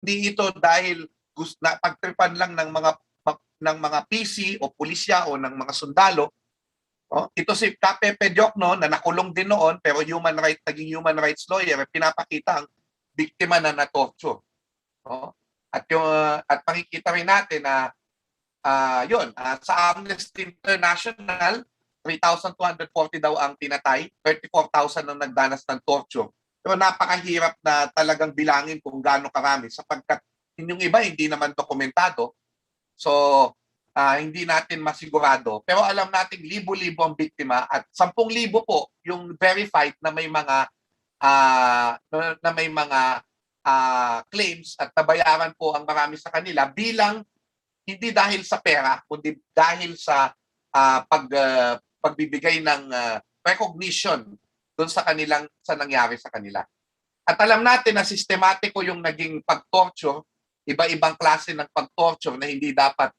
Hindi ito dahil pagtripan lang ng mga PC o pulisya o ng mga sundalo. Ito si Kapepe Diokno na nakulong din noon pero naging human rights lawyer, pinapakita ang biktima na na-torture. At makikita rin natin na sa Amnesty International, 3,240 daw ang pinatay, 34,000 ang nagdanas ng torture. Pero napakahirap na talagang bilangin kung gaano karami sapagkat yung iba hindi naman dokumentado. So, hindi natin masigurado. Pero alam natin libo-libo ang biktima at 10,000 po yung verified na may mga claims at nabayaran po ang marami sa kanila bilang hindi dahil sa pera kundi dahil sa pagbibigay ng recognition doon sa nangyari sa kanila. At alam natin na sistematiko yung naging pag-torture, iba-ibang klase ng pag-torture na hindi dapat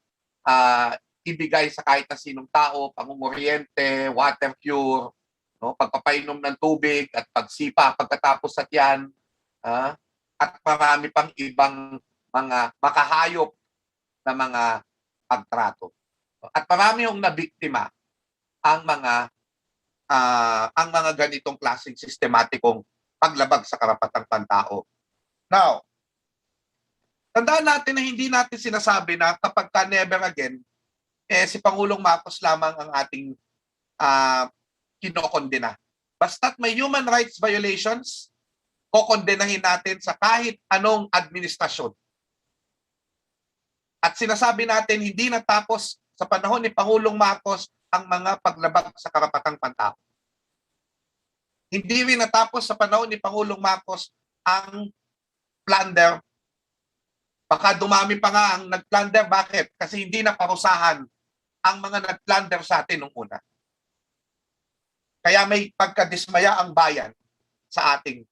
ibigay sa kahit na sinong tao, pangunguriente, water cure, pagpapainom ng tubig at pagsipa pagkatapos sa tiyan, at marami pang ibang mga makahayop na mga pagtrato. At marami yung nabiktima ang mga ganitong klaseng sistematikong paglabag sa karapatang pantao. Now, tandaan natin na hindi natin sinasabi na kapag never again, si Pangulong Marcos lamang ang ating kinokondena. Basta't may human rights violations, kokondenahin natin sa kahit anong administrasyon. At sinasabi natin hindi natapos sa panahon ni Pangulong Marcos ang mga paglabag sa karapatang pantao. Hindi rin natapos sa panahon ni Pangulong Marcos ang plunder. Baka dumami pa nga ang nagplunder. Bakit? Kasi hindi na parusahan ang mga nagplunder sa atin nung una. Kaya may pagkadismaya ang bayan sa ating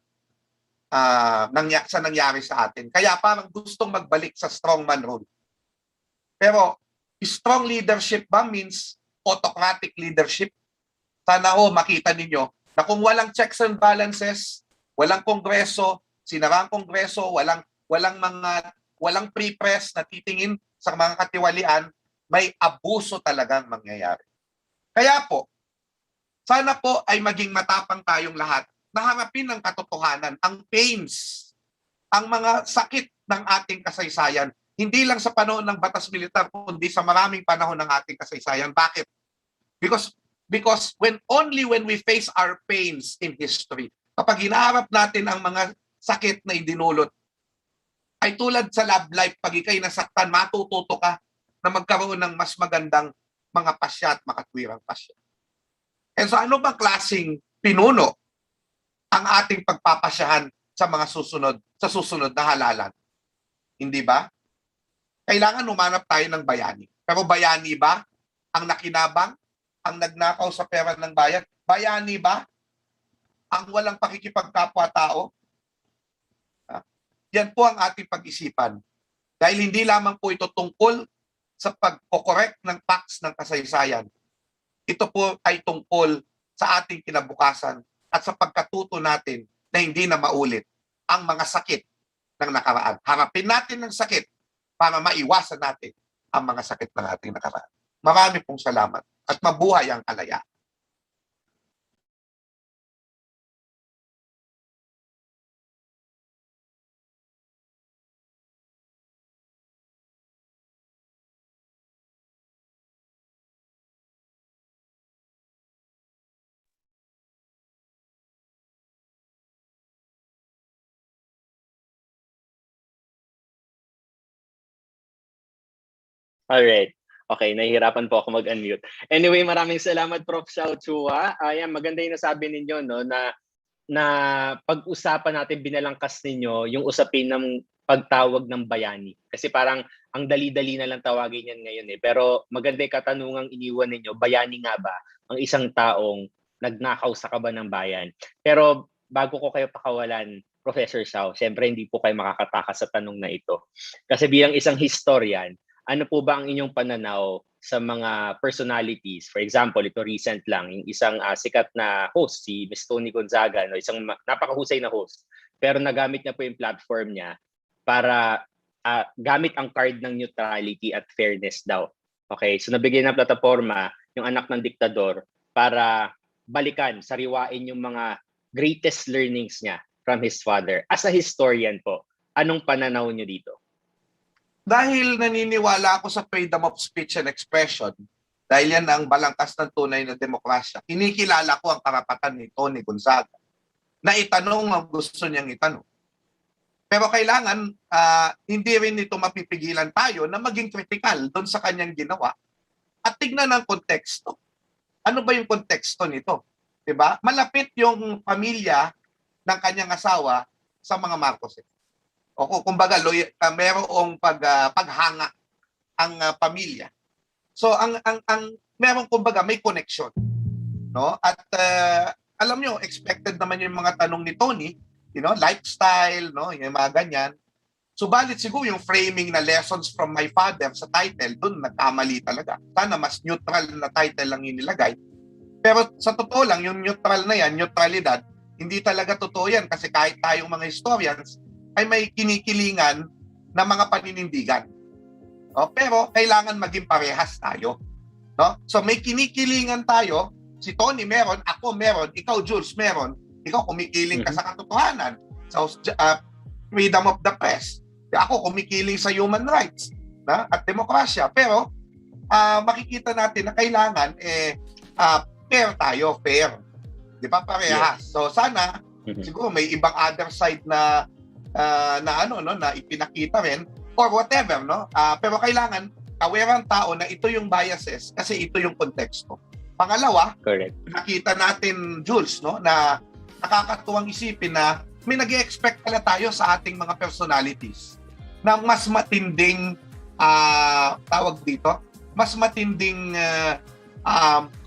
sa nangyari sa atin. Kaya parang gustong magbalik sa strongman rule. Pero strong leadership ba means autocratic leadership? Sana makita ninyo na kung walang checks and balances, walang kongreso, sinarang kongreso, walang pre-press na titingin sa mga katiwalian, may abuso talagang mangyayari. Kaya po, sana po ay maging matapang tayong lahat na harapin ang katotohanan, ang pains, ang mga sakit ng ating kasaysayan, hindi lang sa panahon ng batas militar, kundi sa maraming panahon ng ating kasaysayan. Bakit? Because only when we face our pains in history, kapag hinaharap natin ang mga sakit na idinulot, ay tulad sa love life, pag ikay nasaktan, matututo ka na magkaroon ng mas magandang mga pasya at makatwirang pasya. And so ano bang klaseng pinuno ang ating pagpapasyahan sa susunod na halalan? Hindi ba? Kailangan humanap tayo ng bayani. Pero bayani ba ang nakinabang, ang nagnakaw sa pera ng bayan? Bayani ba ang walang pakikipagkapwa-tao? Yan po ang ating pag-isipan. Dahil hindi lamang po ito tungkol sa pagkokorek ng facts ng kasaysayan. Ito po ay tungkol sa ating kinabukasan at sa pagkatuto natin na hindi na maulit ang mga sakit ng nakaraan. Harapin natin ang sakit para maiwasan natin ang mga sakit ng ating nakaraan. Marami pong salamat at mabuhay ang kalayaan. Alright. Okay, nahihirapan po ako mag-unmute. Anyway, maraming salamat Prof. Xiao Chua. Ayan, maganda yung nasabi ninyo no, na pag-usapan natin, binalangkas ninyo yung usapin ng pagtawag ng bayani. Kasi parang ang dali-dali na lang tawagin yan ngayon eh. Pero maganda yung katanungang iniwan ninyo, bayani nga ba ang isang taong nagnakaw sa kaban ng bayan? Pero bago ko kayo pakawalan, Professor Xiao, siyempre hindi po kayo makakatakas sa tanong na ito. Kasi bilang isang historian, ano po ba ang inyong pananaw sa mga personalities? For example, ito recent lang, yung isang sikat na host, si Miss Tony Gonzaga, no? Isang napakahusay na host. Pero nagamit niya po yung platform niya para gamit ang card ng neutrality at fairness daw. Okay, so nabigyan ng plataforma yung anak ng diktador para balikan, sariwain yung mga greatest learnings niya from his father. As a historian po, anong pananaw niyo dito? Dahil naniniwala ako sa freedom of speech and expression, dahil yan ang balangkas ng tunay na demokrasya, kinikilala ko ang karapatan ni Tony Gonzaga na itanong ang gusto niyang itanong. Pero kailangan, hindi rin ito mapipigilan tayo na maging critical doon sa kanyang ginawa at tignan ang konteksto. Ano ba yung konteksto nito? Diba? Malapit yung pamilya ng kanyang asawa sa mga Marcos. O kumbaga, merong paghanga ang pamilya. So ang merong kumbaga may connection, no? At alam nyo, expected naman yung mga tanong ni Tony, lifestyle, no, yung mga ganyan. Subalit siguro yung framing na lessons from my father sa title, doon nagkamali talaga. Sana mas neutral na title lang inilagay. Pero sa totoo lang, yung neutral na yan, neutralidad, hindi talaga totoo yan kasi kahit tayong mga historians ay may kinikilingan na mga paninindigan. No? Pero kailangan maging parehas tayo. No? So may kinikilingan tayo, si Tony meron, ako meron, ikaw Jules meron, ikaw kumikiling ka sa katotohanan, sa freedom of the press. Ako kumikiling sa human rights at demokrasya. Pero makikita natin na kailangan fair tayo, fair. Di ba parehas? Yes. So sana siguro may ibang other side na ipinakita rin or whatever, no? Pero kailangan aware ang tao na ito yung biases kasi ito yung konteksto. Pangalawa, correct. Nakita natin, Jules, no, na nakakatuwang isipin na may nag-expect pala tayo sa ating mga personalities na mas matinding tawag dito, mas matinding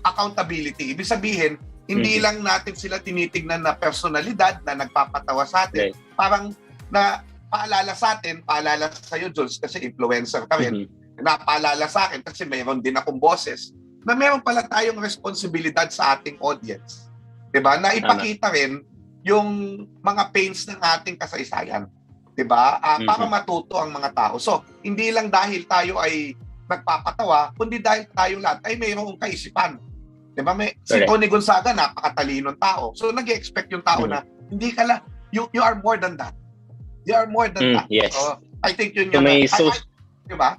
accountability. Ibig sabihin, hindi lang natin sila tinitignan na personalidad na nagpapatawa sa atin. Okay. Parang na paalala sa atin, paalala sa iyo, Jules, kasi influencer ka rin. Napaalala sa akin kasi mayroon din akong boses na meron pala tayong responsibilidad sa ating audience. Diba? Na ipakita rin yung mga pains ng ating kasaysayan. Diba? Para matuto ang mga tao. So, hindi lang dahil tayo ay nagpapatawa, kundi dahil tayo lahat ay mayroong kaisipan. Diba? Si Tony Gonzaga, napakatalinong tao. So, nag-expect yung tao na hindi ka lang, you are more than that. You are more than that. Yes. So, I think yun so yung... diba?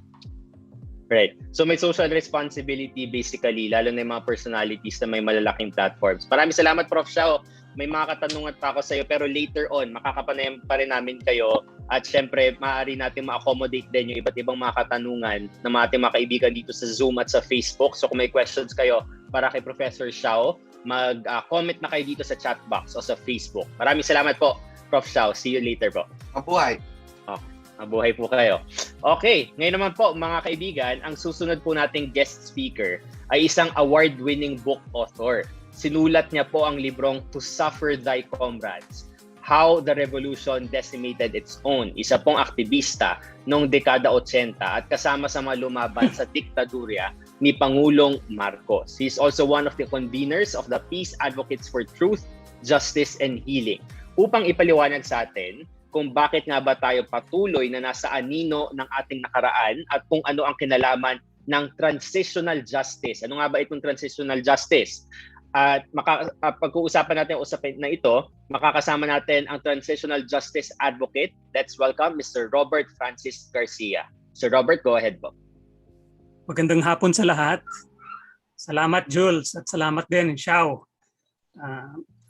Right. So may social responsibility basically, lalo na yung mga personalities na may malalaking platforms. Maraming salamat, Prof. Xiao. May mga katanungan pa ako sa iyo pero later on, makakapanayam pa rin namin kayo at syempre, maaari natin ma-accommodate din yung iba't ibang mga katanungan ng mga ating mga kaibigan dito sa Zoom at sa Facebook. So kung may questions kayo para kay Professor Xiao, mag-comment na kayo dito sa chat box o sa Facebook. Maraming salamat po, Prof. Xiao. See you later po. Mabuhay. Mabuhay po kayo. Okay, ngayon naman po mga kaibigan, ang susunod po nating guest speaker ay isang award-winning book author. Sinulat niya po ang librong To Suffer Thy Comrades, How the Revolution Decimated Its Own. Isa pong aktivista noong dekada 80 at kasama sa mga lumaban sa diktadurya ni Pangulong Marcos. He is also one of the conveners of the Peace Advocates for Truth, Justice, and Healing. Upang ipaliwanag sa atin kung bakit nga ba tayo patuloy na nasa anino ng ating nakaraan at kung ano ang kinalaman ng transitional justice. Ano nga ba itong transitional justice? At pag-uusapan natin ang usapin na ito, makakasama natin ang transitional justice advocate. Let's welcome Mr. Robert Francis Garcia. Sir Robert, go ahead po. Magandang hapon sa lahat. Salamat, Jules, at salamat din, Xiao.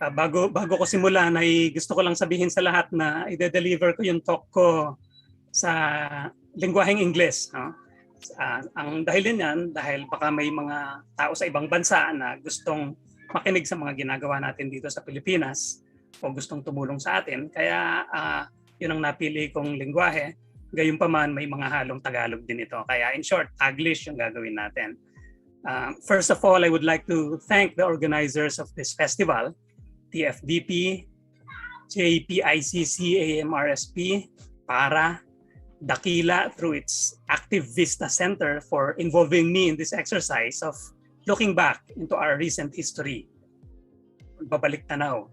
Bago ko simulan, ay gusto ko lang sabihin sa lahat na i-deliver ko yung talk ko sa lingwaheng Ingles. No? Ang dahilan yan, dahil baka may mga tao sa ibang bansa na gustong makinig sa mga ginagawa natin dito sa Pilipinas o gustong tumulong sa atin. Kaya yun ang napili kong lingwahe. Gayunpaman, may mga halong Tagalog din ito. Kaya in short, Taglish yung gagawin natin. First of all, I would like to thank the organizers of this festival, TFDP, JPICC, AMRSP, PARA, Dakila through its active Vista Center for involving me in this exercise of looking back into our recent history. Babalik tanaw.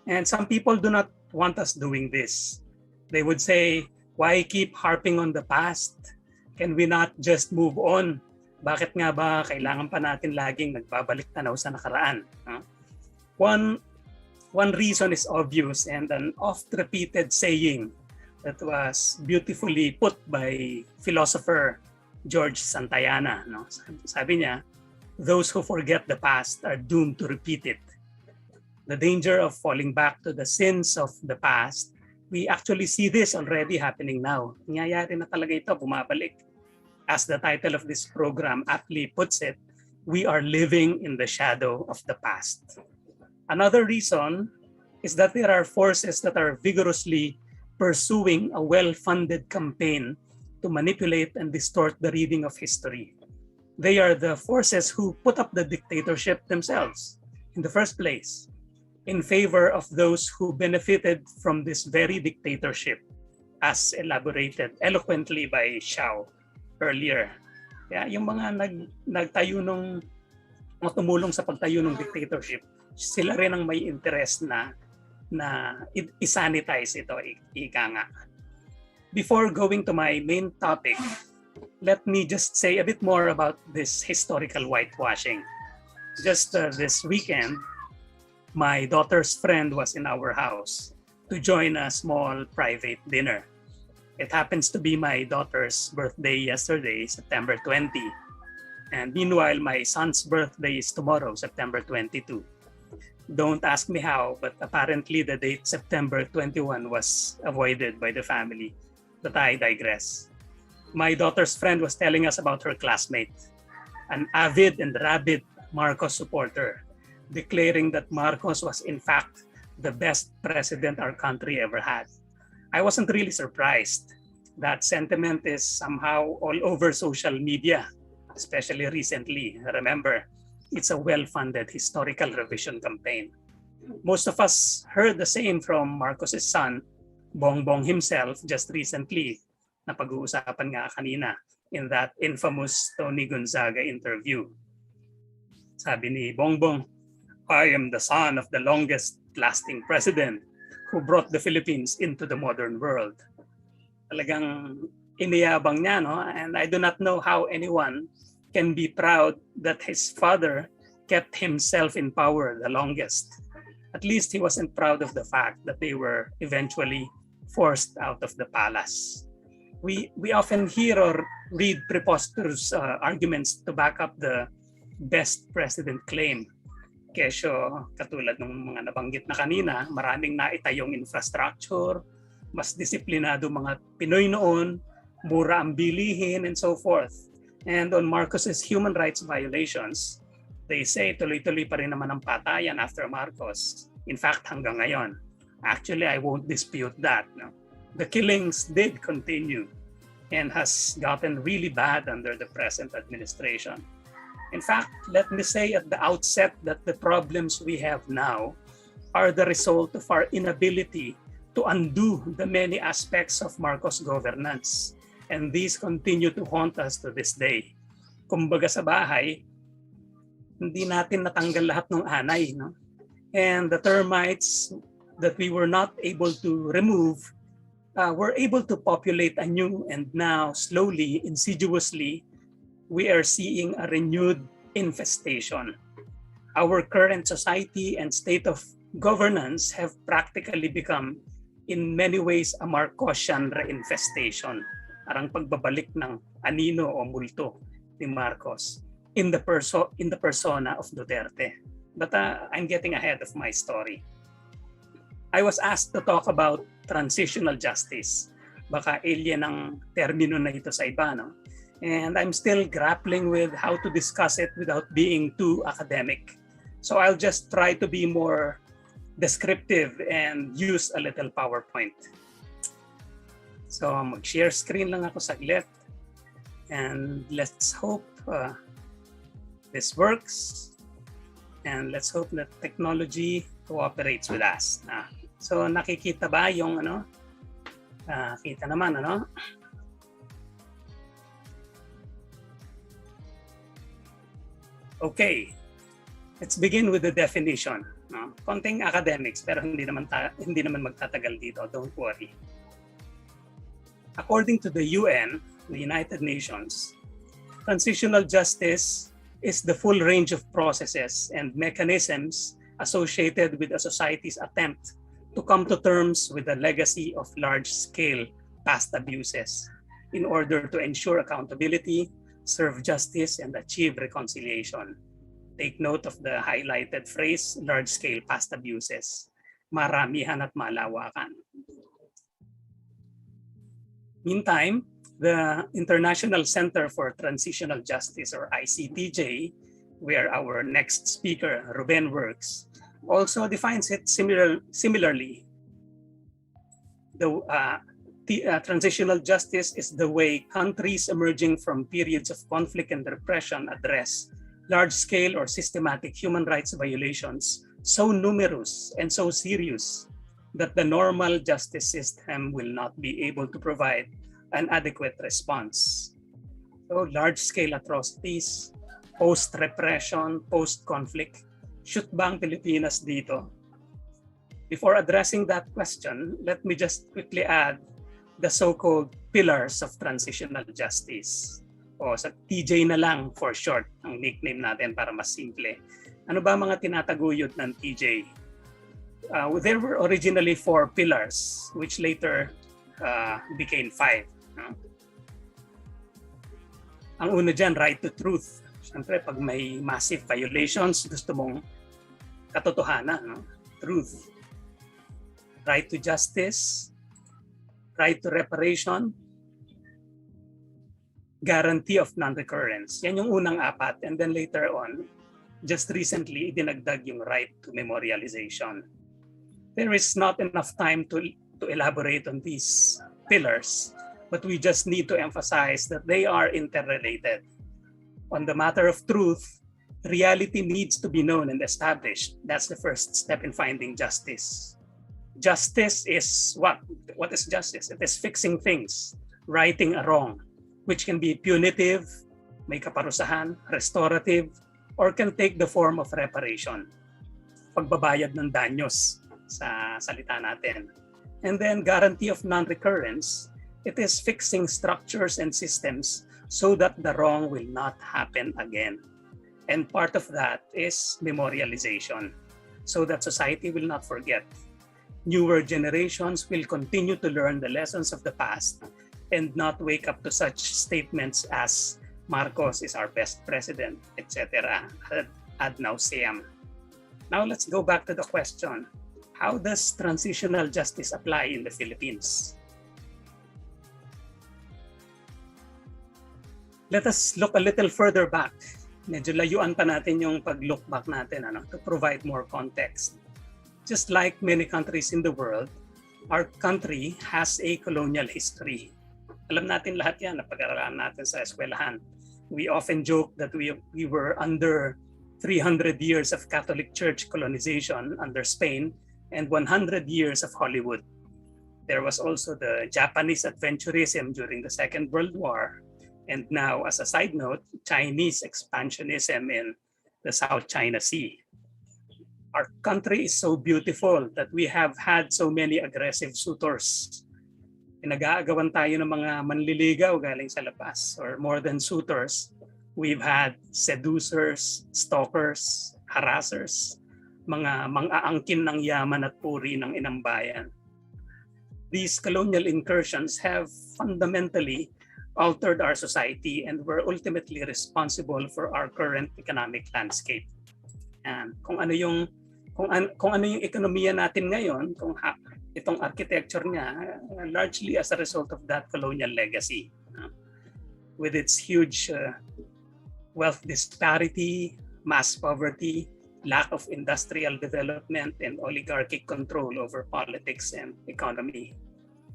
And some people do not want us doing this. They would say, Why keep harping on the past? Can we not just move on? Bakit nga ba kailangan pa natin laging nagbabalik tanaw sa nakaraan? One reason is obvious and an oft-repeated saying that was beautifully put by philosopher George Santayana. No? Sabi niya, those who forget the past are doomed to repeat it. The danger of falling back to the sins of the past, we actually see this already happening now. Nangyayari na talaga ito, bumabalik. As the title of this program aptly puts it, we are living in the shadow of the past. Another reason is that there are forces that are vigorously pursuing a well-funded campaign to manipulate and distort the reading of history. They are the forces who put up the dictatorship themselves in the first place, in favor of those who benefited from this very dictatorship, as elaborated eloquently by Xiao earlier. Kaya yung mga nagtayo nung tumulong sa pagtayo ng dictatorship, sila rin ang may interest na i-sanitize ito, ika nga. Before going to my main topic, let me just say a bit more about this historical whitewashing. Just this weekend, my daughter's friend was in our house to join a small private dinner. It happens to be my daughter's birthday yesterday, September 20. And meanwhile, my son's birthday is tomorrow, September 22. Don't ask me how, but apparently the date September 21 was avoided by the family. But I digress. My daughter's friend was telling us about her classmate, an avid and rabid Marcos supporter, declaring that Marcos was in fact the best president our country ever had. I wasn't really surprised. That sentiment is somehow all over social media, especially recently. Remember, it's a well-funded historical revision campaign. Most of us heard the same from Marcos's son, Bongbong himself, just recently, na pag-uusapan nga kanina in that infamous Tony Gonzaga interview. Sabi ni Bongbong, I am the son of the longest-lasting president who brought the Philippines into the modern world. Talagang iniyabang niya, no? And I do not know how anyone can be proud that his father kept himself in power the longest. At least he wasn't proud of the fact that they were eventually forced out of the palace. We often hear or read preposterous arguments to back up the best president claim. Kesyo, katulad ng mga nabanggit na kanina, maraming naitayong infrastructure, mas disiplinado mga Pinoy noon, mura ang bilihin, and so forth. And on Marcos's human rights violations, they say tuloy-tuloy pa rin naman ang patayan after Marcos. In fact, hanggang ngayon. Actually, I won't dispute that. No? The killings did continue and has gotten really bad under the present administration. In fact, let me say at the outset that the problems we have now are the result of our inability to undo the many aspects of Marcos governance. And these continue to haunt us to this day. Kumbaga sa bahay, hindi natin natanggal lahat ng anay. No? And the termites that we were not able to remove were able to populate anew, and now slowly, insidiously, we are seeing a renewed infestation. Our current society and state of governance have practically become, in many ways, a Marcosian reinfestation. Parang pagbabalik ng anino o multo ni Marcos in the persona of Duterte. But I'm getting ahead of my story. I was asked to talk about transitional justice. Baka alien ang termino na ito sa iba, no? And I'm still grappling with how to discuss it without being too academic. So I'll just try to be more descriptive and use a little PowerPoint. So mag-share screen lang ako saglit. And let's hope this works. And let's hope that technology cooperates with us. So nakikita ba yung ano? Kita naman, ano? Okay. Let's begin with the definition. No? Konting academics pero hindi naman magtatagal dito. Don't worry. According to the UN, the United Nations, transitional justice is the full range of processes and mechanisms associated with a society's attempt to come to terms with the legacy of large-scale past abuses in order to ensure accountability, serve justice, and achieve reconciliation. Take note of the highlighted phrase, large-scale past abuses. Maramihan at malawakan. Meantime, the International Center for Transitional Justice, or ICTJ, where our next speaker, Ruben, works, also defines it similarly. Transitional justice is the way countries emerging from periods of conflict and repression address large-scale or systematic human rights violations so numerous and so serious that the normal justice system will not be able to provide an adequate response. So large-scale atrocities, post-repression, post-conflict, shoot ba ang Pilipinas dito? Before addressing that question, let me just quickly add the so-called pillars of transitional justice. O sa TJ na lang for short, ang nickname natin para mas simple. Ano ba mga tinataguyod ng TJ? There were originally 4 pillars, which later became 5. Ang una dyan, right to truth. Siyempre, pag may massive violations, gusto mong katotohanan, no? Truth. Right to justice, right to reparation, guarantee of non-recurrence. Yan yung unang 4. And then later on, just recently, dinagdag yung right to memorialization. There is not enough time to elaborate on these pillars, but we just need to emphasize that they are interrelated. On the matter of truth, reality needs to be known and established. That's the first step in finding justice. Justice is what? What is justice? It is fixing things, righting a wrong, which can be punitive, may kaparusahan, restorative, or can take the form of reparation. Pagbabayad ng danyos sa salita natin. And then guarantee of non-recurrence, it is fixing structures and systems so that the wrong will not happen again. And part of that is memorialization, so that society will not forget. Newer generations will continue to learn the lessons of the past and not wake up to such statements as Marcos is our best president, etc. ad nauseam. Now let's go back to the question. How does transitional justice apply in the Philippines? Let us look a little further back. Medyo layuan pa natin yung pag-look back natin to provide more context. Just like many countries in the world, our country has a colonial history. Alam natin lahat yan, napag-aralan natin sa eskwelahan. We often joke that we were under 300 years of Catholic Church colonization under Spain and 100 years of Hollywood. There was also the Japanese adventurism during the Second World War, and now, as a side note, Chinese expansionism in the South China Sea. Our country is so beautiful that we have had so many aggressive suitors. Pinag-aagawan tayo ng mga manliligaw galing sa labas, or more than suitors. We've had seducers, stalkers, harassers, mga mang-aangkin ng yaman at puri ng inang bayan. These colonial incursions have fundamentally altered our society and were ultimately responsible for our current economic landscape. And kung ano yung ekonomiya natin ngayon, kung itong architecture niya, largely as a result of that colonial legacy. With its huge wealth disparity, mass poverty, lack of industrial development, and oligarchic control over politics and economy.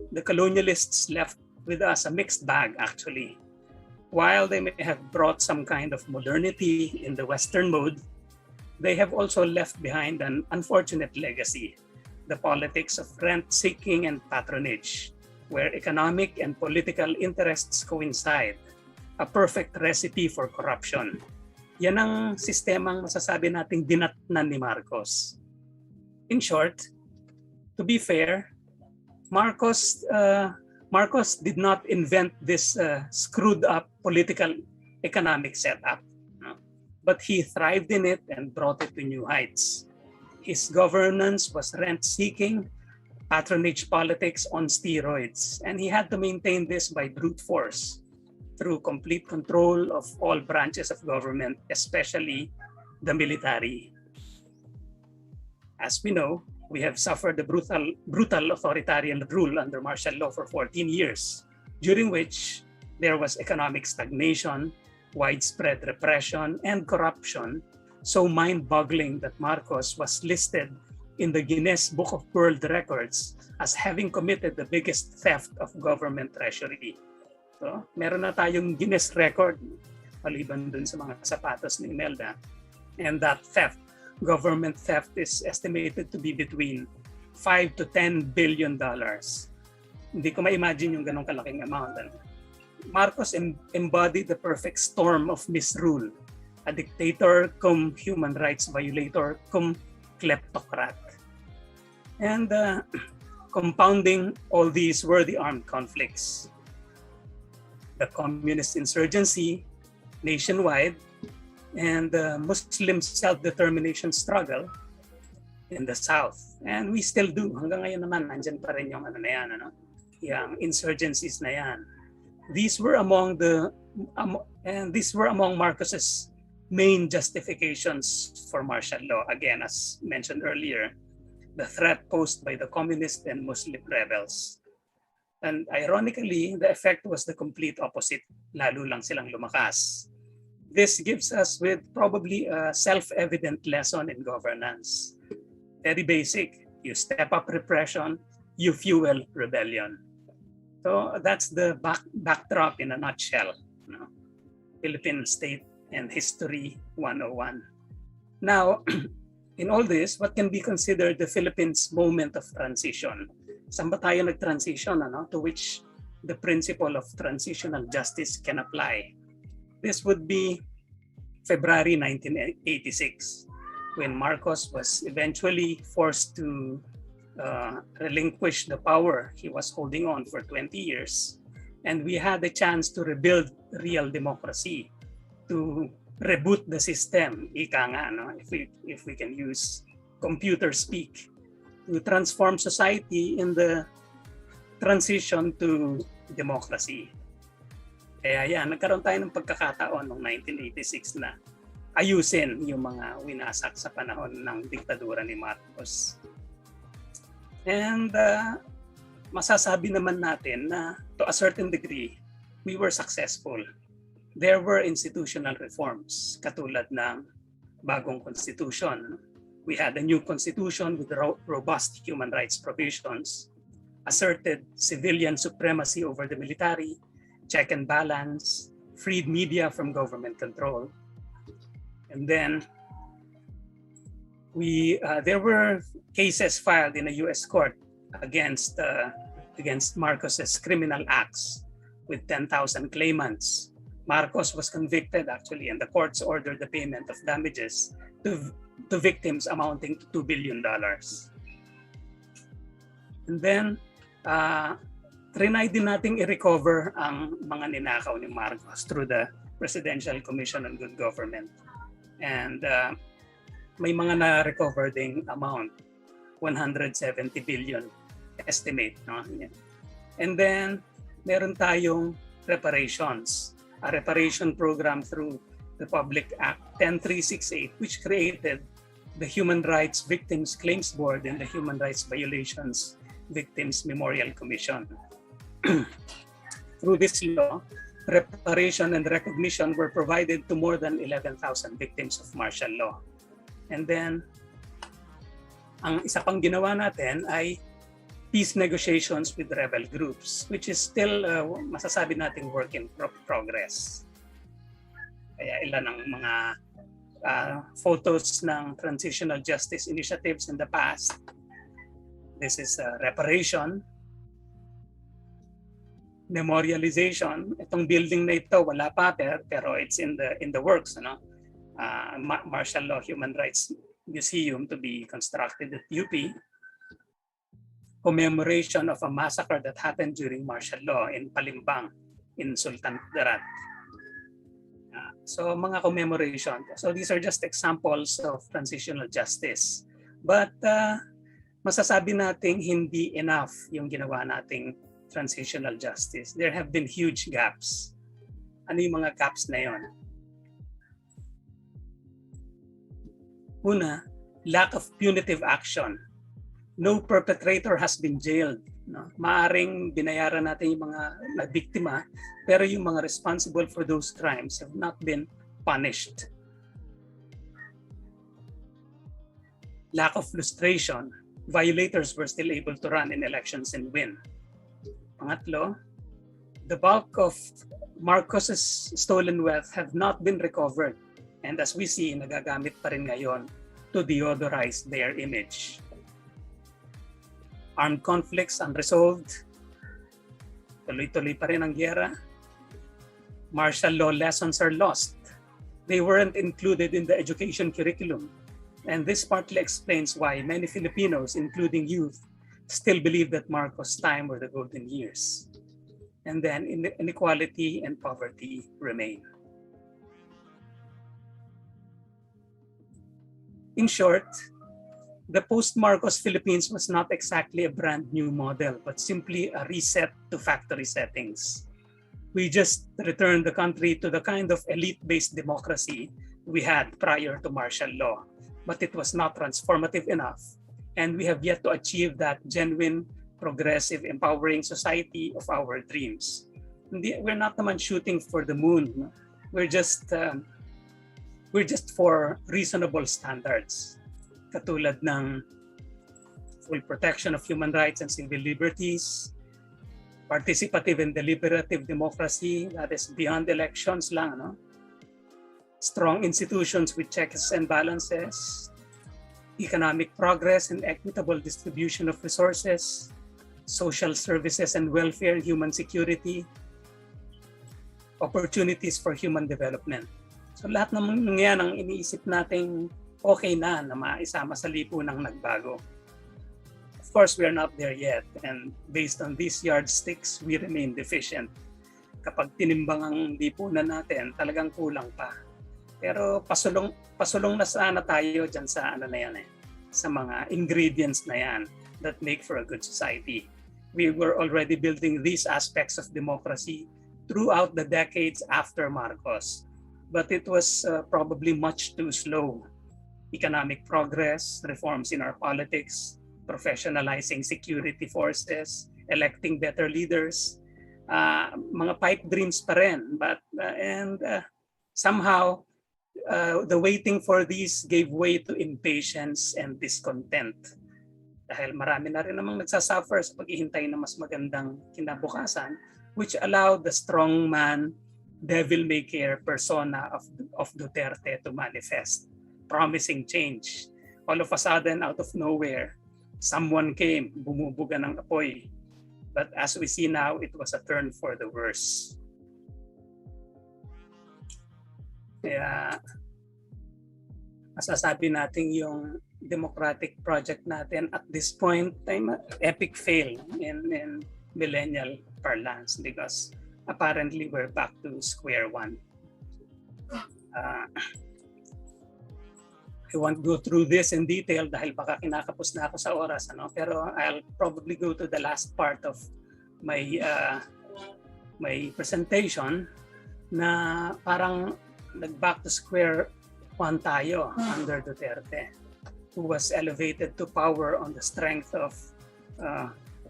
The colonialists left with us a mixed bag, actually. While they may have brought some kind of modernity in the Western mode, they have also left behind an unfortunate legacy, the politics of rent-seeking and patronage, where economic and political interests coincide, a perfect recipe for corruption. Yan ang sistemang masasabi nating dinatnan ni Marcos. In short, to be fair, Marcos Marcos did not invent this screwed up political economic setup, no? But he thrived in it and brought it to new heights. His governance was rent-seeking, patronage politics on steroids, and he had to maintain this by brute force through complete control of all branches of government, especially the military. As we know, we have suffered the brutal authoritarian rule under martial law for 14 years, during which there was economic stagnation, widespread repression, and corruption, so mind-boggling that Marcos was listed in the Guinness Book of World Records as having committed the biggest theft of government treasury. So, meron na tayong Guinness record, maliban dun sa mga sapatos ni Imelda. And that theft, government theft, is estimated to be between $5 to $10 billion. Hindi ko ma-imagine yung ganong kalaking amount. Marcos embodied the perfect storm of misrule, a dictator cum human rights violator cum kleptocrat. And compounding all these were the armed conflicts. The communist insurgency nationwide and the Muslim self-determination struggle in the South. And we still do. Hanggang ngayon naman, nandyan pa rin yung yung insurgencies na yan. These were among Marcos's main justifications for martial law. Again, as mentioned earlier, the threat posed by the communist and Muslim rebels. And ironically, the effect was the complete opposite. Lalo lang silang lumakas. This gives us with probably a self-evident lesson in governance. Very basic. You step up repression, you fuel rebellion. So that's the backdrop in a nutshell. Philippine State and History 101. Now, in all this, what can be considered the Philippines' moment of transition? Saan ba tayo nag-transition, to which the principle of transitional justice can apply? This would be February 1986, when Marcos was eventually forced to relinquish the power he was holding on for 20 years. And we had the chance to rebuild real democracy, to reboot the system, ika nga, if we can use computer speak, to transform society in the transition to democracy. Kaya yan, nagkaroon tayo ng pagkakataon noong 1986 na ayusin yung mga winasak sa panahon ng diktadura ni Marcos. And masasabi naman natin na to a certain degree, we were successful. There were institutional reforms katulad ng bagong constitution. We had a new constitution with robust human rights provisions, asserted civilian supremacy over the military, check and balance, freed media from government control. And then there were cases filed in a U.S. court against Marcos's criminal acts with 10,000 claimants. Marcos was convicted actually, and the courts ordered the payment of damages to victims amounting to $2 billion. And then, trinay din nating i-recover ang mga ninakaw ni Marcos through the Presidential Commission on Good Government. And may mga na-recover ding amount, 170 billion estimate. No? And then, meron tayong reparations, a reparation program through Republic Act 10368, which created the Human Rights Victims Claims Board and the Human Rights Violations Victims Memorial Commission. Through this law, reparation and recognition were provided to more than 11,000 victims of martial law. And then, ang isa pang ginawa natin ay peace negotiations with rebel groups, which is still, masasabi nating work in progress. Kaya ilan ang mga photos ng transitional justice initiatives in the past. This is reparation, memorialization. Itong building na ito wala pa pero it's in the works, Martial Law Human Rights Museum to be constructed at UP. commemoration of a massacre that happened during martial law in Palimbang in Sultan Kudarat. So mga commemoration. So these are just examples of transitional justice. But masasabi nating hindi enough yung ginawa nating transitional justice. There have been huge gaps. Ano yung mga gaps na yon? Una, lack of punitive action. No perpetrator has been jailed. No? Maaring binayaran natin yung mga nabiktima, pero yung mga responsible for those crimes have not been punished. Lack of lustration. Violators were still able to run in elections and win. Pangatlo, the bulk of Marcos's stolen wealth have not been recovered. And as we see, nagagamit pa rin ngayon to deodorize their image. Armed conflicts unresolved. Tuloy-tuloy pa rin ang giyera. Martial law lessons are lost. They weren't included in the education curriculum. And this partly explains why many Filipinos, including youth, still believe that Marcos' time were the golden years. And then inequality and poverty remain. In short, the post-Marcos Philippines was not exactly a brand new model, but simply a reset to factory settings. We just returned the country to the kind of elite-based democracy we had prior to martial law, but it was not transformative enough, and we have yet to achieve that genuine, progressive, empowering society of our dreams. We're not naman shooting for the moon. We're just for reasonable standards. Katulad ng full protection of human rights and civil liberties, participative and deliberative democracy that is beyond elections lang, no? Strong institutions with checks and balances, economic progress and equitable distribution of resources, social services and welfare, human security, opportunities for human development. So lahat ng yan ang iniisip nating okay na maisama sa lipunang nagbago. Of course, we are not there yet, and based on these yardsticks, we remain deficient. Kapag tinimbang ang lipunan natin, talagang kulang pa. Pero pasulong na sana tayo dyan sa sa mga ingredients na yan that make for a good society. We were already building these aspects of democracy throughout the decades after Marcos. But it was probably much too slow. Economic progress, reforms in our politics, professionalizing security forces, electing better leaders, mga pipe dreams pa rin. But somehow, the waiting for these gave way to impatience and discontent. Dahil marami na rin namang nagsasuffer sa paghihintay ng mas magandang kinabukasan, which allowed the strongman, devil-may-care persona of Duterte to manifest, promising change. All of a sudden, out of nowhere, someone came, bumubuga ng apoy. But as we see now, it was a turn for the worse. Kaya, masasabi natin yung democratic project natin at this point ay epic fail in millennial parlance because apparently we're back to square one. I won't go through this in detail dahil baka kinakapos na ako sa oras, pero I'll probably go to the last part of my my presentation na parang nag-back to square one tayo under Duterte, who was elevated to power on the strength of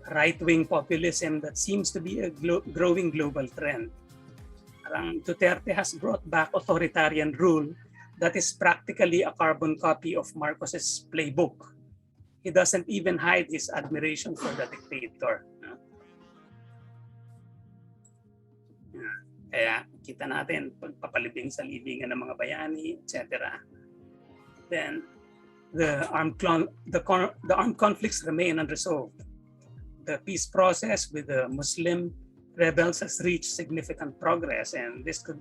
right-wing populism that seems to be a growing global trend. Parang Duterte has brought back authoritarian rule that is practically a carbon copy of Marcos's playbook. He doesn't even hide his admiration for the dictator. Kaya kita natin pagpapalibing sa libingan ng mga bayani, etc. Then the armed conflicts remain unresolved. The peace process with the Muslim rebels has reached significant progress, and this could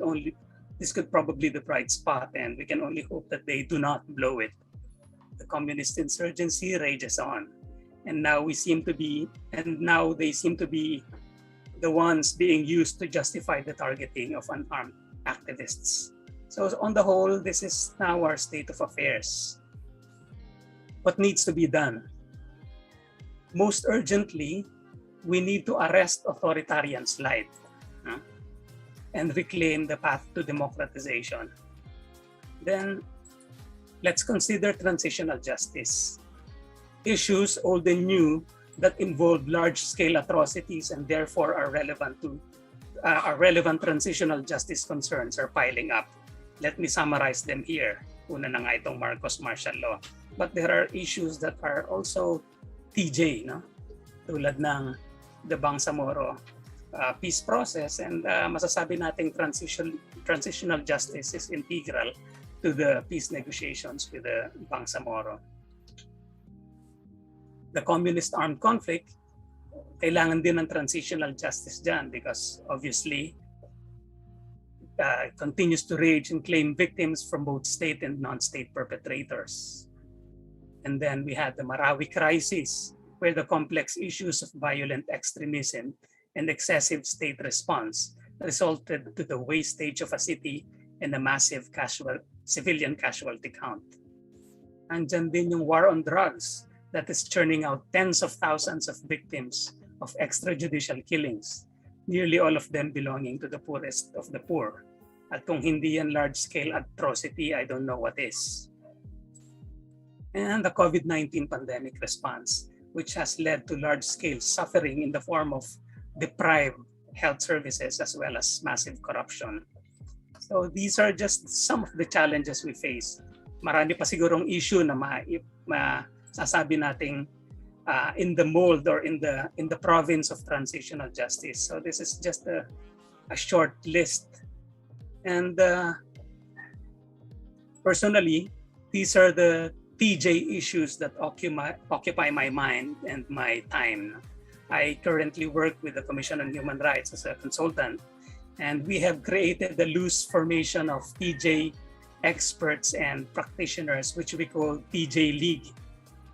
probably be the bright spot, and we can only hope that they do not blow it. The communist insurgency rages on. and now they seem to be the ones being used to justify the targeting of unarmed activists. So on the whole, this is now our state of affairs. What needs to be done? Most urgently, we need to arrest authoritarian slide and reclaim the path to democratization. Then let's consider transitional justice. Issues old and new that involve large-scale atrocities and therefore are relevant transitional justice concerns are piling up. Let me summarize them here. Una na nga itong Marcos martial law. But there are issues that are also TJ, no? Tulad ng the Bangsamoro peace process, and masasabi nating transitional justice is integral to the peace negotiations with the Bangsamoro. The communist armed conflict, kailangan din ng transitional justice dyan because obviously continues to rage and claim victims from both state and non-state perpetrators. And then we had the Marawi crisis, where the complex issues of violent extremism and excessive state response resulted to the wastage of a city and a massive civilian casualty count. Andyan din yung war on drugs that is churning out tens of thousands of victims of extrajudicial killings, nearly all of them belonging to the poorest of the poor. At kung hindi yan large-scale atrocity, I don't know what is. And the COVID-19 pandemic response, which has led to large-scale suffering in the form of deprived health services as well as massive corruption. So these are just some of the challenges we face. Marami pa sigurong issue na masasabi nating in the mold or in the province of transitional justice. So this is just a short list. And personally, these are the TJ issues that occupy my mind and my time. I currently work with the Commission on Human Rights as a consultant, and we have created the loose formation of TJ experts and practitioners, which we call TJ League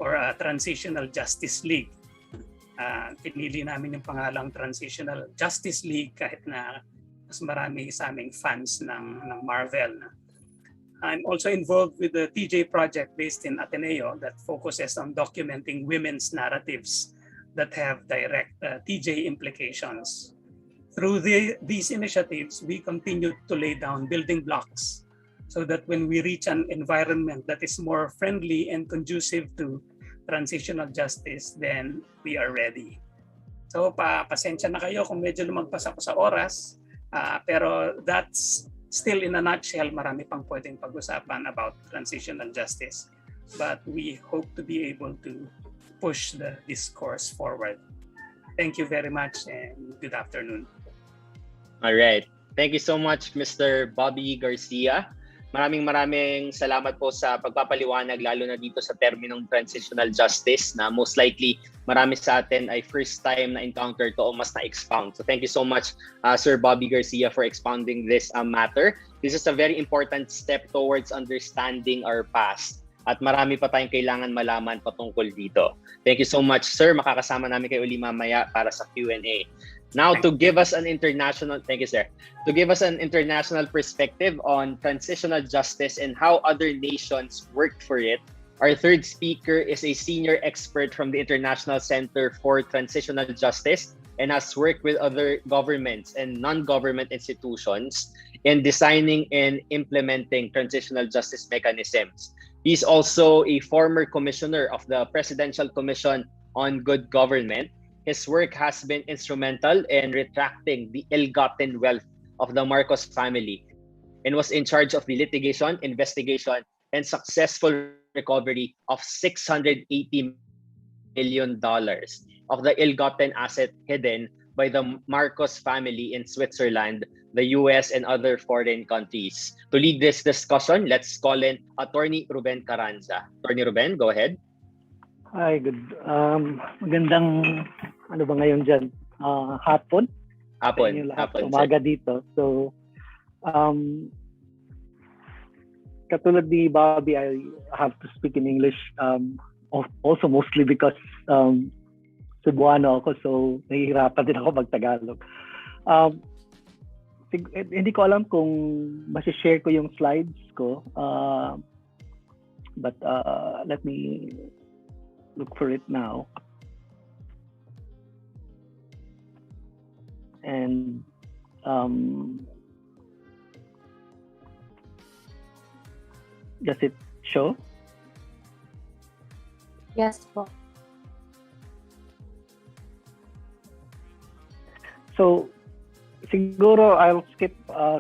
or Transitional Justice League. Pinili namin yung pangalang Transitional Justice League kahit na mas marami sa aming fans ng Marvel. I'm also involved with the TJ project based in Ateneo that focuses on documenting women's narratives that have direct TJ implications. Through these initiatives, we continue to lay down building blocks so that when we reach an environment that is more friendly and conducive to transitional justice, then we are ready. So pasensya na kayo kung medyo lumagpas ako sa oras, pero that's still in a nutshell, marami pang pwedeng pag-usapan about transitional justice. But we hope to be able to push the discourse forward. Thank you very much and good afternoon. All right. Thank you so much, Mr. Bobby Garcia. Maraming salamat po sa pagpapaliwanag, lalo na dito sa terminong transitional justice na most likely marami sa atin ay first time na encounter to o mas na-expound. So thank you so much, Sir Bobby Garcia, for expounding this matter. This is a very important step towards understanding our past. At marami pa tayong kailangan malaman patungkol dito. Thank you so much, sir. Makakasama namin kayo uli mamaya para sa Q&A. Now, to give us an international, thank you, sir. To give us an international perspective on transitional justice and how other nations worked for it, our third speaker is a senior expert from the International Center for Transitional Justice and has worked with other governments and non-government institutions in designing and implementing transitional justice mechanisms. He's also a former commissioner of the Presidential Commission on Good Government. His work has been instrumental in retracting the ill-gotten wealth of the Marcos family and was in charge of the litigation, investigation, and successful recovery of $680 million of the ill-gotten asset hidden by the Marcos family in Switzerland, the US, and other foreign countries. To lead this discussion, let's call in Attorney Ruben Carranza. Attorney Ruben, go ahead. Hi, good. Magandang, ano ba ngayon dyan? Hapon? Hapon. Umaga dito. So, katulad ni Bobby, I have to speak in English. Also mostly because Cebuano ako, so nahihirapan din ako mag-Tagalog. Hindi ko alam kung masishare ko yung slides ko, but let me look for it now. And does it show? Yes po. So, siguro I'll skip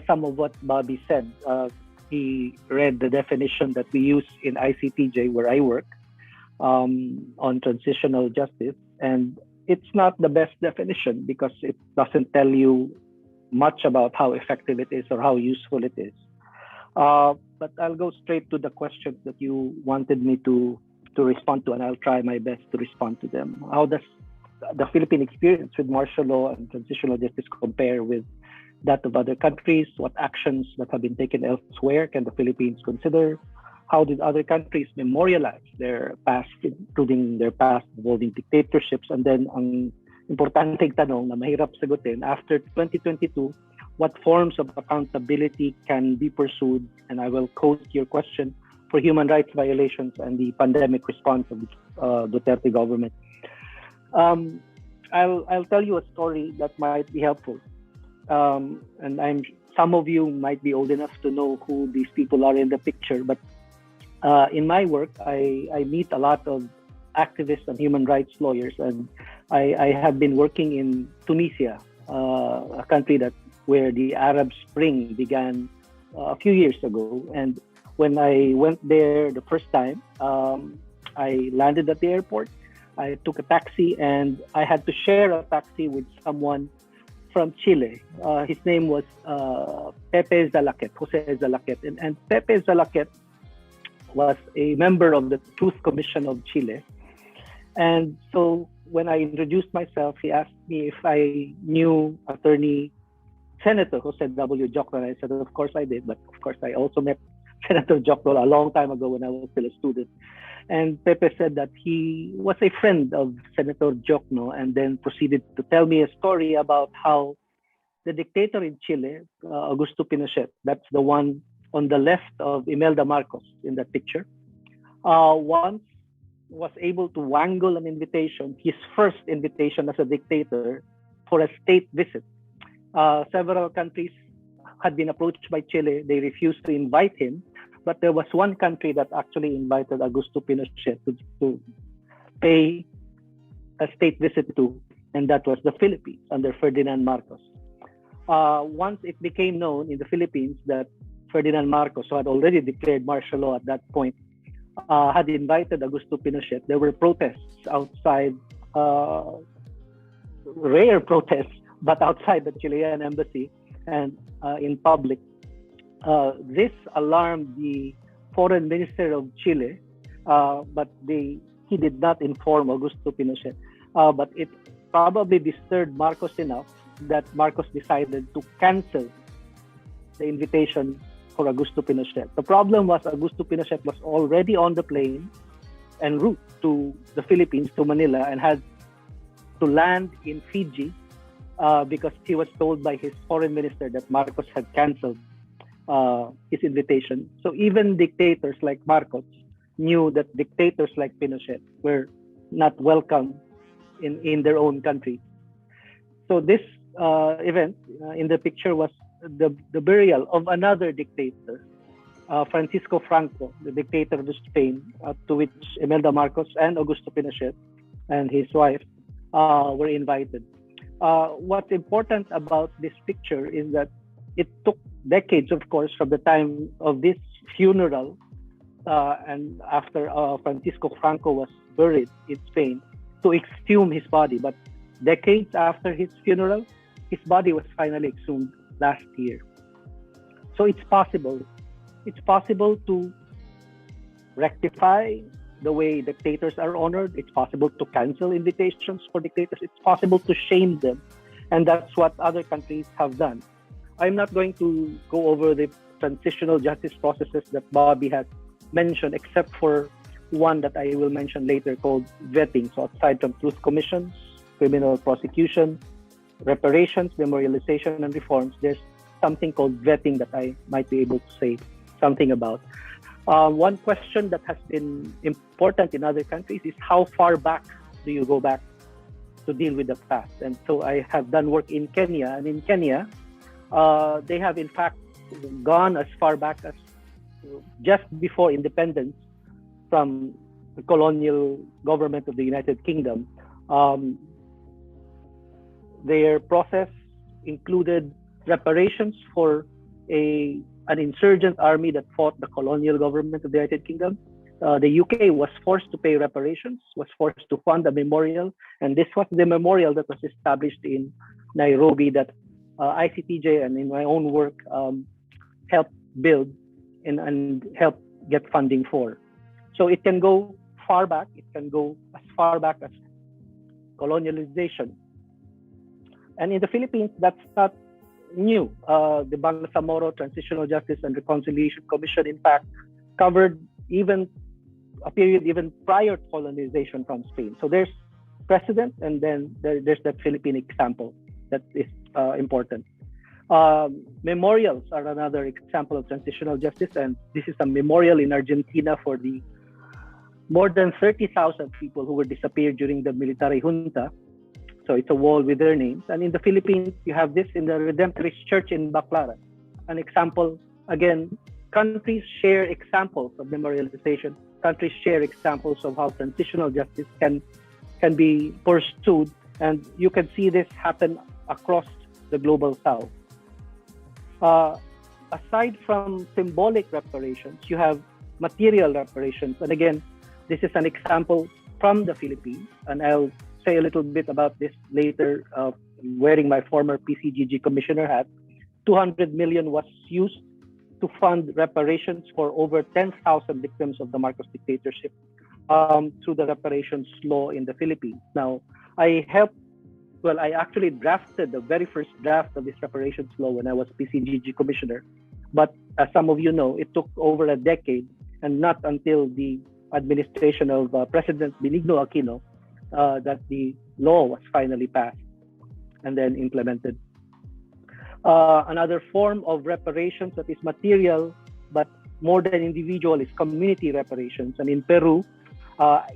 some of what Bobby said. He read the definition that we use in ICTJ, where I work, on transitional justice. And it's not the best definition because it doesn't tell you much about how effective it is or how useful it is. But I'll go straight to the questions that you wanted me to respond to, and I'll try my best to respond to them. How does the Philippine experience with martial law and transitional justice compare with that of other countries? What actions that have been taken elsewhere can the Philippines consider? How did other countries memorialize their past, including their past involving dictatorships? And then ang importanteng tanong na mahirap sagutin, after 2022, what forms of accountability can be pursued? And I will quote your question, for human rights violations and the pandemic response of the Duterte government. I'll tell you a story that might be helpful. And some of you might be old enough to know who these people are in the picture, but in my work, I meet a lot of activists and human rights lawyers, and I have been working in Tunisia, a country where the Arab Spring began a few years ago. And when I went there the first time, I landed at the airport. I took a taxi, and I had to share a taxi with someone from Chile. His name was Pepe Zalaquet, Jose Zalaquet. And Pepe Zalaquet was a member of the Truth Commission of Chile. And so when I introduced myself, he asked me if I knew Senator Jose W. Jokno. I said, of course I did, but of course I also met Senator Jokno a long time ago when I was still a student. And Pepe said that he was a friend of Senator Jokno, and then proceeded to tell me a story about how the dictator in Chile, Augusto Pinochet, that's the one on the left of Imelda Marcos in that picture, once was able to wangle an invitation, his first invitation as a dictator, for a state visit. Several countries had been approached by Chile. They refused to invite him, but there was one country that actually invited Augusto Pinochet to pay a state visit to, and that was the Philippines under Ferdinand Marcos. Once it became known in the Philippines that Ferdinand Marcos, who had already declared martial law at that point, had invited Augusto Pinochet, there were protests outside, rare protests, but outside the Chilean embassy and in public. This alarmed the foreign minister of Chile, but he did not inform Augusto Pinochet. But it probably disturbed Marcos enough that Marcos decided to cancel the invitation for Augusto Pinochet. The problem was Augusto Pinochet was already on the plane en route to the Philippines, to Manila, and had to land in Fiji because he was told by his foreign minister that Marcos had canceled his invitation. So even dictators like Marcos knew that dictators like Pinochet were not welcome in their own country. So this event in the picture was the burial of another dictator, Francisco Franco, the dictator of Spain, to which Imelda Marcos and Augusto Pinochet and his wife were invited. What's important about this picture is that it took decades, of course, from the time of this funeral and after Francisco Franco was buried in Spain to exhume his body. But decades after his funeral, his body was finally exhumed last year. So it's possible. It's possible to rectify the way dictators are honored. It's possible to cancel invitations for dictators. It's possible to shame them. And that's what other countries have done. I'm not going to go over the transitional justice processes that Bobby has mentioned, except for one that I will mention later called vetting. So aside from truth commissions, criminal prosecution, reparations, memorialization, and reforms, there's something called vetting that I might be able to say something about. One question that has been important in other countries is how far back do you go back to deal with the past? And so I have done work in Kenya, and in Kenya, they have in fact gone as far back as just before independence from the colonial government of the United Kingdom. Their process included reparations for an insurgent army that fought the colonial government of the United Kingdom. The UK was forced to pay reparations, was forced to fund a memorial, and this was the memorial that was established in Nairobi that ICTJ and in my own work helped build and help get funding for. So it can go far back. It can go as far back as colonialization. And in the Philippines, that's not new. The Bangsamoro Transitional Justice and Reconciliation Commission, in fact, covered even a period even prior to colonization from Spain. So there's precedent, and then there's that Philippine example that is important. Memorials are another example of transitional justice, and this is a memorial in Argentina for the more than 30,000 people who were disappeared during the military junta. So it's a wall with their names. And in the Philippines, you have this in the Redemptorist Church in Baclaran. An example, again, countries share examples of memorialization. Countries share examples of how transitional justice can be pursued. And you can see this happen across the global south. Aside from symbolic reparations, you have material reparations. And again, this is an example from the Philippines. And I'll say a little bit about this later, wearing my former PCGG commissioner hat. 200 million was used to fund reparations for over 10,000 victims of the Marcos dictatorship through the reparations law in the Philippines. Now, I actually drafted the very first draft of this reparations law when I was PCGG commissioner. But as some of you know, it took over a decade, and not until the administration of President Benigno Aquino that the law was finally passed and then implemented. Another form of reparations that is material but more than individual is community reparations. And in Peru,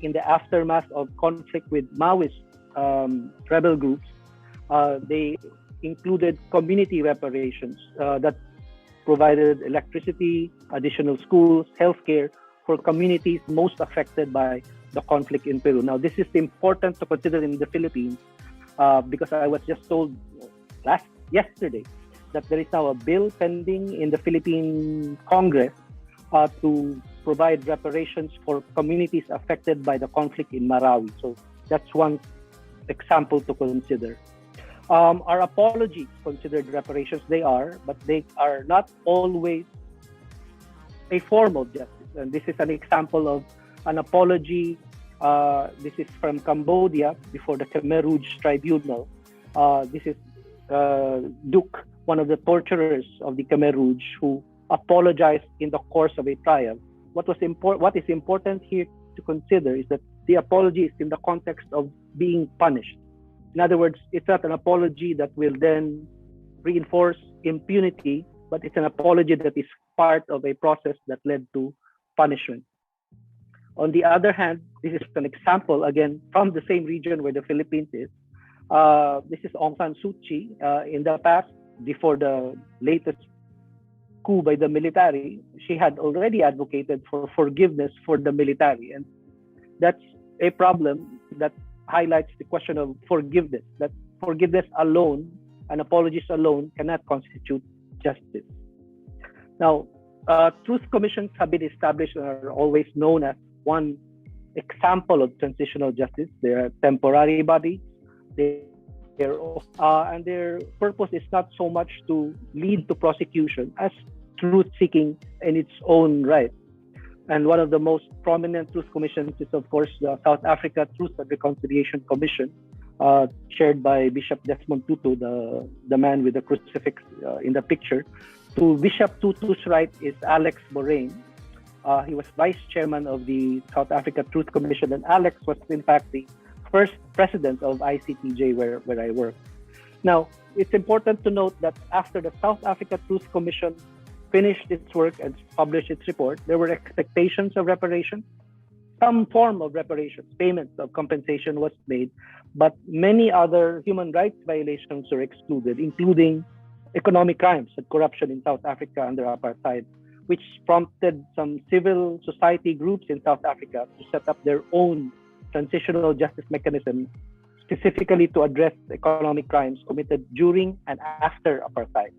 in the aftermath of conflict with Maoist rebel groups, they included community reparations that provided electricity, additional schools, healthcare for communities most affected by the conflict in Peru. Now, this is important to consider in the Philippines because I was just told yesterday that there is now a bill pending in the Philippine Congress to provide reparations for communities affected by the conflict in Marawi. So that's one example to consider. Are apologies considered reparations? They are, but they are not always a form of justice. And this is an example of an apology. This is from Cambodia before the Khmer Rouge Tribunal. This is Duke, one of the torturers of the Khmer Rouge, who apologized in the course of a trial. What is important here to consider is that the apology is in the context of being punished. In other words, it's not an apology that will then reinforce impunity, but it's an apology that is part of a process that led to punishment. On the other hand, this is an example, again, from the same region where the Philippines is. This is Aung San Suu Kyi. In the past, before the latest coup by the military, she had already advocated for forgiveness for the military. And that's a problem that highlights the question of forgiveness, that forgiveness alone and apologies alone cannot constitute justice. Now, truth commissions have been established and are always known as one example of transitional justice. They are temporary bodies. And their purpose is not so much to lead to prosecution as truth-seeking in its own right. And one of the most prominent truth commissions is, of course, the South Africa Truth and Reconciliation Commission, chaired by Bishop Desmond Tutu, the man with the crucifix in the picture. To Bishop Tutu's right is Alyx Moraine. He was vice chairman of the South Africa Truth Commission, and Alyx was in fact the first president of ICTJ where I work. Now, it's important to note that after the South Africa Truth Commission finished its work and published its report, there were expectations of reparation. Some form of reparations, payments of compensation was made, but many other human rights violations were excluded, including economic crimes and corruption in South Africa under apartheid, which prompted some civil society groups in South Africa to set up their own transitional justice mechanism, specifically to address economic crimes committed during and after apartheid.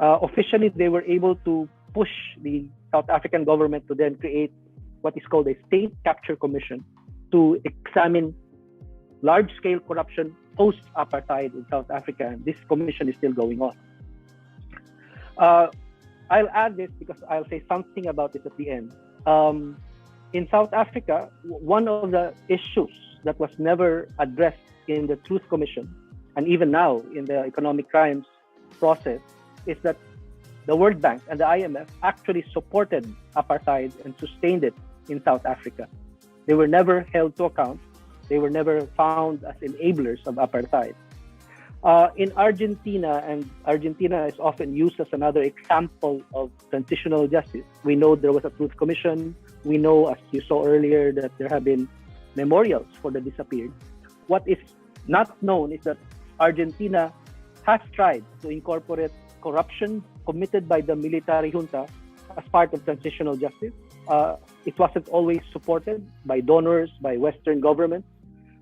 Officially, they were able to push the South African government to then create what is called a state capture commission to examine large-scale corruption post-apartheid in South Africa, and this commission is still going on. I'll add this because I'll say something about this at the end. In South Africa, one of the issues that was never addressed in the Truth Commission, and even now in the economic crimes process, is that the World Bank and the IMF actually supported apartheid and sustained it in South Africa. They were never held to account. They were never found as enablers of apartheid. In Argentina, and Argentina is often used as another example of transitional justice. We know there was a Truth Commission. We know, as you saw earlier, that there have been memorials for the disappeared. What is not known is that Argentina has tried to incorporate corruption committed by the military junta as part of transitional justice. It wasn't always supported by donors, by Western governments,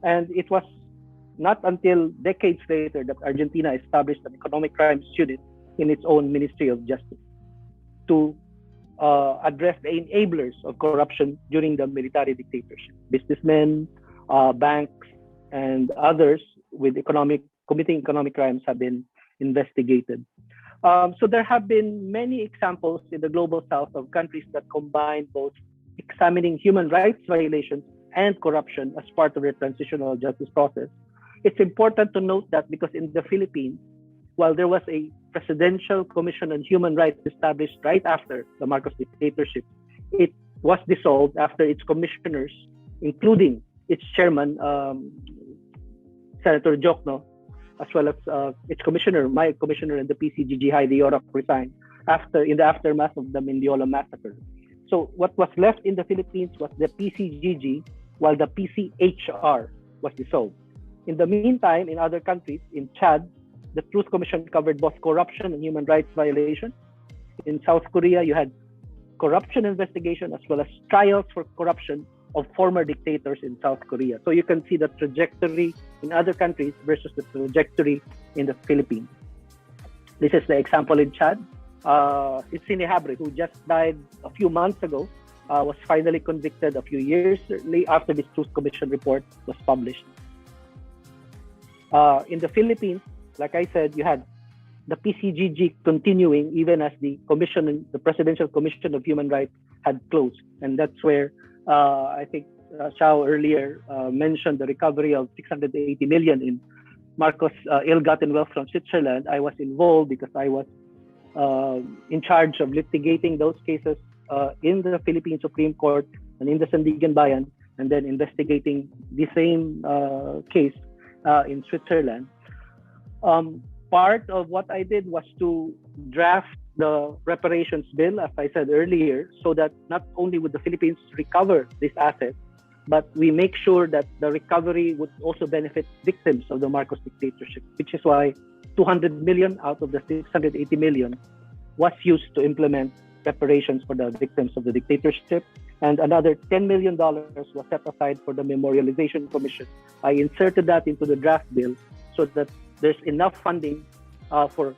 and it was not until decades later that Argentina established an economic crimes unit in its own Ministry of Justice to address the enablers of corruption during the military dictatorship. Businessmen, banks, and others with committing economic crimes have been investigated. So there have been many examples in the global south of countries that combine both examining human rights violations and corruption as part of their transitional justice process. It's important to note that because in the Philippines, while there was a Presidential Commission on Human Rights established right after the Marcos dictatorship, it was dissolved after its commissioners, including its chairman, Senator Jokno, as well as its commissioner, my commissioner in the PCGG, Heidi Yorak, resigned in the aftermath of the Mindiola massacre. So what was left in the Philippines was the PCGG, while the PCHR was dissolved. In the meantime, in other countries, in Chad, the Truth Commission covered both corruption and human rights violations. In South Korea, you had corruption investigation as well as trials for corruption of former dictators in South Korea. So you can see the trajectory in other countries versus the trajectory in the Philippines. This is the example in Chad. Itsine Habre, who just died a few months ago, was finally convicted a few years after this Truth Commission report was published. In the Philippines, like I said, you had the PCGG continuing even as the Presidential Commission of Human Rights had closed. And that's where I think Xiao earlier mentioned the recovery of 680 million in Marcos' ill-gotten wealth from Switzerland. I was involved because I was in charge of litigating those cases in the Philippine Supreme Court and in the Sandigan Bayan, and then investigating the same case in Switzerland. Part of what I did was to draft the reparations bill, as I said earlier, so that not only would the Philippines recover this asset, but we make sure that the recovery would also benefit victims of the Marcos dictatorship, which is why 200 million out of the 680 million was used to implement reparations for the victims of the dictatorship, and another $10 million was set aside for the Memorialization Commission. I inserted that into the draft bill so that there's enough funding for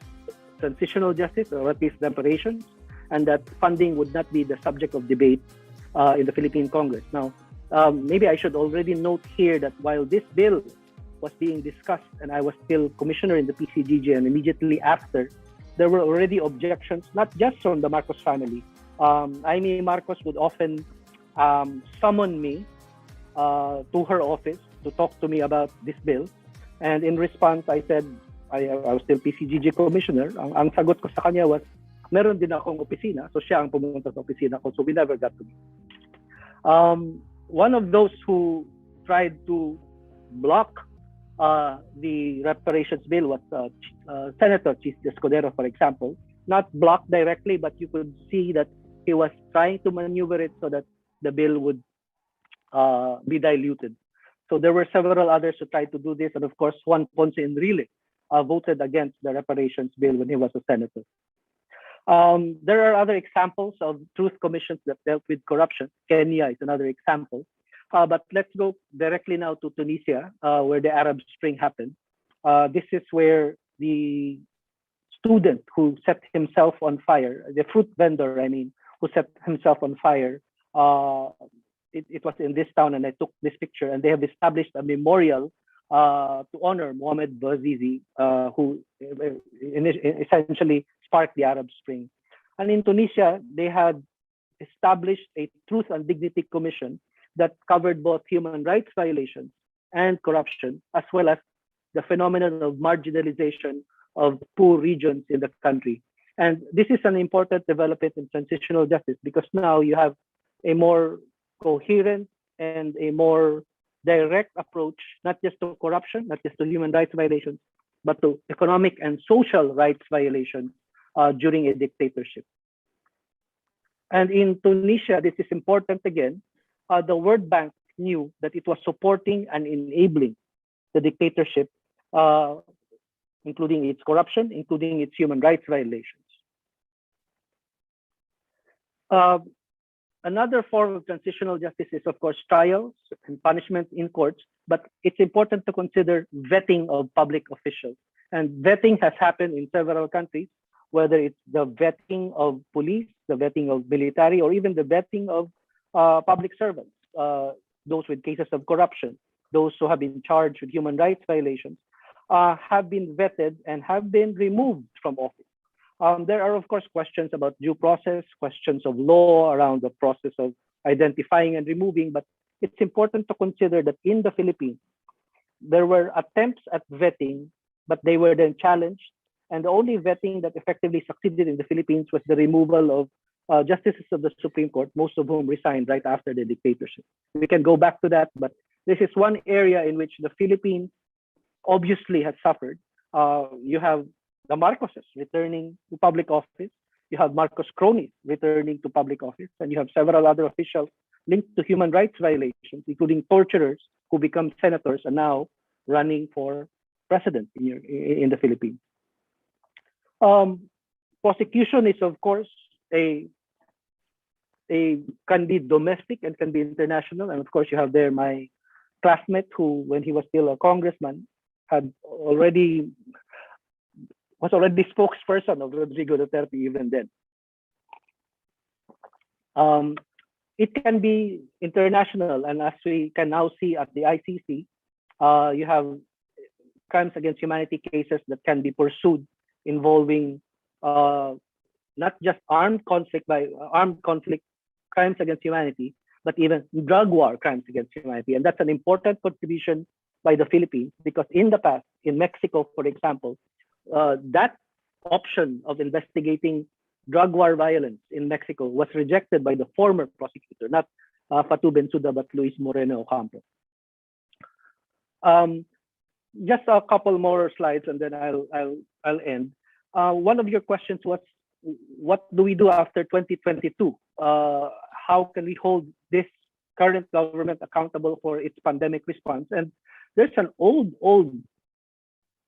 transitional justice, or at least reparations, and that funding would not be the subject of debate in the Philippine Congress. Now, maybe I should already note here that while this bill was being discussed and I was still commissioner in the PCGG, and immediately after, there were already objections, not just from the Marcos family. Amy Marcos would often summon me to her office to talk to me about this bill. And in response, I said, I was still PCGG commissioner. Ang sagot ko sa kanya was, meron din akong opisina. So siya ang pumunta sa opisina ko. So we never got to meet. One of those who tried to block the reparations bill was Senator Chis Escudero, for example. Not blocked directly, but you could see that he was trying to maneuver it so that the bill would be diluted. So there were several others who tried to do this. And of course, Juan Ponce Enrile voted against the reparations bill when he was a senator. There are other examples of truth commissions that dealt with corruption. Kenya is another example. But let's go directly now to Tunisia, where the Arab Spring happened. This is where the student who set himself on fire, the fruit vendor, I mean, who set himself on fire, it was in this town, and I took this picture, and they have established a memorial to honor Mohamed Bouazizi, who essentially sparked the Arab Spring. And in Tunisia, they had established a Truth and Dignity Commission that covered both human rights violations and corruption, as well as the phenomenon of marginalization of poor regions in the country. And this is an important development in transitional justice, because now you have a more coherent and a more direct approach, not just to corruption, not just to human rights violations, but to economic and social rights violations during a dictatorship. And in Tunisia, this is important again. The World Bank knew that it was supporting and enabling the dictatorship, including its corruption, including its human rights violations. Another form of transitional justice is, of course, trials and punishment in courts, but it's important to consider vetting of public officials. And vetting has happened in several countries, whether it's the vetting of police, the vetting of military, or even the vetting of public servants, those with cases of corruption, those who have been charged with human rights violations, have been vetted and have been removed from office. There are, of course, questions about due process, questions of law around the process of identifying and removing, but it's important to consider that in the Philippines, there were attempts at vetting, but they were then challenged. And the only vetting that effectively succeeded in the Philippines was the removal of justices of the Supreme Court, most of whom resigned right after the dictatorship. We can go back to that, but this is one area in which the Philippines obviously has suffered. You have the Marcoses returning to public office. You have Marcos cronies returning to public office, and you have several other officials linked to human rights violations, including torturers who become senators and now running for president in the Philippines. Prosecution is, of course, can be domestic and can be international. And of course, you have there my classmate who, when he was still a congressman, was already spokesperson of Rodrigo Duterte even then. It can be international, and as we can now see at the ICC, you have crimes against humanity cases that can be pursued involving not just armed conflict crimes against humanity, but even drug war crimes against humanity. And that's an important contribution by the Philippines, because in the past, in Mexico, for example, that option of investigating drug war violence in Mexico was rejected by the former prosecutor, not Fatu Bensouda, but Luis Moreno Ocampo. Just a couple more slides, and then I'll end. One of your questions was, what do we do after 2022? How can we hold this current government accountable for its pandemic response? And there's an old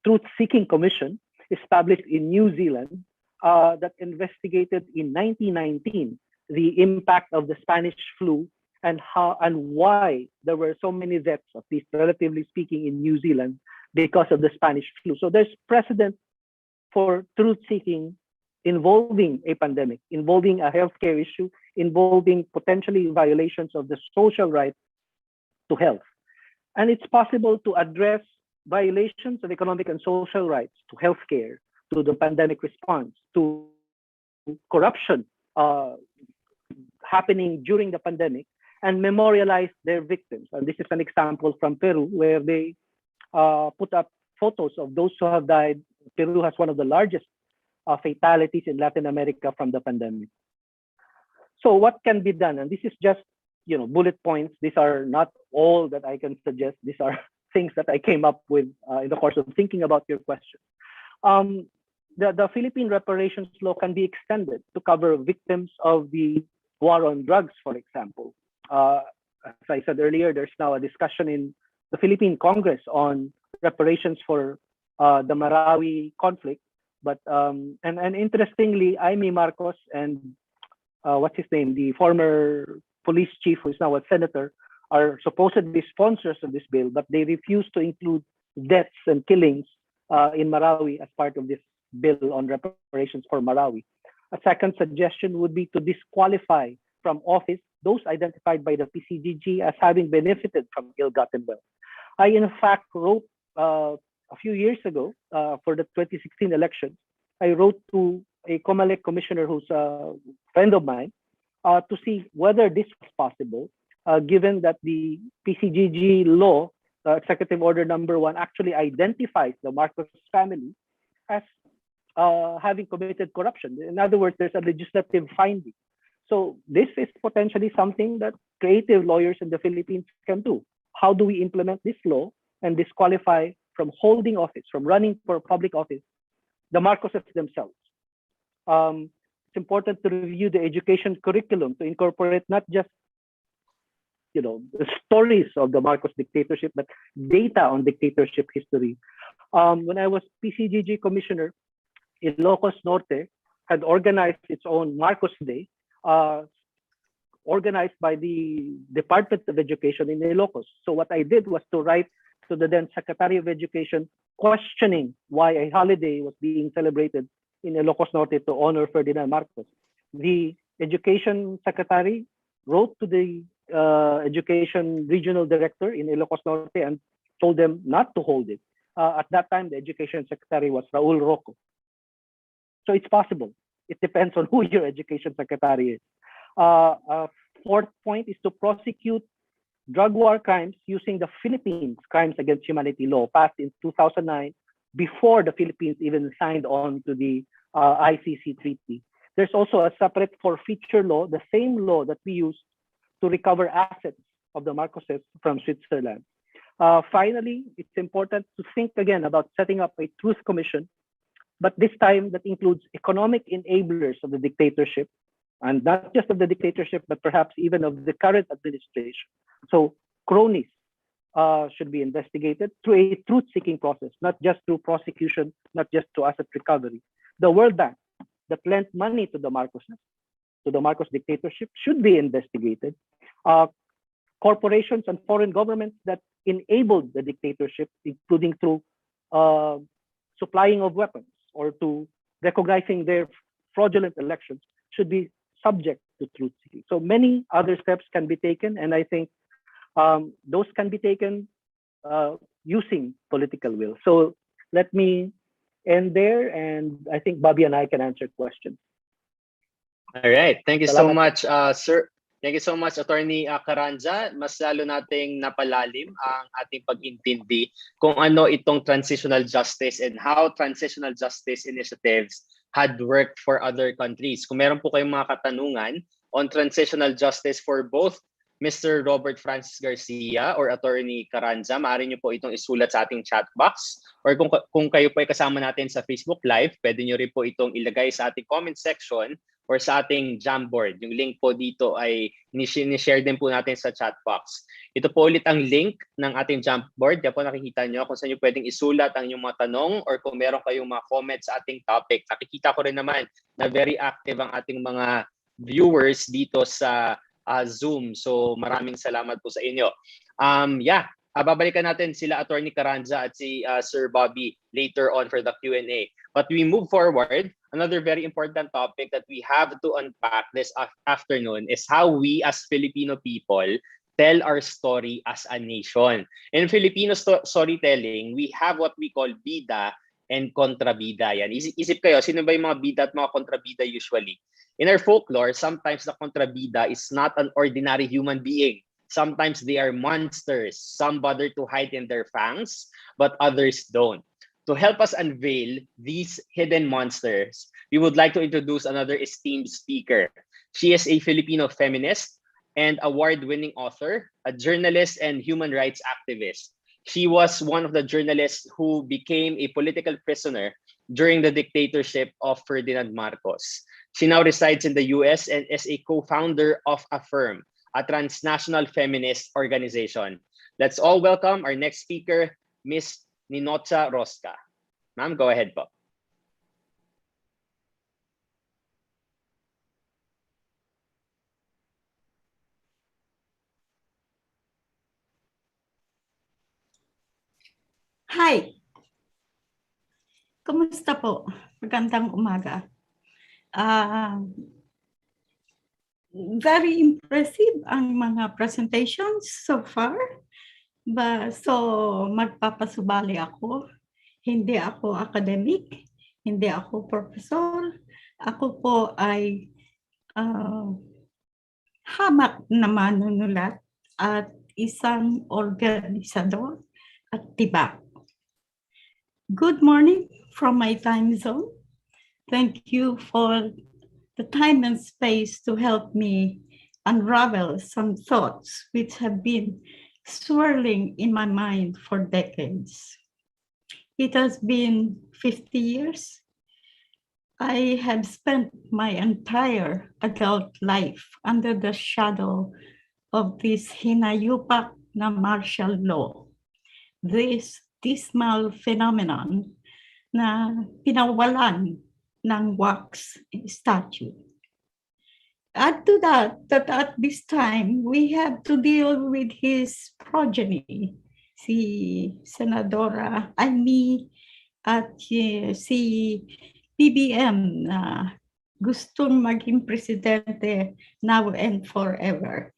truth-seeking commission established in New Zealand that investigated in 1919 the impact of the Spanish flu and how and why there were so many deaths, at least relatively speaking, in New Zealand because of the Spanish flu. So there's precedent for truth-seeking involving a pandemic, involving a healthcare issue, involving potentially violations of the social right to health. And it's possible to address violations of economic and social rights to healthcare, to the pandemic response, to corruption happening during the pandemic, and memorialize their victims. And this is an example from Peru, where they put up photos of those who have died. Peru has one of the largest fatalities in Latin America from the pandemic. So what can be done? And this is just, bullet points. These are not all that I can suggest. These are things that I came up with in the course of thinking about your question. The Philippine reparations law can be extended to cover victims of the war on drugs, for example. As I said earlier, there's now a discussion in the Philippine Congress on reparations for the Marawi conflict. But and interestingly, Jaime Marcos and what's his name, the former police chief who is now a senator, are supposedly sponsors of this bill, but they refuse to include deaths and killings in Marawi as part of this bill on reparations for Marawi. A second suggestion would be to disqualify from office those identified by the PCGG as having benefited from ill-gotten wealth. I, in fact, wrote a few years ago for the 2016 elections, I wrote to a COMELEC commissioner who's a friend of mine to see whether this was possible, given that the PCGG law, Executive Order number 1, actually identifies the Marcos family as having committed corruption. In other words, there's a legislative finding. So this is potentially something that creative lawyers in the Philippines can do. How do we implement this law and disqualify from holding office, from running for public office, the Marcoses themselves? It's important to review the education curriculum to incorporate not just the stories of the Marcos dictatorship, but data on dictatorship history. When I was PCGG commissioner, Ilocos Norte had organized its own Marcos Day, organized by the Department of Education in Ilocos. So what I did was to write to the then Secretary of Education questioning why a holiday was being celebrated in Ilocos Norte to honor Ferdinand Marcos. The Education Secretary wrote to the Education Regional Director in Ilocos Norte and told them not to hold it. At that time, the Education Secretary was Raul Rocco. So it's possible. It depends on who your Education Secretary is. Fourth point is to prosecute drug war crimes using the Philippines Crimes Against Humanity law passed in 2009 before the Philippines even signed on to the ICC treaty. There's also a separate forfeiture law, the same law that we use to recover assets of the Marcoses from Switzerland. Finally, it's important to think again about setting up a truth commission, but this time that includes economic enablers of the dictatorship, and not just of the dictatorship, but perhaps even of the current administration. So cronies should be investigated through a truth-seeking process, not just through prosecution, not just through asset recovery. The World Bank that lent money to the Marcoses, to the Marcos dictatorship, should be investigated. Corporations and foreign governments that enabled the dictatorship, including through supplying of weapons or to recognizing their fraudulent elections, should be subject to truth-seeking. So many other steps can be taken, and I think those can be taken using political will. So let me end there, and I think Bobby and I can answer questions. All right. Thank you so Salamat. much, sir. Thank you so much, Attorney Carranza. Mas lalo nating napalalim ang ating pag-intindi kung ano itong transitional justice and how transitional justice initiatives had worked for other countries. Kung meron po kayong mga katanungan on transitional justice for both Mr. Robert Francis Garcia or Attorney Carranza, maaari niyo po itong isulat sa ating chat box. Or kung kayo po ay kasama natin sa Facebook Live, pwede niyo rin po itong ilagay sa ating comment section or sa ating Jamboard. Yung link po dito ay ni-share din po natin sa chat box. Ito po ulit ang link ng ating Jamboard. Kaya po nakikita nyo kung saan nyo pwedeng isulat ang inyong mga tanong or kung meron kayong mga comments sa ating topic. Nakikita ko rin naman na very active ang ating mga viewers dito sa Zoom. So maraming salamat po sa inyo. Babalikan natin sila Attorney Carranza at si Sir Bobby later on for the Q&A. But we move forward. Another very important topic that we have to unpack this afternoon is how we as Filipino people tell our story as a nation. In Filipino storytelling, we have what we call bida and kontrabida. Yan. Isip kayo, sino ba yung mga bida at mga kontrabida usually? In our folklore, sometimes the kontrabida is not an ordinary human being. Sometimes they are monsters. Some bother to hide in their fangs, but others don't. To help us unveil these hidden monsters, we would like to introduce another esteemed speaker. She is a Filipino feminist and award-winning author, a journalist and human rights activist. She was one of the journalists who became a political prisoner during the dictatorship of Ferdinand Marcos. She now resides in the US and is a co-founder of Affirm, a transnational feminist organization. Let's all welcome our next speaker, Ms. Ninotsa Rosca. Ma'am, go ahead po. Hi! Kumusta po? Magandang umaga. Very impressive ang mga presentations so far. So, magpapasubali ako. Hindi ako academic, hindi ako professor. Ako po ay hamak na manunulat at isang organisador at tibak. Good morning from my time zone. Thank you for the time and space to help me unravel some thoughts which have been swirling in my mind for decades. It has been 50 years. I have spent my entire adult life under the shadow of this hinayupak na martial law. This dismal phenomenon na pinawalan ng wax statue. Add to that at this time, we have to deal with his progeny, si Senadora Amy at si BBM na gustong maging presidente now and forever.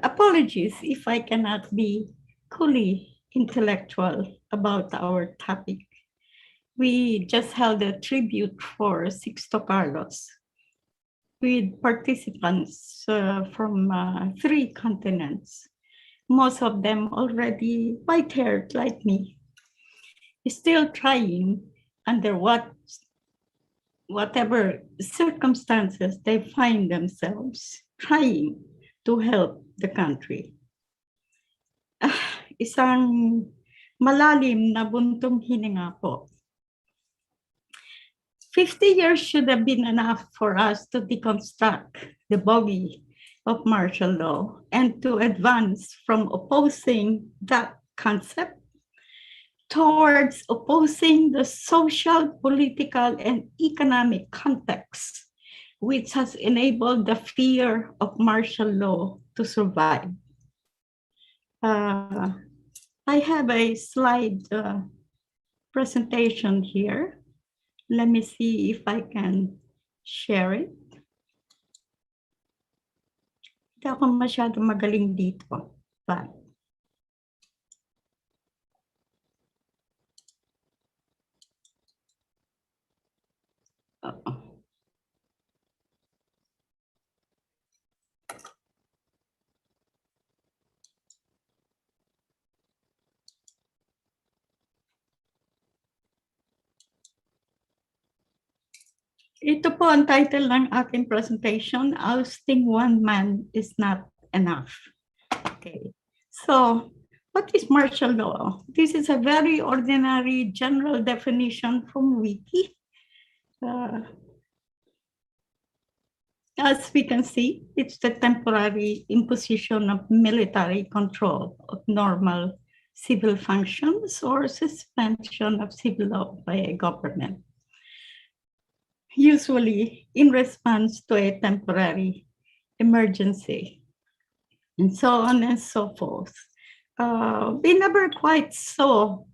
Apologies if I cannot be coolly intellectual about our topic. We just held a tribute for Sixto Carlos with participants from 3 continents, most of them already white-haired like me, still trying under whatever circumstances they find themselves, trying to help the country. Isang malalim na buntong hininga po. 50 years should have been enough for us to deconstruct the bogey of martial law and to advance from opposing that concept towards opposing the social, political, and economic context which has enabled the fear of martial law to survive. I have a slide presentation here. Let me see if I can share it. Hindi ako masyado magaling dito, but ito po ang title ng aking presentation, Ousting One Man is Not Enough. Okay, so what is martial law? This is a very ordinary general definition from Mique. As we can see, it's the temporary imposition of military control of normal civil functions or suspension of civil law by a government, usually in response to a temporary emergency, and so on and so forth. We never quite saw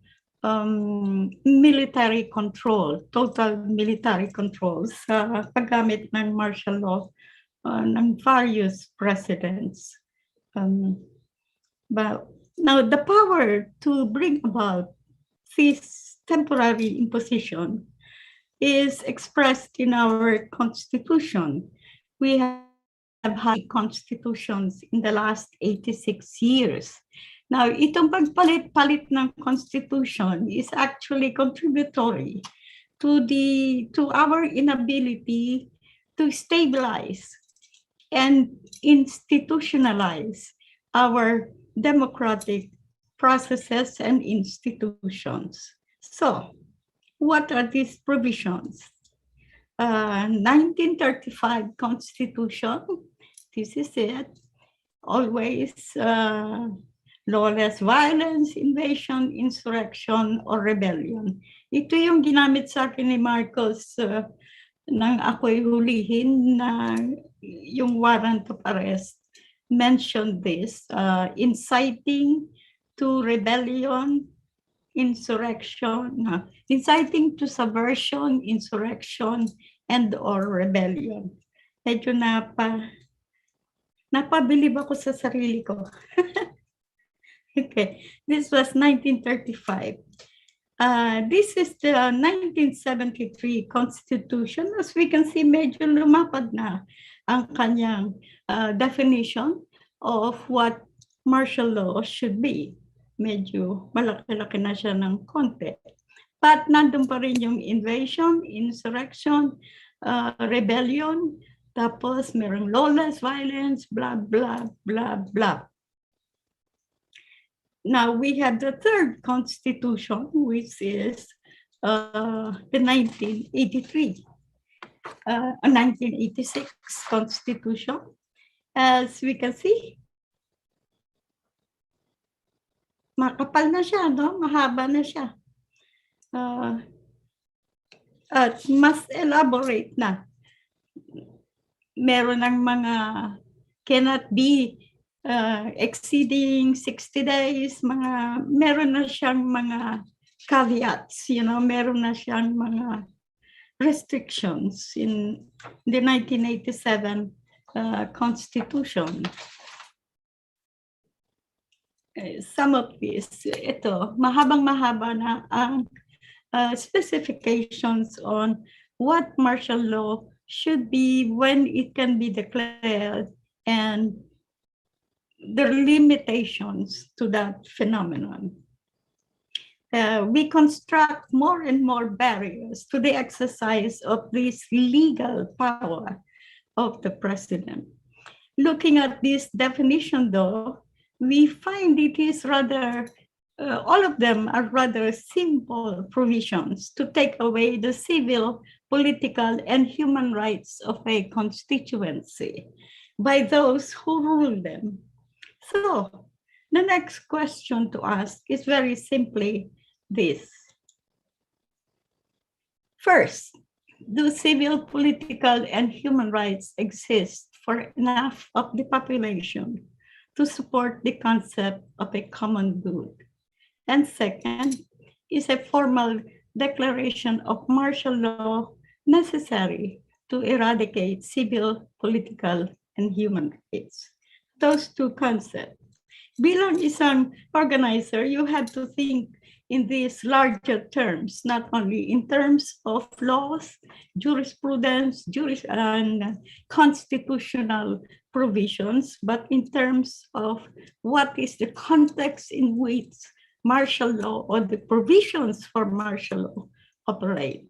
military control, total military control sa paggamit ng martial law ng various presidents. But now the power to bring about this temporary imposition is expressed in our constitution. We have had constitutions in the last 86 years, Now, itong pagpalit-palit ng constitution is actually contributory to our inability to stabilize and institutionalize our democratic processes and institutions. So, what are these provisions? 1935 Constitution, this is it. Always lawless violence, invasion, insurrection, or rebellion. Ito yung ginamit sa akin ni Marcos nang ako'y hulihin na yung warrant of arrest mentioned this, inciting to rebellion, insurrection, inciting to subversion, insurrection, and or rebellion. Medyo napabilib ako sa sarili ko. Okay, this was 1935. This is the 1973 Constitution. As we can see, medyo lumapad na ang kanyang definition of what martial law should be. Medyo malaki-laki na siya ng konti. But nandun pa rin yung invasion, insurrection, rebellion, tapos merong lawless violence, blah, blah, blah, blah. Now we have the third constitution, which is the 1986 constitution. As we can see, makapal na siya, no? Mahaba na siya. At mas elaborate na. Meron ng mga cannot be exceeding 60 days, meron na siyang mga caveats, meron na siyang mga restrictions in the 1987 Constitution. Some of this, ito, mahabang-mahaba na ang specifications on what martial law should be, when it can be declared, and the limitations to that phenomenon. We construct more and more barriers to the exercise of this legal power of the president. Looking at this definition, though, we find it is rather, all of them are rather simple provisions to take away the civil, political, and human rights of a constituency by those who rule them. So, the next question to ask is very simply this. First, do civil, political, and human rights exist for enough of the population to support the concept of a common good? And second, is a formal declaration of martial law necessary to eradicate civil, political, and human rights? Those two concepts. Bilang isang organizer, you have to think in these larger terms, not only in terms of laws, jurisprudence, and constitutional provisions, but in terms of what is the context in which martial law or the provisions for martial law operate.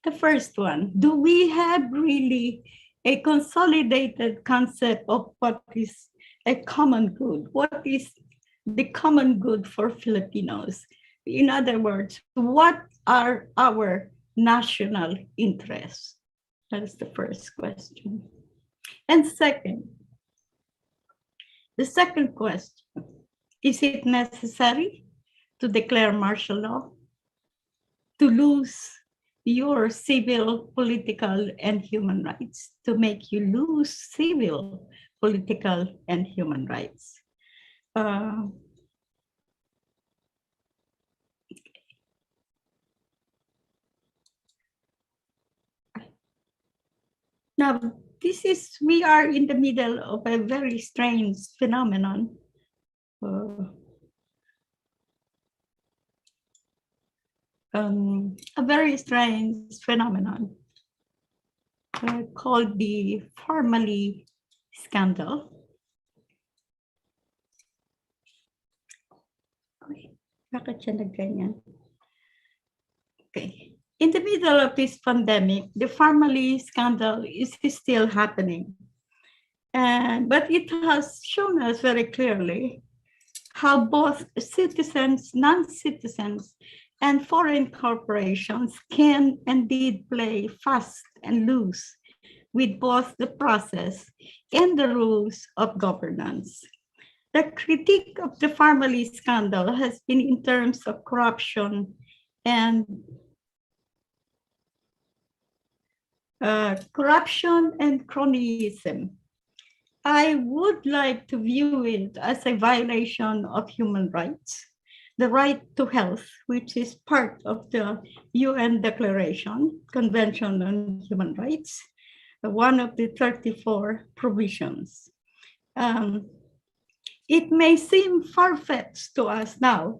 The first one, do we have really a consolidated concept of what is a common good? What is the common good for Filipinos? In other words, what are our national interests? That is the first question. And second, the second question, is it necessary to declare martial law to lose your civil, political, and human rights, to make you lose civil, political, and human rights? Now, we are in the middle of a very strange phenomenon. A very strange phenomenon called the Formally scandal. Bakit siya nagganyan? Okay. In the middle of this pandemic, the family scandal is still happening. But it has shown us very clearly how both citizens, non-citizens, and foreign corporations can indeed play fast and loose with both the process and the rules of governance. The critique of the family scandal has been in terms of corruption and cronyism. I would like to view it as a violation of human rights, the right to health, which is part of the UN Declaration, Convention on Human Rights, one of the 34 provisions. It may seem far-fetched to us now,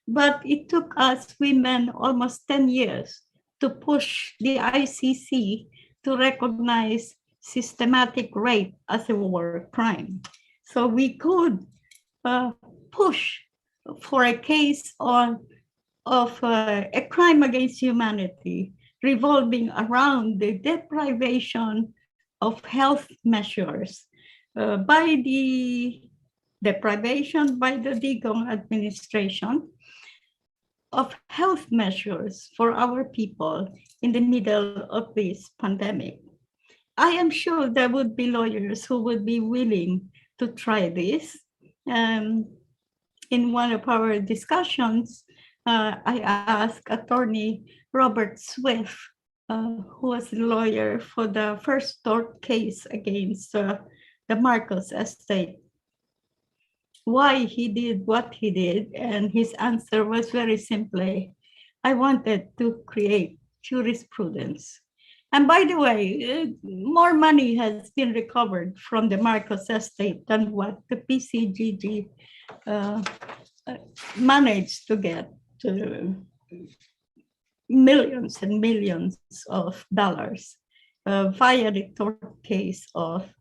but it took us women almost 10 years to push the ICC to recognize systematic rape as a war crime. So we could push for a case of a crime against humanity revolving around the deprivation of health measures by the Digong administration of health measures for our people in the middle of this pandemic. I am sure there would be lawyers who would be willing to try this. In one of our discussions, I asked attorney Robert Swift, who was a lawyer for the first tort case against the Marcos estate, why he did what he did, and his answer was very simply, I wanted to create jurisprudence. And by the way, more money has been recovered from the Marcos estate than what the PCGG managed to get, millions and millions of dollars via the tort case of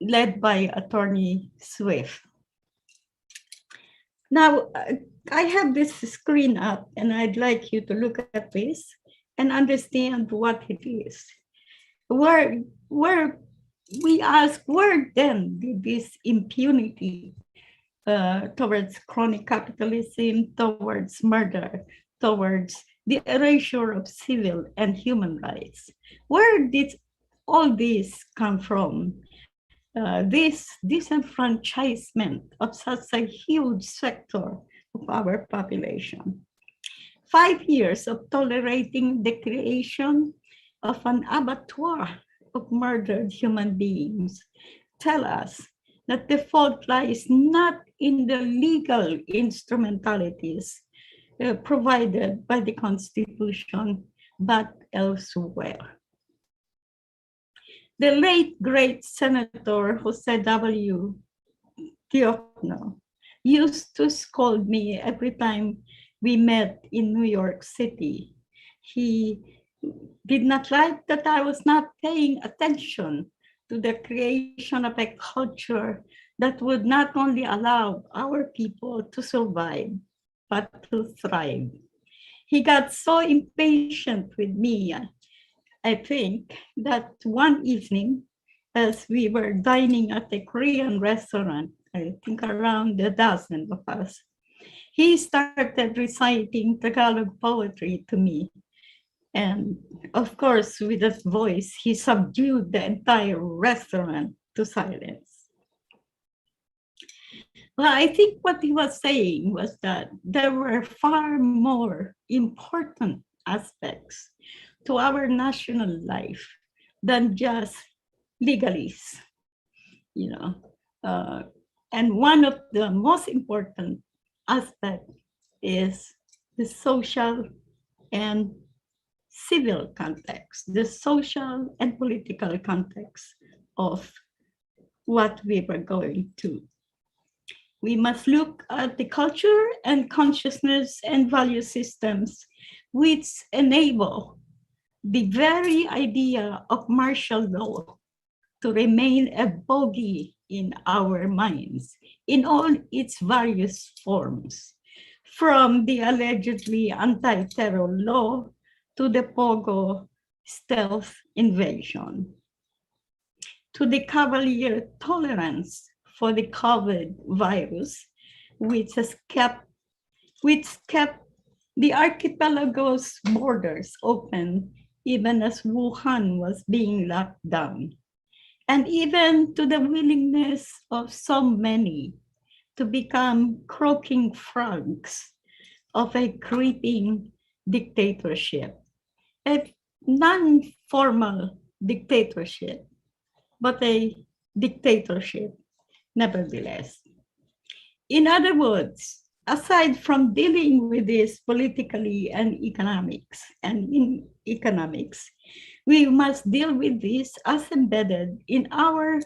led by attorney Swift. Now, I have this screen up and I'd like you to look at this and understand what it is. Where we ask, where then did this impunity towards chronic capitalism, towards murder, towards the erasure of civil and human rights, where did all this come from? This disenfranchisement of such a huge sector of our population. 5 years of tolerating the creation of an abattoir of murdered human beings tell us that the fault lies not in the legal instrumentalities provided by the Constitution, but elsewhere. The late great Senator Jose W. Diokno used to scold me every time we met in New York City. He did not like that I was not paying attention to the creation of a culture that would not only allow our people to survive, but to thrive. He got so impatient with me, I think, that one evening, as we were dining at a Korean restaurant, I think around a dozen of us, he started reciting Tagalog poetry to me. And of course, with his voice, he subdued the entire restaurant to silence. Well, I think what he was saying was that there were far more important aspects to our national life than just legalese, and one of the most important aspects is the social and civil context, the social and political context of what we were going to. We must look at the culture and consciousness and value systems which enable the very idea of martial law to remain a bogey in our minds in all its various forms, from the allegedly anti-terror law to the POGO stealth invasion, to the cavalier tolerance for the COVID virus, which kept the archipelago's borders open even as Wuhan was being locked down, and even to the willingness of so many to become croaking frogs of a creeping dictatorship, a non-formal dictatorship, but a dictatorship nevertheless. In other words, aside from dealing with this politically and in economics, we must deal with this as embedded in our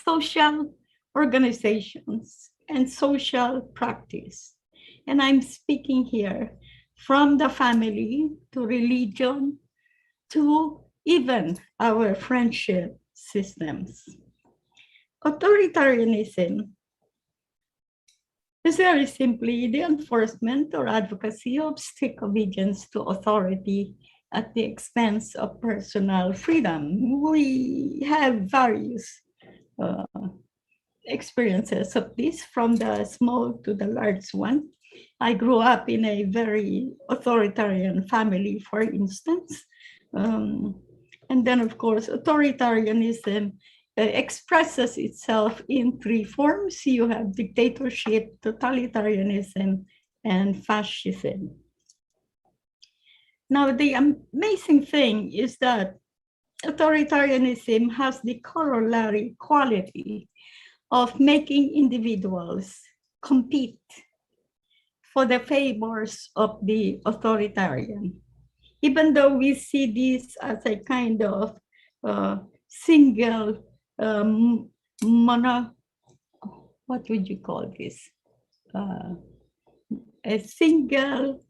social organizations and social practice. And I'm speaking here from the family to religion to even our friendship systems. Authoritarianism is very simply the enforcement or advocacy of strict obedience to authority at the expense of personal freedom. We have various experiences of this, from the small to the large one. I grew up in a very authoritarian family, for instance. And then, of course, authoritarianism expresses itself in three forms. You have dictatorship, totalitarianism, and fascism. Now, the amazing thing is that authoritarianism has the corollary quality of making individuals compete for the favors of the authoritarian. Even though we see this as a kind of single what would you call this? A single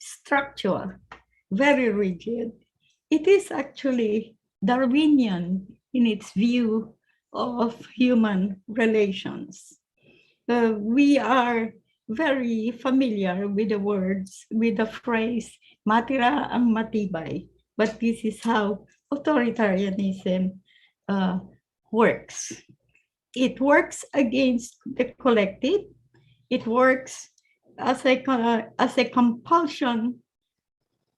structure, very rigid. It is actually Darwinian in its view of human relations. We are very familiar with the words, with the phrase, matira ang matibay. But this is how authoritarianism works. It works against the collective. It works as a compulsion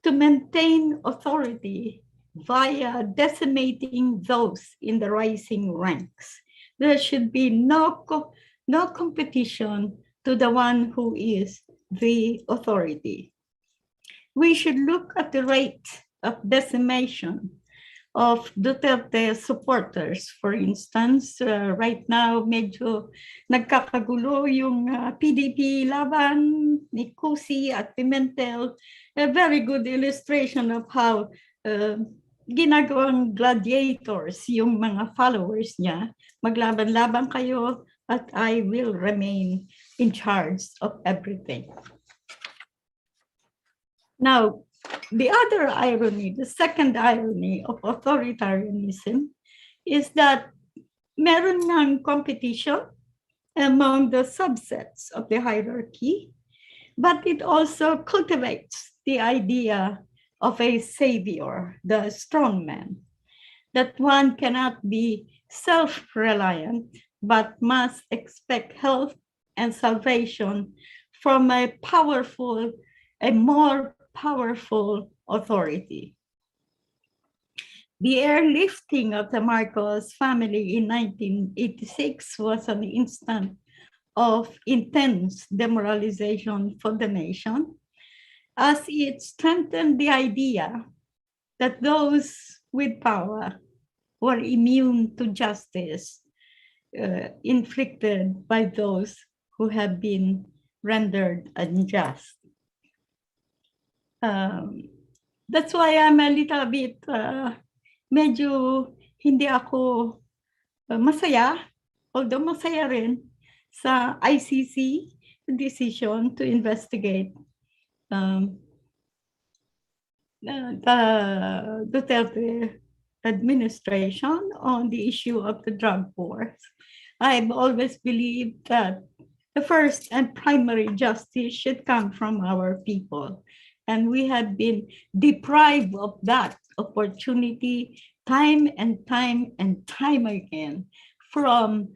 to maintain authority via decimating those in the rising ranks. There should be no competition to the one who is the authority. We should look at the rate of decimation of Duterte supporters. For instance, right now, medyo nagkakagulo yung PDP laban ni Cusi at Pimentel. A very good illustration of how ginagawang gladiators yung mga followers niya. Maglaban-laban kayo at I will remain in charge of everything. Now, the other irony, the second irony of authoritarianism is that meron ng competition among the subsets of the hierarchy, but it also cultivates the idea of a savior, the strong man, that one cannot be self-reliant, but must expect help and salvation from a more powerful authority. The airlifting of the Marcos family in 1986 was an instant of intense demoralization for the nation, as it strengthened the idea that those with power were immune to justice inflicted by those who have been rendered unjust. That's why I'm a little bit, medyo hindi ako masaya, although masaya rin sa ICC decision to investigate the Duterte administration on the issue of the drug wars. I've always believed that the first and primary justice should come from our people. And we have been deprived of that opportunity time and time and time again from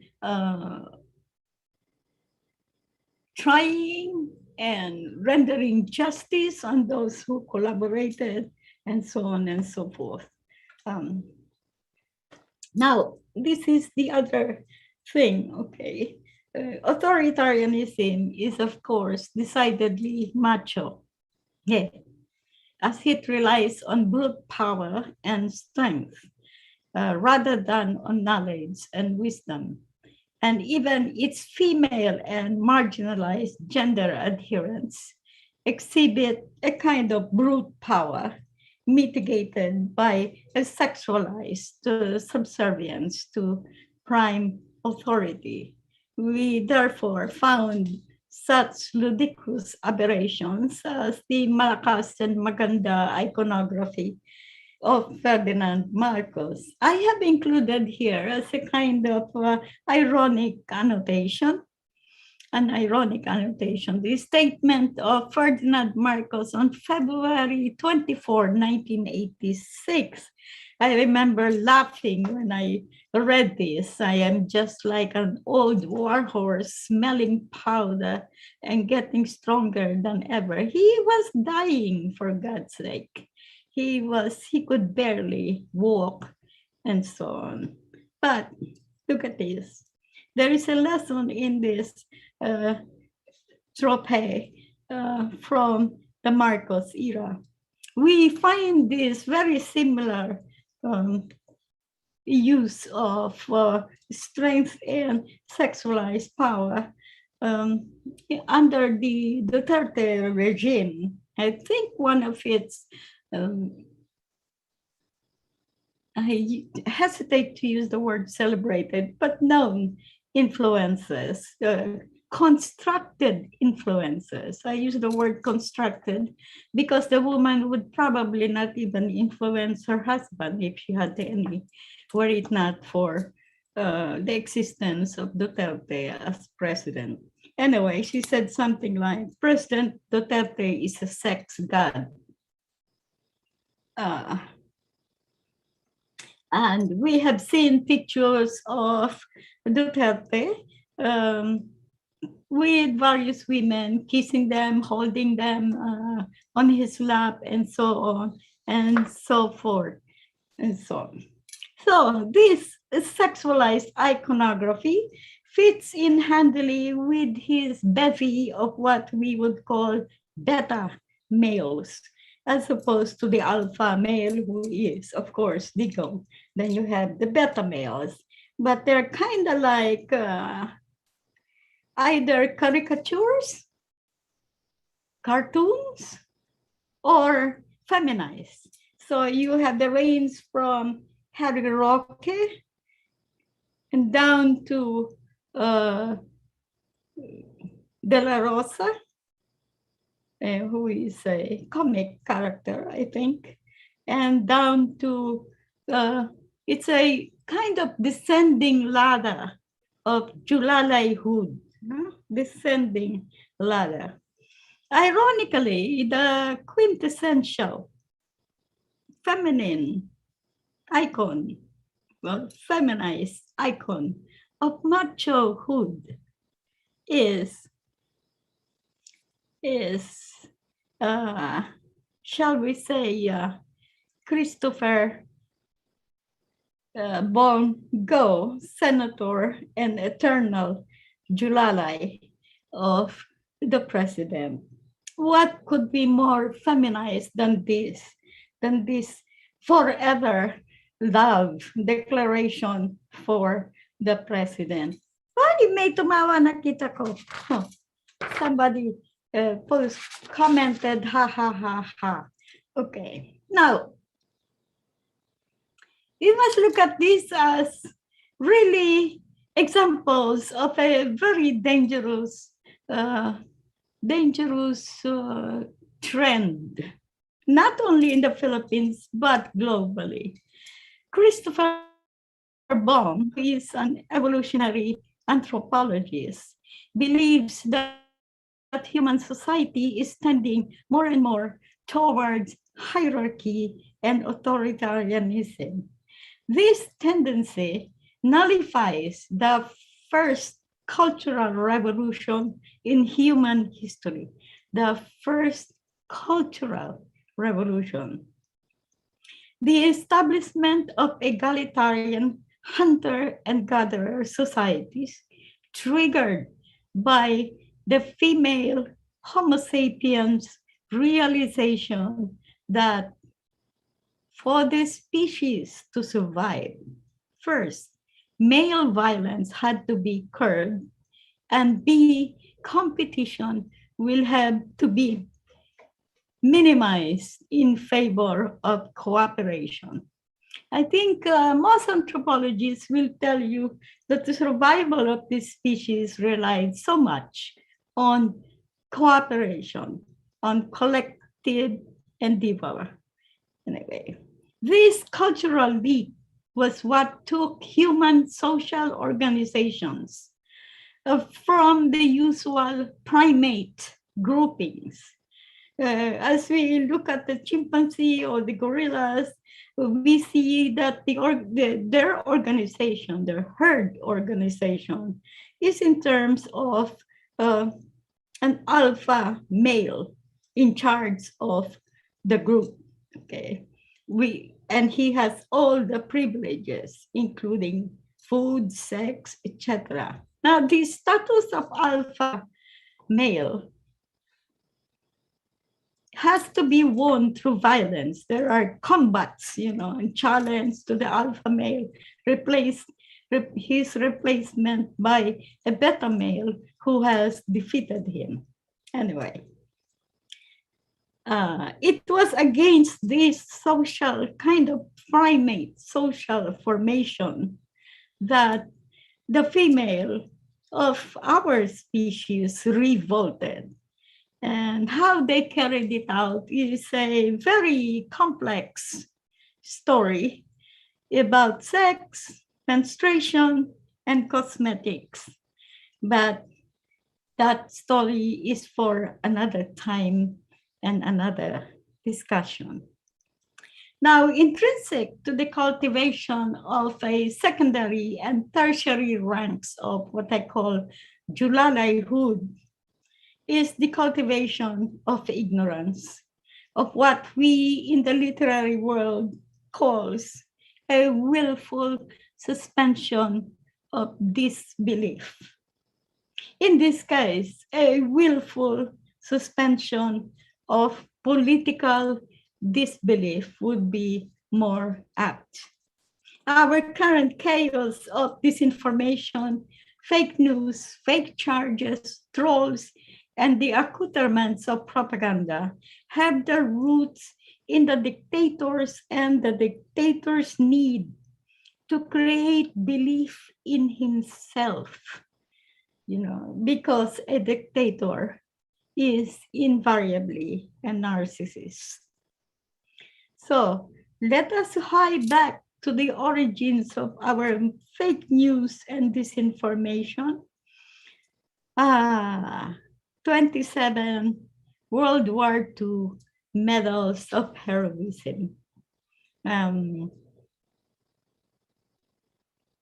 trying and rendering justice on those who collaborated and so on and so forth. Now, this is the other thing, okay? Authoritarianism is, of course, decidedly macho. Yeah, as it relies on brute power and strength rather than on knowledge and wisdom. And even its female and marginalized gender adherents exhibit a kind of brute power mitigated by a sexualized subservience to prime authority. We therefore found such ludicrous aberrations as the malakas and maganda iconography of Ferdinand Marcos. I have included here as a kind of ironic annotation, the statement of Ferdinand Marcos on February 24, 1986. I remember laughing when I read this. I am just like an old warhorse smelling powder and getting stronger than ever. He was dying, for God's sake. He could barely walk and so on. But look at this. There is a lesson in this trope from the Marcos era. We find this very similar use of strength and sexualized power under the Duterte regime. I think one of its, I hesitate to use the word celebrated, but known influences, constructed influences. I use the word constructed because the woman would probably not even influence her husband if she had any, were it not for the existence of Duterte as president. Anyway, she said something like, President Duterte is a sex god. And we have seen pictures of Duterte with various women, kissing them, holding them on his lap, and so on and so forth, and so on. So this sexualized iconography fits in handily with his bevy of what we would call beta males, as opposed to the alpha male, who is, of course, Digo. Then you have the beta males, but they're kind of like either caricatures, cartoons, or feminized. So you have the range from Harry Roque and down to De La Rosa, who is a comic character, I think, and down to, it's a kind of descending ladder of Julalaihood, descending ladder. Ironically, the quintessential feminine icon, well, feminized icon of machohood is shall we say, Christopher Bon Go, Senator and Eternal Julalay of the president. What could be more feminized than this forever love declaration for the president? Ay, may tumawa, nakita ko. Huh. Somebody commented, ha, ha, ha, ha. Okay, now, you must look at this as really examples of a very dangerous trend not only in the Philippines, but globally. Christopher Baum, who is an evolutionary anthropologist, believes that human society is tending more and more towards hierarchy and authoritarianism. This tendency nullifies the first cultural revolution in human history, the first cultural revolution. The establishment of egalitarian hunter and gatherer societies triggered by the female Homo sapiens realization that for the species to survive, first, male violence had to be curbed, and B, competition will have to be minimized in favor of cooperation. I think most anthropologists will tell you that the survival of this species relies so much on cooperation, on collective endeavor. Anyway, this cultural leap was what took human social organizations from the usual primate groupings. As we look at the chimpanzee or the gorillas, we see that their organization, their herd organization, is in terms of an alpha male in charge of the group. Okay, and he has all the privileges, including food, sex, etc. Now, the status of alpha male has to be won through violence. There are combats, and challenge to the alpha male, his replacement by a beta male who has defeated him. Anyway, it was against this social kind of primate social formation that the female of our species revolted. And how they carried it out is a very complex story about sex, menstruation, and cosmetics. But that story is for another time and another discussion. Now, intrinsic to the cultivation of a secondary and tertiary ranks of what I call Julalaihood is the cultivation of ignorance, of what we in the literary world calls a willful suspension of disbelief. In this case, a willful suspension of political disbelief would be more apt. Our current chaos of disinformation, fake news, fake charges, trolls, and the accoutrements of propaganda have their roots in the dictators and the dictator's need to create belief in himself, because a dictator is invariably a narcissist. So let us hie back to the origins of our fake news and disinformation. 27 World War II medals of heroism.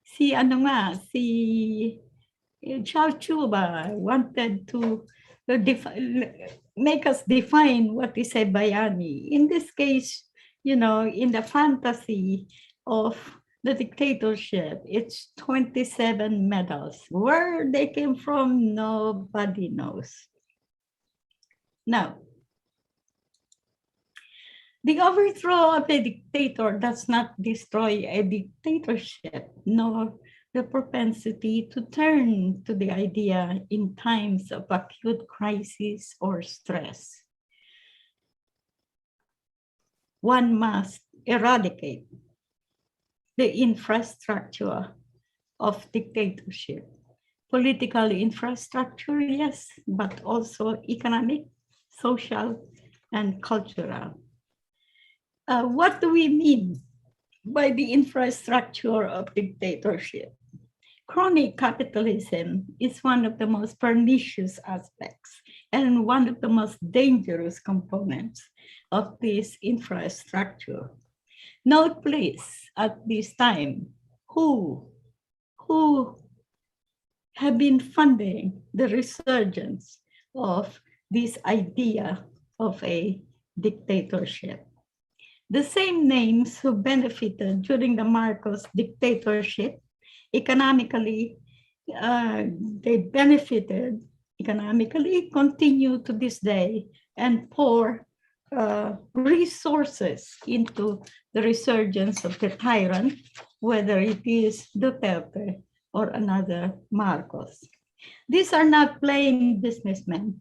Si Chao Chuba wanted to make us define what is a bayani. In this case, in the fantasy of the dictatorship, it's 27 medals. Where they came from, nobody knows. Now, the overthrow of a dictator does not destroy a dictatorship, nor the propensity to turn to the idea in times of acute crisis or stress. One must eradicate the infrastructure of dictatorship. Political infrastructure, yes, but also economic, social, and cultural. What do we mean by the infrastructure of dictatorship? Crony capitalism is one of the most pernicious aspects and one of the most dangerous components of this infrastructure. Note please at this time who have been funding the resurgence of this idea of a dictatorship. The same names who benefited during the Marcos dictatorship economically, they benefited economically, continue to this day, and pour resources into the resurgence of the tyrant, whether it is Duterte or another Marcos. These are not plain businessmen.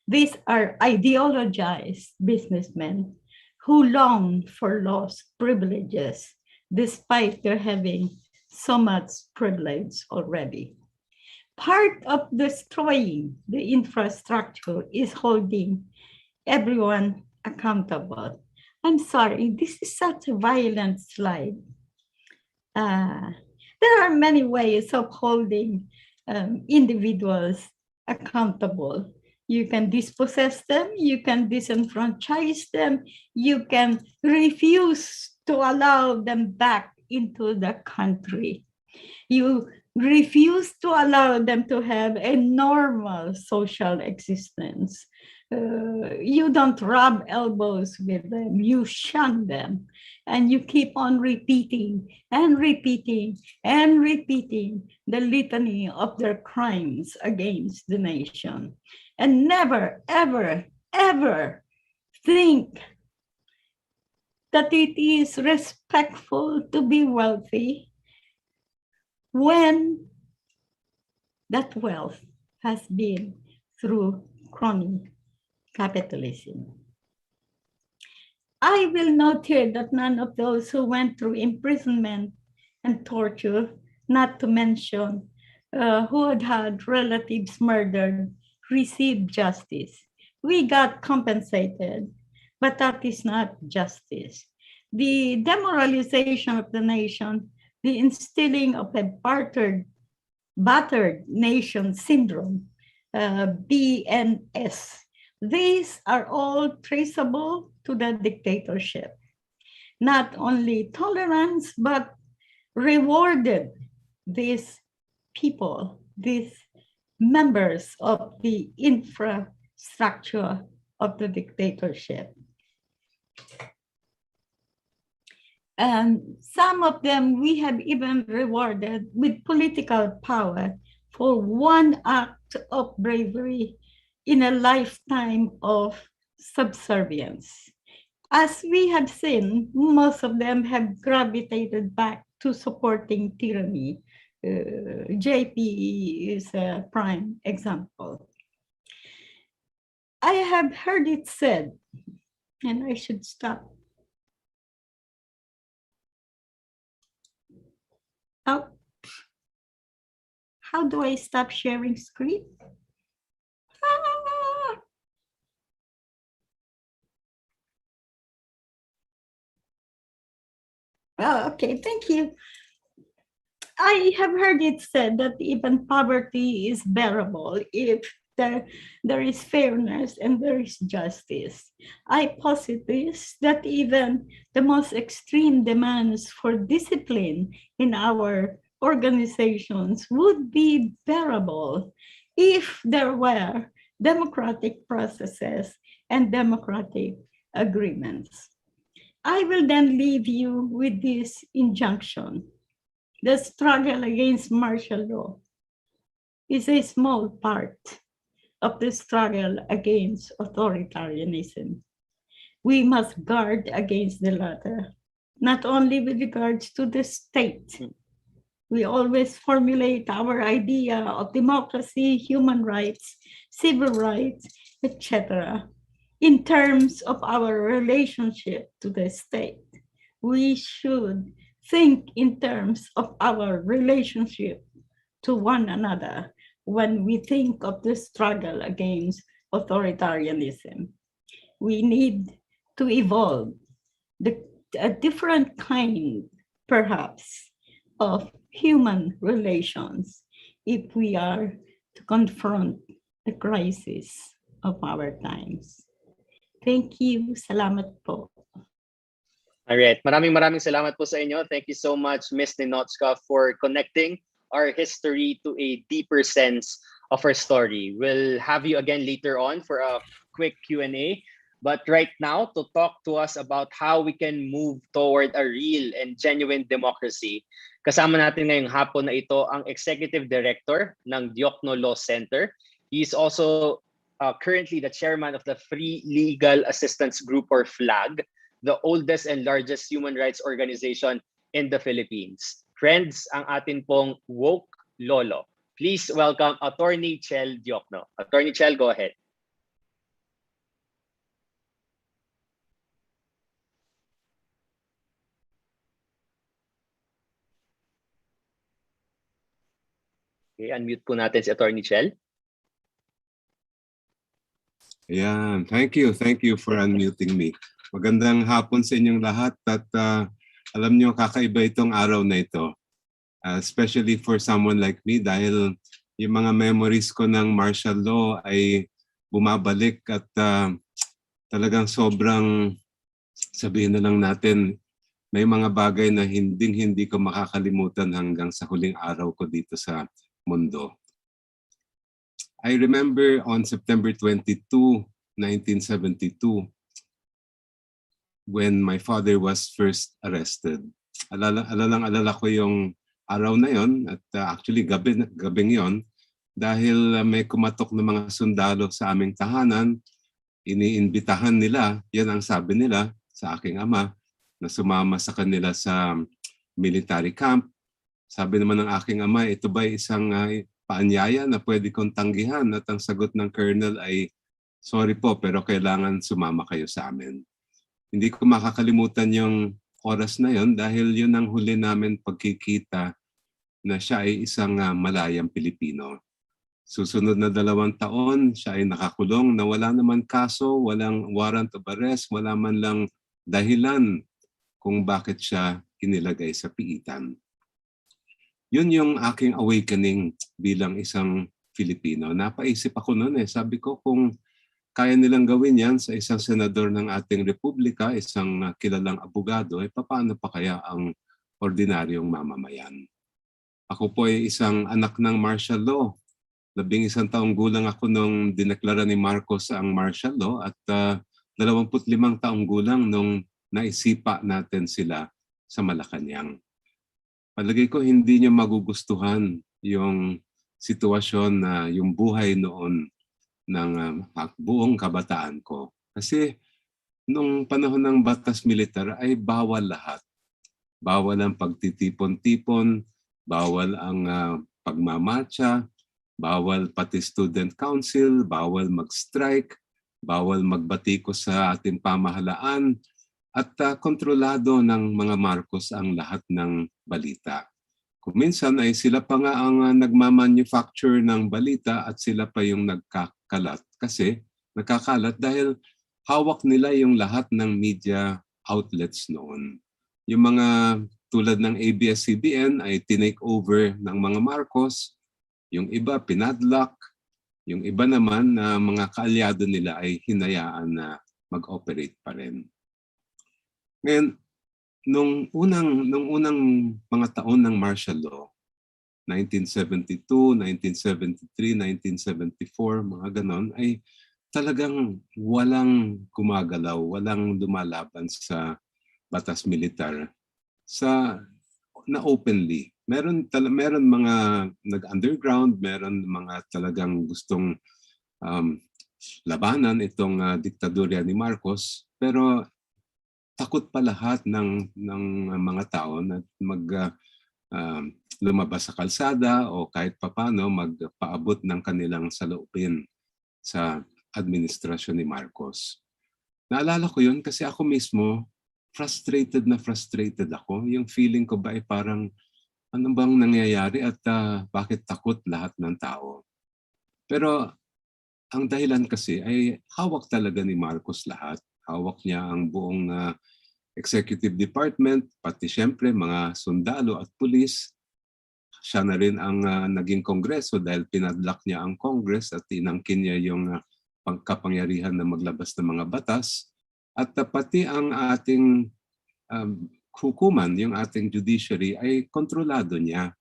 These are ideologized businessmen who long for lost privileges despite their having so much privilege already. Part of destroying the infrastructure is holding everyone accountable. I'm sorry, this is such a violent slide. There are many ways of holding individuals accountable. You can dispossess them, you can disenfranchise them, you can refuse to allow them back into the country. You refuse to allow them to have a normal social existence. You don't rub elbows with them, you shun them, and you keep on repeating and repeating and repeating the litany of their crimes against the nation. And never, ever, ever think that it is respectful to be wealthy when that wealth has been through crony capitalism. I will note here that none of those who went through imprisonment and torture, not to mention who had relatives murdered, received justice. We got compensated, but that is not justice. The demoralization of the nation, the instilling of a battered nation syndrome, BNS, these are all traceable to the dictatorship. Not only tolerance, but rewarded these people, these members of the infrastructure of the dictatorship. And some of them we have even rewarded with political power for one act of bravery in a lifetime of subservience. As we have seen, most of them have gravitated back to supporting tyranny. JP is a prime example. I have heard it said, and I should stop. How do I stop sharing screen? Oh, okay, thank you. I have heard it said that even poverty is bearable if there is fairness and there is justice. I posit this, that even the most extreme demands for discipline in our organizations would be bearable if there were democratic processes and democratic agreements. I will then leave you with this injunction. The struggle against martial law is a small part of the struggle against authoritarianism. We must guard against the latter, not only with regards to the state. We always formulate our idea of democracy, human rights, civil rights, etc. in terms of our relationship to the state. We should think in terms of our relationship to one another when we think of the struggle against authoritarianism. We need to evolve a different kind, perhaps, of human relations if we are to confront the crisis of our times. Thank you. Salamat po. Alright, maraming salamat po sa inyo. Thank you so much, Ms. Ninotska, for connecting our history to a deeper sense of our story. We'll have you again later on for a quick Q&A. But right now, to talk to us about how we can move toward a real and genuine democracy, kasama natin ngayong hapon na ito ang Executive Director ng Diokno Law Center. He is also currently the chairman of the Free Legal Assistance Group, or FLAG, the oldest and largest human rights organization in the Philippines. Friends, ang atin pong woke lolo. Please welcome Attorney Chel Diokno. Attorney Chel, go ahead. Okay, unmute po natin si Attorney Chel. Ayan, thank you for unmuting me. Magandang hapon sa inyong lahat at alam nyo, kakaiba itong araw na ito. Especially for someone like me dahil yung mga memories ko ng martial law ay bumabalik at talagang sobrang, sabihin na lang natin, may mga bagay na hindi ko makakalimutan hanggang sa huling araw ko dito sa mundo. I remember on September 22, 1972, when my father was first arrested. Alala ko yung araw na yon at actually gabing yon dahil may kumatok na mga sundalo sa aming tahanan. Iniimbitahan nila, yan ang sabi nila sa aking ama, na sumama sa kanila sa military camp. Sabi naman ng aking ama, ito ba isang paanyaya na pwede kong tanggihan? At ang sagot ng colonel ay, sorry po, pero kailangan sumama kayo sa amin. Hindi ko makakalimutan yung oras na yon dahil yun ang huli namin pagkikita na siya ay isang malayang Pilipino. Susunod na 2 taon, siya ay nakakulong na wala naman kaso, walang warrant of arrest, wala man lang dahilan kung bakit siya inilagay sa piitan. Yun yung aking awakening bilang isang Filipino. Napaisip ako noon sabi ko kung kaya nilang gawin yan sa isang senador ng ating republika, isang kilalang abogado, paano pa kaya ang ordinaryong mamamayan? Ako po ay isang anak ng martial law. 11 taong gulang ako nung dineklara ni Marcos ang martial law at 25 taong gulang nung naisipa natin sila sa Malacanang. Palagay ko hindi niyo magugustuhan yung sitwasyon na yung buhay noon ng buong kabataan ko. Kasi nung panahon ng batas militar ay bawal lahat. Bawal ang pagtitipon-tipon, bawal ang pagmamarcha, bawal pati student council, bawal mag-strike, bawal magbatikos sa ating pamahalaan, at kontrolado ng mga Marcos ang lahat ng balita. Kung minsan ay sila pa nga ang nagmamanufacture ng balita at sila pa yung nagkakalat. Kasi nagkakalat dahil hawak nila yung lahat ng media outlets noon. Yung mga tulad ng ABS-CBN ay tinake over ng mga Marcos, yung iba pinadlock, yung iba naman na mga kaalyado nila ay hinayaan na mag-operate pa rin. Ngayon, nung unang mga taon ng martial law, 1972, 1973, 1974, mga ganon, ay talagang walang gumagalaw, walang lumalaban sa batas militar na openly. Meron mga nag-underground, meron mga talagang gustong labanan itong diktadorya ni Marcos, pero takot pa lahat ng mga tao na lumabas sa kalsada o kahit papano magpaabot ng kanilang saloobin sa administrasyon ni Marcos. Naalala ko yun kasi ako mismo, frustrated ako. Yung feeling ko ba ay parang ano bang nangyayari at bakit takot lahat ng tao. Pero ang dahilan kasi ay hawak talaga ni Marcos lahat. Hawak niya ang buong executive department, pati siyempre mga sundalo at pulis. Siya na rin ang naging kongreso dahil pinadlock niya ang Congress at tinangkin niya yung pagkapangyarihan na maglabas ng mga batas. At pati ang ating hukuman, yung ating judiciary ay kontrolado niya.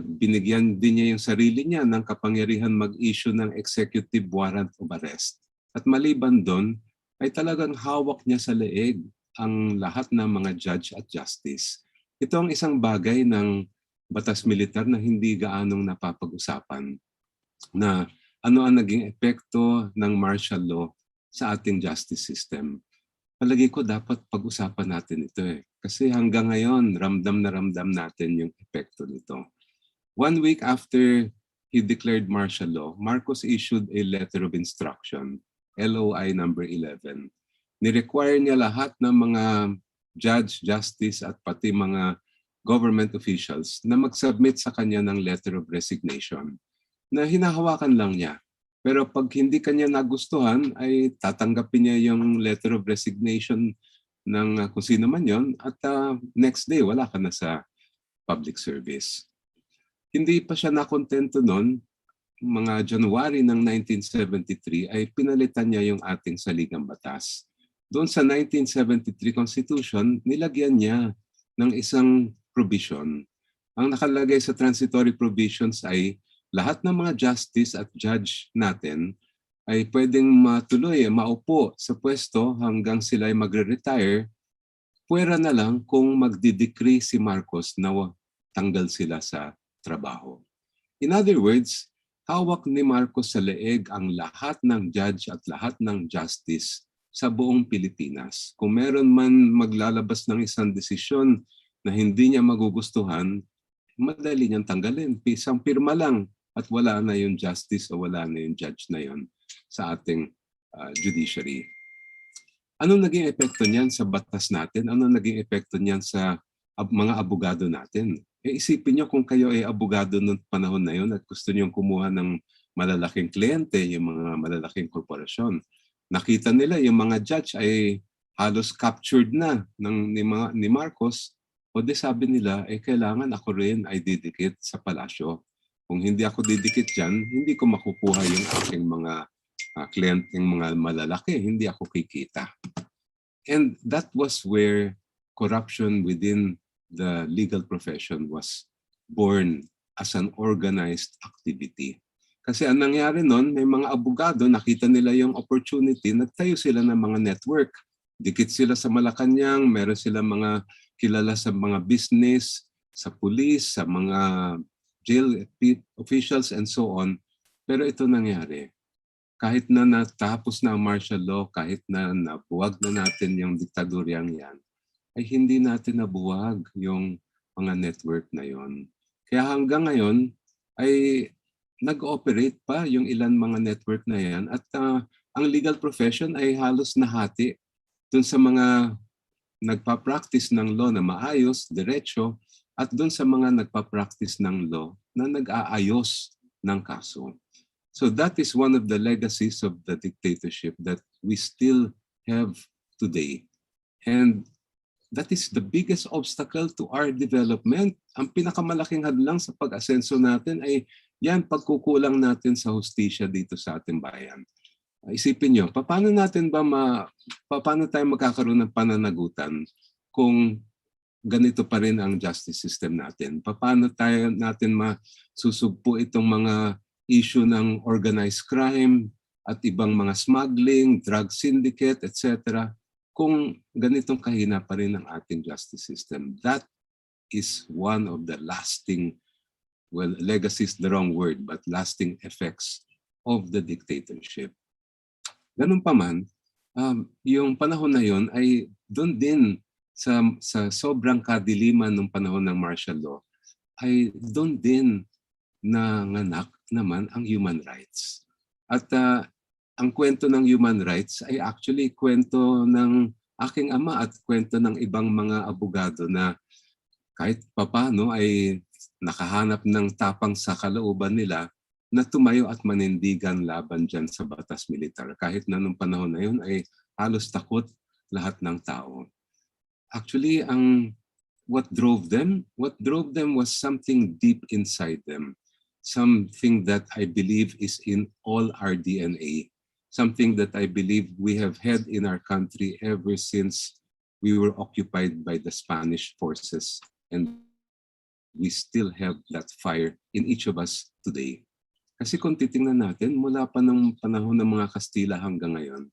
Binigyan din niya yung sarili niya ng kapangyarihan mag-issue ng executive warrant of arrest. At maliban doon, ay talagang hawak niya sa leeg ang lahat ng mga judge at justice. Ito ang isang bagay ng batas militar na hindi gaanong napapag-usapan, na ano ang naging epekto ng martial law sa ating justice system. Palagi ko dapat pag-usapan natin ito kasi hanggang ngayon ramdam na ramdam natin yung epekto nito. 1 week after he declared martial law, Marcos issued a letter of instruction, LOI number 11. Ni-require niya lahat ng mga judge, justice at pati mga government officials na mag-submit sa kanya ng letter of resignation na hinahawakan lang niya. Pero pag hindi kanya nagustuhan ay tatanggapin niya yung letter of resignation ng kung sino man yon at next day wala ka na sa public service. Hindi pa siya nakontento noon, mga January ng 1973 ay pinalitan niya yung ating saligang batas. Doon sa 1973 Constitution, nilagyan niya ng isang provision. Ang nakalagay sa transitory provisions ay lahat ng mga justice at judge natin ay pwedeng matuloy, maupo sa pwesto hanggang sila ay magre-retire. Pwera na lang kung magdidecree si Marcos na tanggal sila sa trabaho. In other words, hawak ni Marcos sa leeg ang lahat ng judge at lahat ng justice sa buong Pilipinas. Kung meron man maglalabas ng isang desisyon na hindi niya magugustuhan, madali niyang tanggalin. Isang pirma lang at wala na yung justice o wala na yung judge na yon sa ating judiciary. Anong naging epekto niyan sa batas natin? Anong naging epekto niyan sa mga abogado natin? Isipin niyo kung kayo ay abogado noong panahon na yon at gusto niyong kumuha ng malalaking kliyente, yung mga malalaking korporasyon. Nakita nila yung mga judge ay halos captured na ni Marcos. O di sabi nila, kailangan ako rin ay didikit sa palasyo. Kung hindi ako didikit dyan, hindi ko makukuha yung aking mga kliyenteng mga malalaki. Hindi ako kikita. And that was where corruption within the legal profession was born as an organized activity. Kasi ang nangyari nun, may mga abogado, nakita nila yung opportunity, nagtayo sila ng mga network. Dikit sila sa Malacanang, meron sila mga kilala sa mga business, sa police, sa mga jail officials and so on. Pero ito nangyari. Kahit na natapos na ang martial law, kahit na nabuwag na natin yung diktadoryang yan, ay hindi natin nabuwag yung mga network na yon. Kaya hanggang ngayon ay nag-ooperate pa yung ilan mga network na yan at ang legal profession ay halos nahati dun sa mga nagpa-practice ng law na maayos, diretso, at dun sa mga nagpa-practice ng law na nag-aayos ng kaso. So that is one of the legacies of the dictatorship that we still have today. And that is the biggest obstacle to our development. Ang pinakamalaking hadlang sa pag-asenso natin ay yan pagkukulang natin sa hustisya dito sa ating bayan. Isipin nyo, paano tayo magkakaroon ng pananagutan kung ganito pa rin ang justice system natin? Paano natin masusugpo itong mga issue ng organized crime at ibang mga smuggling, drug syndicate, etc. kung ganitong kahina pa rin ang ating justice system? That is one of the lasting, well, legacy is the wrong word, but lasting effects of the dictatorship. Ganun pa man, yung panahon na yon ay doon din sa sobrang kadiliman ng panahon ng martial law, ay doon din nanganak naman ang human rights. At ang kwento ng human rights ay actually kwento ng aking ama at kwento ng ibang mga abogado na kahit papano ay nakahanap ng tapang sa kalooban nila na tumayo at manindigan laban dyan sa batas militar. Kahit na nung panahon na yun ay halos takot lahat ng tao. actually, what drove them was something deep inside them. Something that I believe is in all our DNA. Something that I believe we have had in our country ever since we were occupied by the Spanish forces. And we still have that fire in each of us today. Kasi kung titingnan natin, mula pa ng panahon ng mga Kastila hanggang ngayon,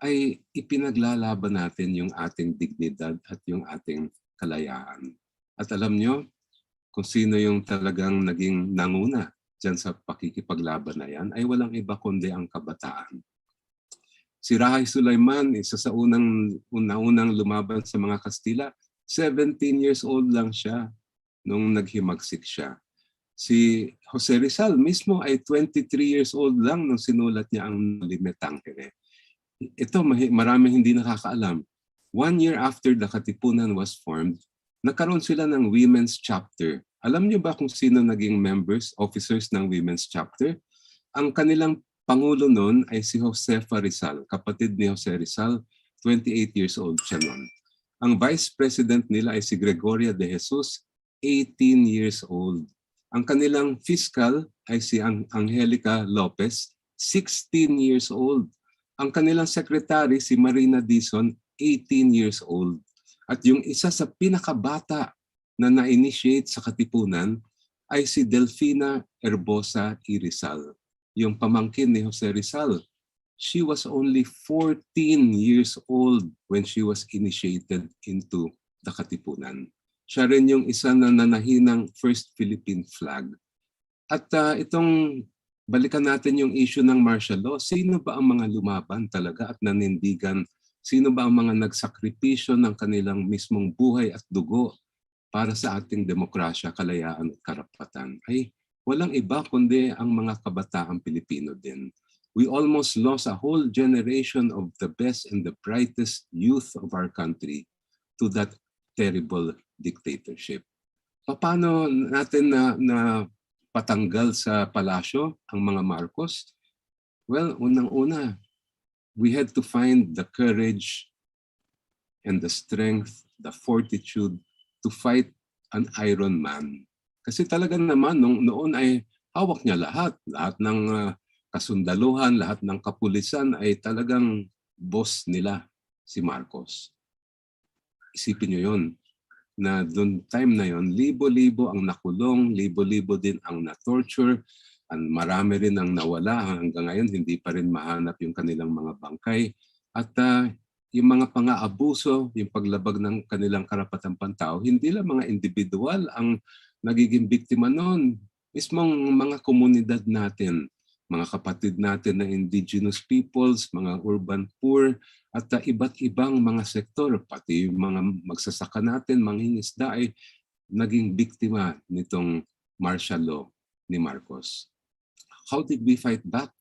ay ipinaglalaban natin yung ating dignidad at yung ating kalayaan. At alam nyo, kung sino yung talagang naging nanguna dyan sa pakikipaglaban na yan, ay walang iba kundi ang kabataan. Si Rahay Sulaiman, isa sa unang lumaban sa mga Kastila, 17 years old lang siya nung naghimagsik siya. Si Jose Rizal mismo ay 23 years old lang nung sinulat niya ang Limetangere. Ito, maraming hindi nakakaalam. 1 year after the Katipunan was formed, nagkaroon sila ng women's chapter. Alam niyo ba kung sino naging officers ng women's chapter? Ang kanilang pangulo noon ay si Josefa Rizal, kapatid ni Jose Rizal, 28 years old siya noon. Ang vice president nila ay si Gregoria de Jesus, 18 years old. Ang kanilang fiscal ay si Angelica Lopez, 16 years old. Ang kanilang secretary si Marina Dizon, 18 years old. At yung isa sa pinakabata na na-initiate sa Katipunan ay si Delfina Herbosa y Rizal, yung pamangkin ni Jose Rizal. She was only 14 years old when she was initiated into the Katipunan. Siya rin yung isa na nanahinang first Philippine flag. At itong balikan natin yung issue ng martial law. Sino ba ang mga lumaban talaga at nanindigan? Sino ba ang mga nagsakripisyo ng kanilang mismong buhay at dugo para sa ating demokrasya, kalayaan at karapatan? Ay walang iba kundi ang mga kabataang Pilipino din. We almost lost a whole generation of the best and the brightest youth of our country to that terrible dictatorship. Paano natin na patanggal sa palasyo ang mga Marcos? Well, unang-una, we had to find the courage and the strength, the fortitude to fight an Iron Man. Kasi talaga naman noon ay hawak niya lahat ng kasundaluhan, lahat ng kapulisan ay talagang boss nila si Marcos. Isipin niyo yon na doon time na yon, libo-libo ang nakulong, libo-libo din ang na-torture, marami rin ang nawala hanggang ngayon hindi pa rin mahanap yung kanilang mga bangkay at yung mga pang-aabuso, yung paglabag ng kanilang karapatang pantao, hindi lang mga individual ang nagiging biktima noon. Mismong mga komunidad natin, mga kapatid natin na indigenous peoples, mga urban poor, at iba't ibang mga sektor, pati yung mga magsasaka natin, mangingisda ay naging biktima nitong martial law ni Marcos. How did we fight back?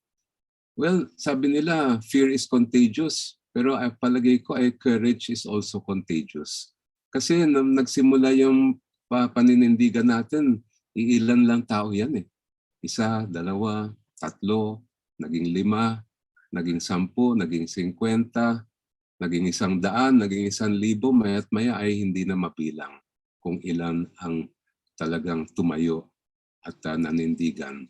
Well, sabi nila, fear is contagious. Pero palagay ko ay courage is also contagious. Kasi nung nagsimula yung paninindigan natin, iilan lang tao yan eh. 1, 2, 3, naging 5, naging 10, naging 50, naging 100, naging 1,000, maya't maya ay hindi na mabilang kung ilan ang talagang tumayo at nanindigan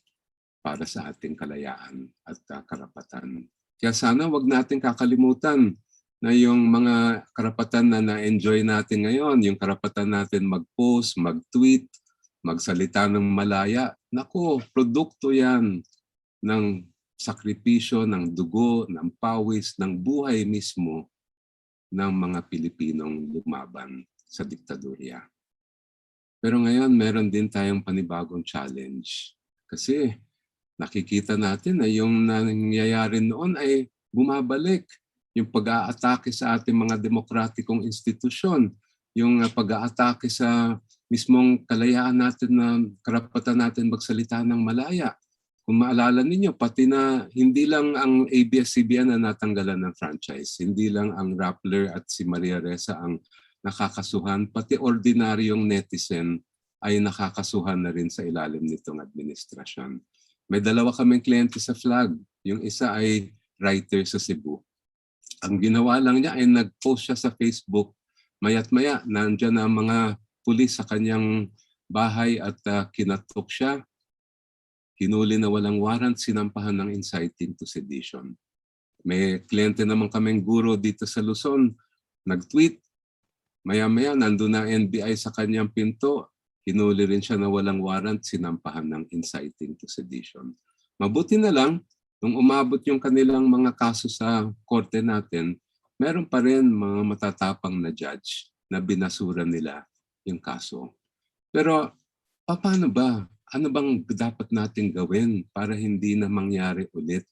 para sa ating kalayaan at karapatan. Kaya sana wag natin kakalimutan na yung mga karapatan na na-enjoy natin ngayon, yung karapatan natin mag-post, mag-tweet, magsalita ng malaya. Naku, produkto yan ng sakripisyo, ng dugo, ng pawis, ng buhay mismo ng mga Pilipinong lumaban sa diktadurya. Pero ngayon, meron din tayong panibagong challenge. Kasi nakikita natin na yung nangyayari noon ay bumabalik. Yung pag-aatake sa ating mga demokratikong institusyon, yung pag-aatake sa mismong kalayaan natin na karapatan natin magsalita ng malaya. Kung maalala ninyo, pati na hindi lang ang ABS-CBN na natanggalan ng franchise, hindi lang ang Rappler at si Maria Ressa ang nakakasuhan, pati ordinaryong netizen ay nakakasuhan na rin sa ilalim nitong administrasyon. May 2 kaming kliyente sa flag. Yung isa ay writer sa Cebu. Ang ginawa lang niya ay nag-post siya sa Facebook, Maya't maya, nandyan ang mga pulis sa kanyang bahay at kinatok siya. Hinuli na walang warrant, sinampahan ng inciting to sedition. May kliyente naman kaming guro dito sa Luzon, nag-tweet. Maya-maya, nandun na NBI sa kanyang pinto. Hinuli rin siya na walang warrant, sinampahan ng inciting to sedition. Mabuti na lang, nung umabot yung kanilang mga kaso sa korte natin, meron pa rin mga matatapang na judge na binasura nila yung kaso. Pero paano ba? Ano bang dapat natin gawin para hindi na mangyari ulit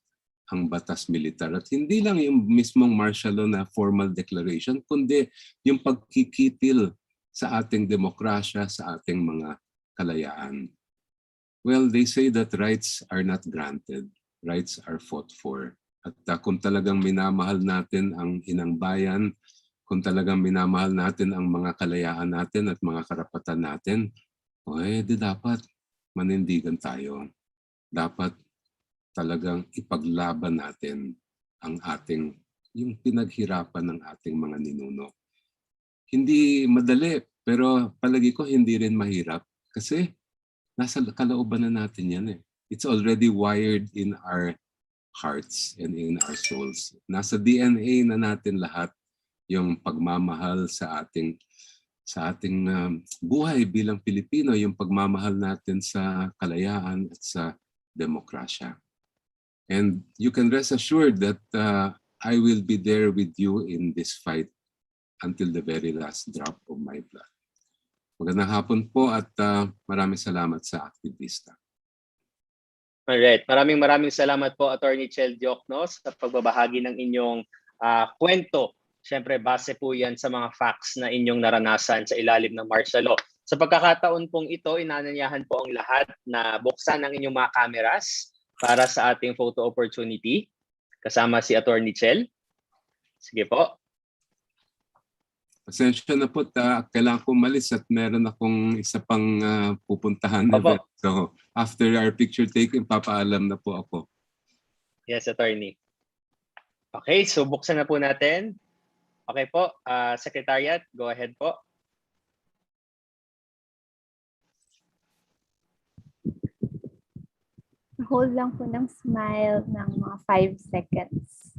ang batas militar? At hindi lang yung mismong martial law na formal declaration, kundi yung pagkikipil sa ating demokrasya, sa ating mga kalayaan. Well, they say that rights are not granted. Rights are fought for. At kung talagang minamahal natin ang inang bayan, kung talagang minamahal natin ang mga kalayaan natin at mga karapatan natin, di dapat manindigan tayo. Dapat talagang ipaglaban natin ang ating, yung pinaghirapan ng ating mga ninuno. Hindi madali, pero palagi ko hindi rin mahirap kasi nasa kalooban na natin yan eh. It's already wired in our hearts and in our souls. Nasa DNA na natin lahat yung pagmamahal sa ating buhay bilang Pilipino, yung pagmamahal natin sa kalayaan at sa demokrasya. And you can rest assured that I will be there with you in this fight until the very last drop of my blood. Magandang hapon po at maraming salamat sa aktivista. Alright, maraming salamat po Attorney Chel Diokno sa pagbabahagi ng inyong kwento. Siyempre, base po yan sa mga facts na inyong naranasan sa ilalim ng martial law. Sa pagkakataon pong ito, inananyahan po ang lahat na buksan ang inyong mga cameras para sa ating photo opportunity. Kasama si Attorney Chel. Sige po. Pasensya na po, kailangan ko umalis at meron akong isa pang pupuntahan na event. So, after our picture taking, papaalam na po ako. Yes, Attorney. Okay, so buksan na po natin. Okay po, Secretariat, go ahead po. Hold lang po ng smile ng mga 5 seconds.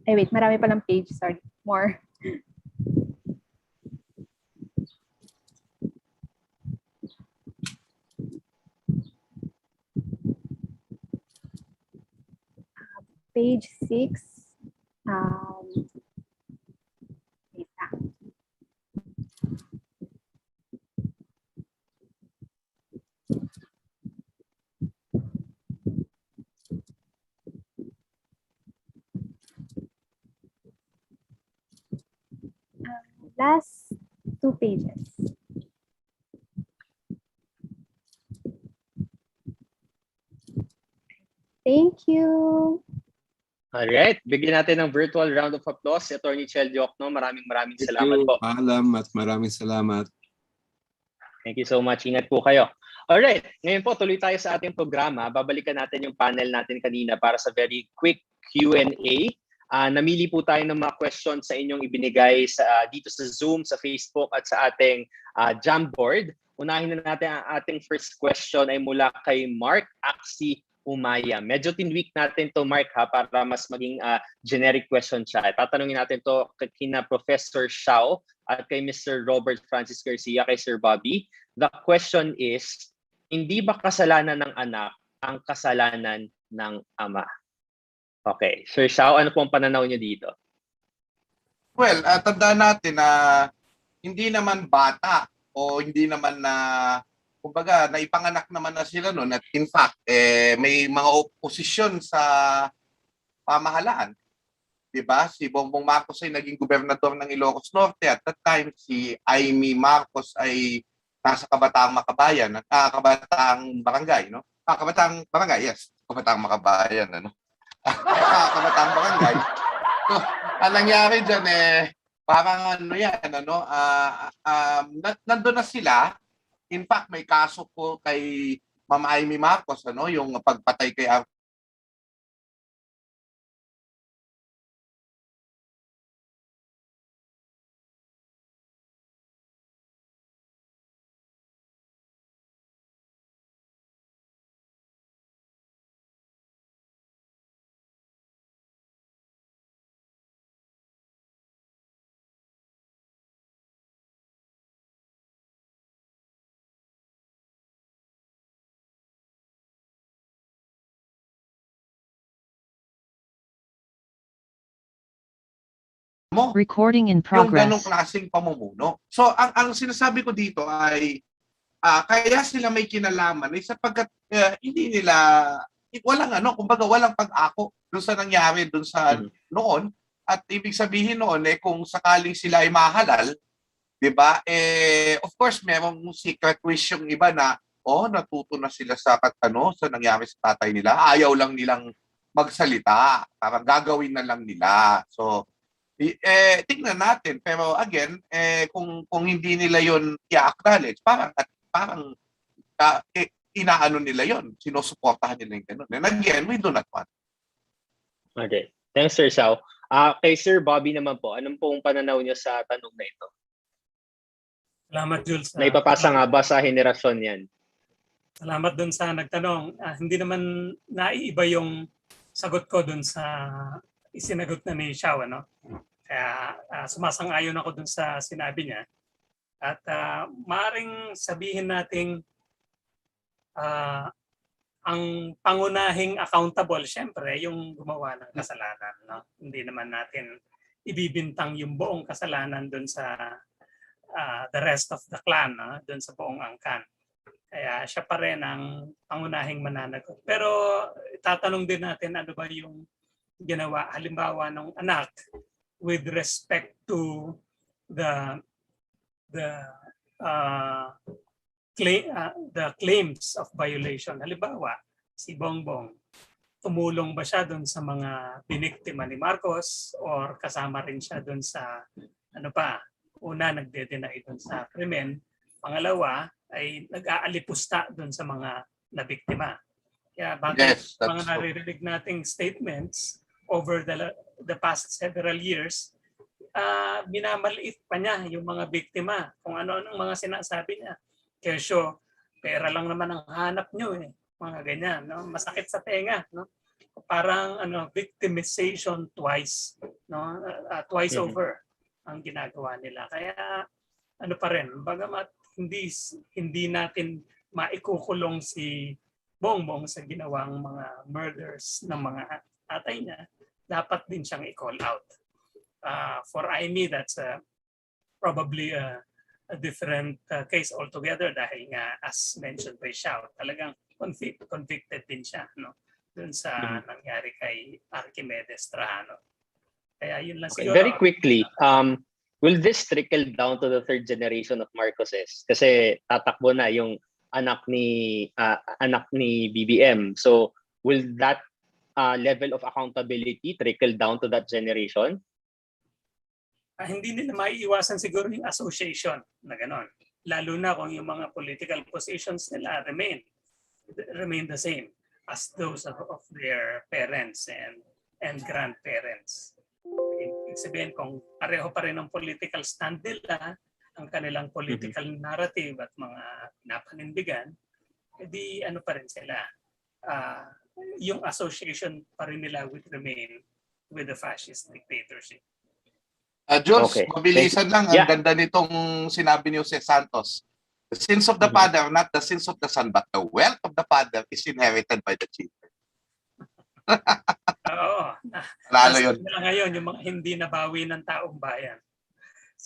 Wait, marami palang page, sorry. More. Page 6. Wait lang. Last 2 pages. Thank you. Alright, bigyan natin ng virtual round of applause si Attorney Chel Diokno. Maraming salamat po. Paalam at maraming salamat. Thank you so much. Ingat po kayo. Alright, ngayon po tuloy tayo sa ating programa. Babalikan natin yung panel natin kanina para sa very quick Q&A. Namili po tayo ng mga questions sa inyong ibinigay dito sa Zoom, sa Facebook at sa ating Jamboard. Unahin na natin ang ating first question ay mula kay Mark Axie Umaya. Medyo tinweak natin to Mark para mas maging generic question siya. Tatanungin natin to kina Professor Xiao at kay Mr. Robert Francis Garcia, kay Sir Bobby. The question is, hindi ba kasalanan ng anak ang kasalanan ng ama? Okay. Sir Xiao, ano po ang pananaw niyo dito? Well, tandaan natin na hindi naman bata o hindi naman na kumbaga, naipanganak naman na sila noon at in fact, may mga oposisyon sa pamahalaan. Diba? Si Bongbong Marcos ay naging gobernador ng Ilocos Norte. At that time, si Amy Marcos ay nasa Kabataang Makabayan, Kabataang Barangay, no? Kabataang Barangay, yes. Kabataang Makabayan, ano? Kabataang Barangay. So, ang nangyari dyan, parang ano yan, ano? Nandun na sila. In fact, may kaso po kay Ma'am Amy Marcos, yung pagpatay kay mo. Recording in Yung ganong progress. klaseng pamumuno. So, ang sinasabi ko dito ay kaya sila may kinalaman ay sapagkat hindi nila, walang kumbaga walang pag-ako doon sa nangyari doon sa noon. At ibig sabihin noon, kung sakaling sila ay mahalal, di ba, of course, merong secret wish yung iba na, natuto na sila sa nangyari sa tatay nila. Ayaw lang nilang magsalita. Parang gagawin na lang nila. So, tingnan natin, pero again, kung hindi nila yon i-acknowledge, parang inaano nila yon, sinusuportahan nila yung ganun. And again, we do not want. Okay. Thanks, Sir Xiao. Kay Sir Bobby naman po, anong pong pananaw niyo sa tanong na ito? Salamat, Jules. Naipapasa nga ba sa henerasyon yan? Salamat dun sa nagtanong. Hindi naman naiiba yung sagot ko dun sa isinagot na ni Xiao, Kaya sumasang-ayon ako dun sa sinabi niya. At maaring sabihin nating ang pangunahing accountable, syempre, yung gumawa ng kasalanan. Hindi naman natin ibibintang yung buong kasalanan dun sa the rest of the clan, dun sa buong angkan. Kaya siya pa rin ang pangunahing mananagot. Pero tatanong din natin ano ba yung ginawa, halimbawa ng anak with respect to the claims of violation. Halimbawa, si Bongbong, tumulong ba siya doon sa mga biniktima ni Marcos or kasama rin siya doon sa una nagde-deny doon sa krimen, pangalawa ay nag-aalipusta doon sa mga nabiktima. Kaya bakit mga naririnig nating statements over the past several years, minamaliit pa niya yung mga biktima kung ano-anong mga sinasabi niya. Kesyo, pera lang naman ang hanap nyo mga ganyan, masakit sa tenga, parang victimization twice, twice over ang ginagawa nila. Kaya pa rin, bagamat hindi natin maikukulong si Bongbong sa ginawang mga murders ng mga tatay niya, dapat din siyang i-call out. For Amy, that's probably a different case altogether dahil nga, as mentioned by Xiao, talagang convicted din siya dun sa nangyari kay Archimedes Trajano. Kaya yun lang siguro. Very quickly, will this trickle down to the third generation of Marcoses? Kasi tatakbo na yung anak ni BBM. So will that level of accountability trickle down to that generation? Hindi nila maiiwasan siguro yung association na gano'n. Lalo na kung yung mga political positions nila remain the same as those of their parents and grandparents. Ibig sabihin, kung pareho pa rin ang political stand nila, ang kanilang political narrative at mga napanindigan, edi pa rin sila. Yung association pa rin nila would remain with the fascist dictatorship. Jules, Okay. mabilisan lang. Ang ganda nitong sinabi ni Jose Santos. The sins of the father, not the sins of the son, but the wealth of the father is inherited by the children. Oo. Lalo yun. Ngayon, yung mga hindi nabawi ng taong bayan.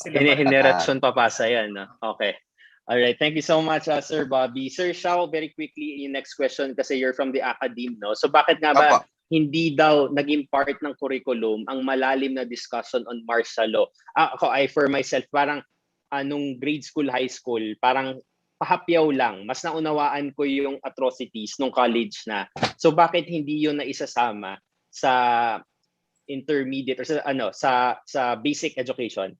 Henerasyon papasa yan. Okay. All right. Thank you so much, Sir Bobby. Sir Xiao, very quickly, yung next question kasi you're from the academe, So bakit nga ba hindi daw naging part ng curriculum ang malalim na discussion on martial law? For myself, parang nung grade school, high school, parang pahapyaw lang. Mas naunawaan ko yung atrocities nung college na. So bakit hindi yun na isasama sa intermediate or sa basic education?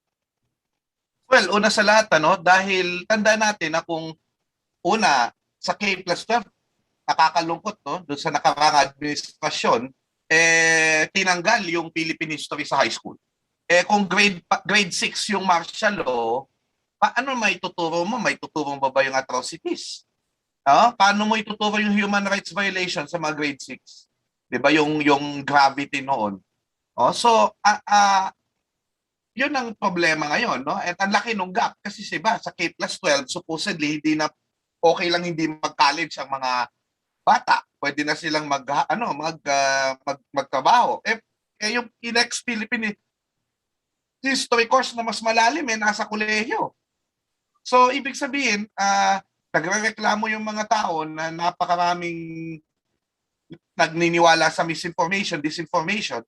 Well, una sa lahat, dahil tandaan natin na kung una, sa K+12, nakakalungkot, no? Doon sa nakaraang administrasyon, tinanggal yung Philippine history sa high school. Kung grade 6 yung martial law, paano may tuturo mo? May tuturo mo ba yung atrocities? Paano mo ituturo yung human rights violation sa mga grade 6? 'Di ba yung gravity noon? So yun ang problema ngayon, no? At ang laki ng gap kasi diba sa K+12 supposedly okay lang hindi mag-college ang mga bata. Pwede na silang magtrabaho. Yung next Philippine history course na mas malalim nasa kolehiyo. So ibig sabihin, nagrereklamo yung mga tao na napakaraming nagniniwala sa misinformation, disinformation,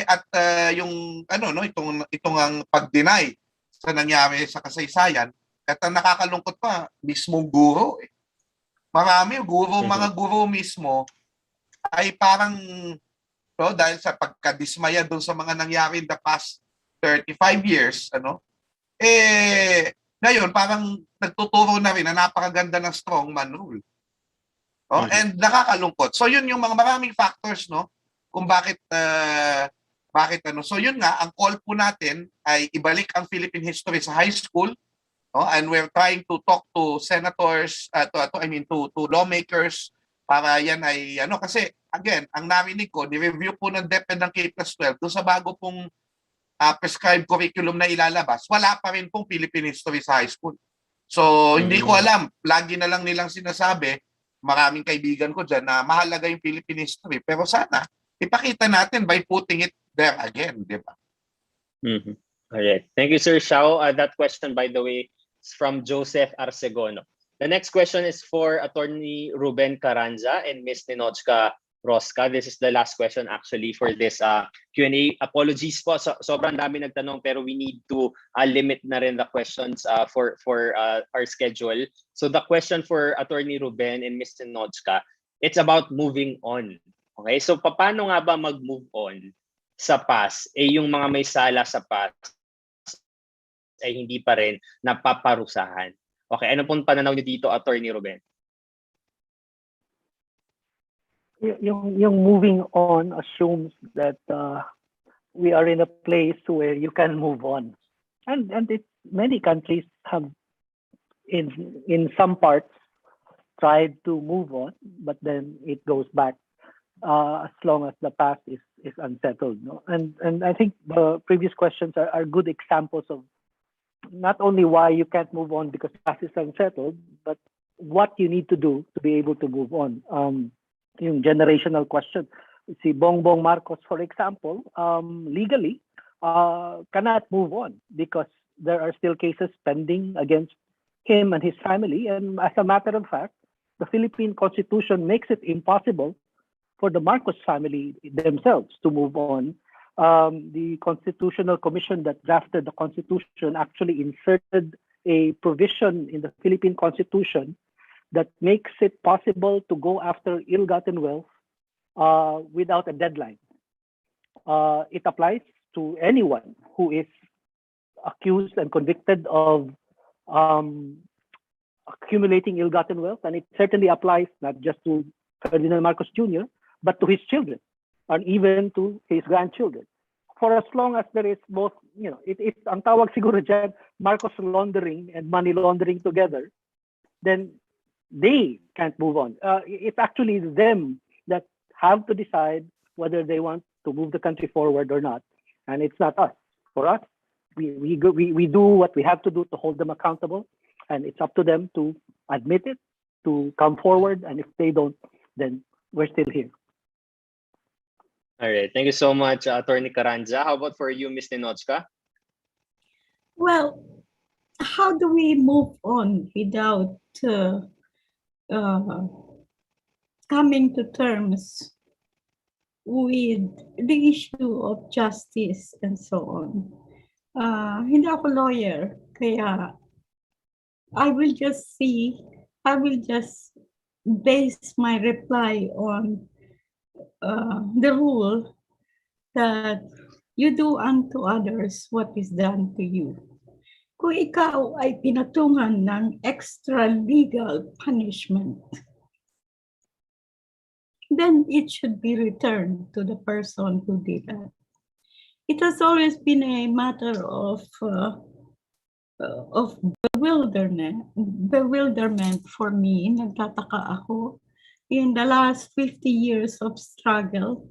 at yung itong ang pag-deny sa nangyari sa kasaysayan, at ang nakakalungkot pa, mismong guro. Mga guro mismo ay parang dahil sa pagkadismaya doon sa mga nangyari in the past 35 years, ngayon parang nagtuturo na rin na napakaganda ng strongman rule. And nakakalungkot. So yun yung mga maraming factors, no, kung bakit so yun nga, ang call po natin ay ibalik ang Philippine history sa high school, no, and we're trying to talk to senators, to lawmakers para yan ay kasi again, ang narinig ko, ni-review po ng DepEd ng K+12 doon sa bago pong prescribed curriculum na ilalabas, wala pa rin pong Philippine history sa high school. So hindi ko alam, lagi na lang nilang sinasabi, maraming kaibigan ko dyan na mahalaga yung Philippine history. Pero sana, ipakita natin by putting it there again, di ba? Alright. Thank you, Sir Xiao. That question, by the way, is from Joseph Arcegono. The next question is for Attorney Ruben Carranza and Ms. Ninochka Rosca. This is the last question actually for this Q&A. Apologies po, sobrang dami nagtanong pero we need to limit na rin the questions for our schedule. So the question for Attorney Ruben and Ms. Ninochka, it's about moving on. Okay, so paano nga ba mag-move on sa past? Yung mga may sala sa past ay hindi pa rin napaparusahan. Okay, ano pong pananaw niyo dito, Attorney Ruben? Yung moving on assumes that we are in a place where you can move on, and many countries have in some parts tried to move on, but then it goes back as long as the past is unsettled. No? And I think the previous questions are good examples of not only why you can't move on because the past is unsettled, but what you need to do to be able to move on. Yung generational question. Si Bongbong Marcos, for example, legally cannot move on because there are still cases pending against him and his family. And as a matter of fact, the Philippine Constitution makes it impossible for the Marcos family themselves to move on. The Constitutional Commission that drafted the Constitution actually inserted a provision in the Philippine Constitution that makes it possible to go after ill-gotten wealth without a deadline. It applies to anyone who is accused and convicted of accumulating ill-gotten wealth, and it certainly applies not just to Ferdinand Marcos Jr., but to his children, and even to his grandchildren. For as long as there is both, it's ang tawag siguro dyan, Marcos laundering and money laundering together, then they can't move on. It's actually them that have to decide whether they want to move the country forward or not, and it's not us. For us, we do what we have to do to hold them accountable, and it's up to them to admit it, to come forward, and if they don't, then we're still here. All right. Thank you so much, Attorney Carranza. How about for you, Ms. Ninochka? Well, how do we move on without coming to terms with the issue of justice and so on? Hindi ako lawyer, kaya I will just base my reply on the rule that you do unto others what is done to you. kung ikaw ay pinatungan ng extra-legal punishment, then it should be returned to the person who did that. It has always been a matter of bewilderment for me. Nagtataka ako. In the last 50 years of struggle,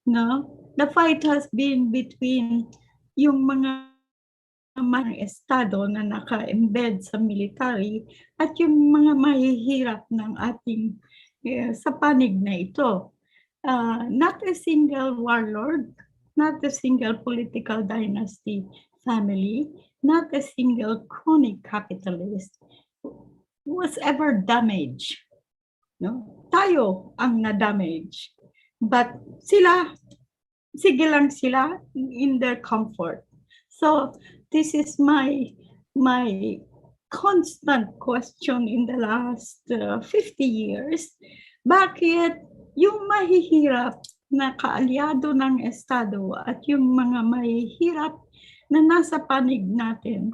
no, the fight has been between yung mga estado na naka-embed sa military at yung mga mahihirap ng ating sa panig na ito. Not a single warlord, not a single political dynasty family, not a single crony capitalist was ever damaged. No? Tayo ang na-damage. But sila, sige lang sila in their comfort. So this is my constant question in the last 50 years. Bakit yung mahihirap na kaalyado ng Estado at yung mga mahihirap na nasa panig natin,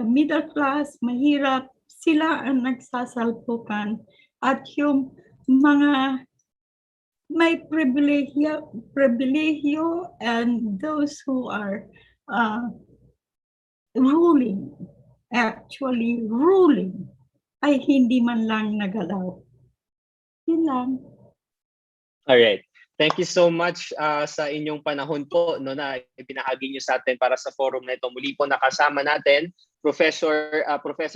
middle class, mahirap, sila ang nagsasalpukan at yung mga may pribilehyo and those who are ruling, ay hindi man lang nagalaw. Yun lang. Alright. Thank you so much sa inyong panahon po no, na ibinahagi niyo sa atin para sa forum na ito. Muli po nakasama natin Professor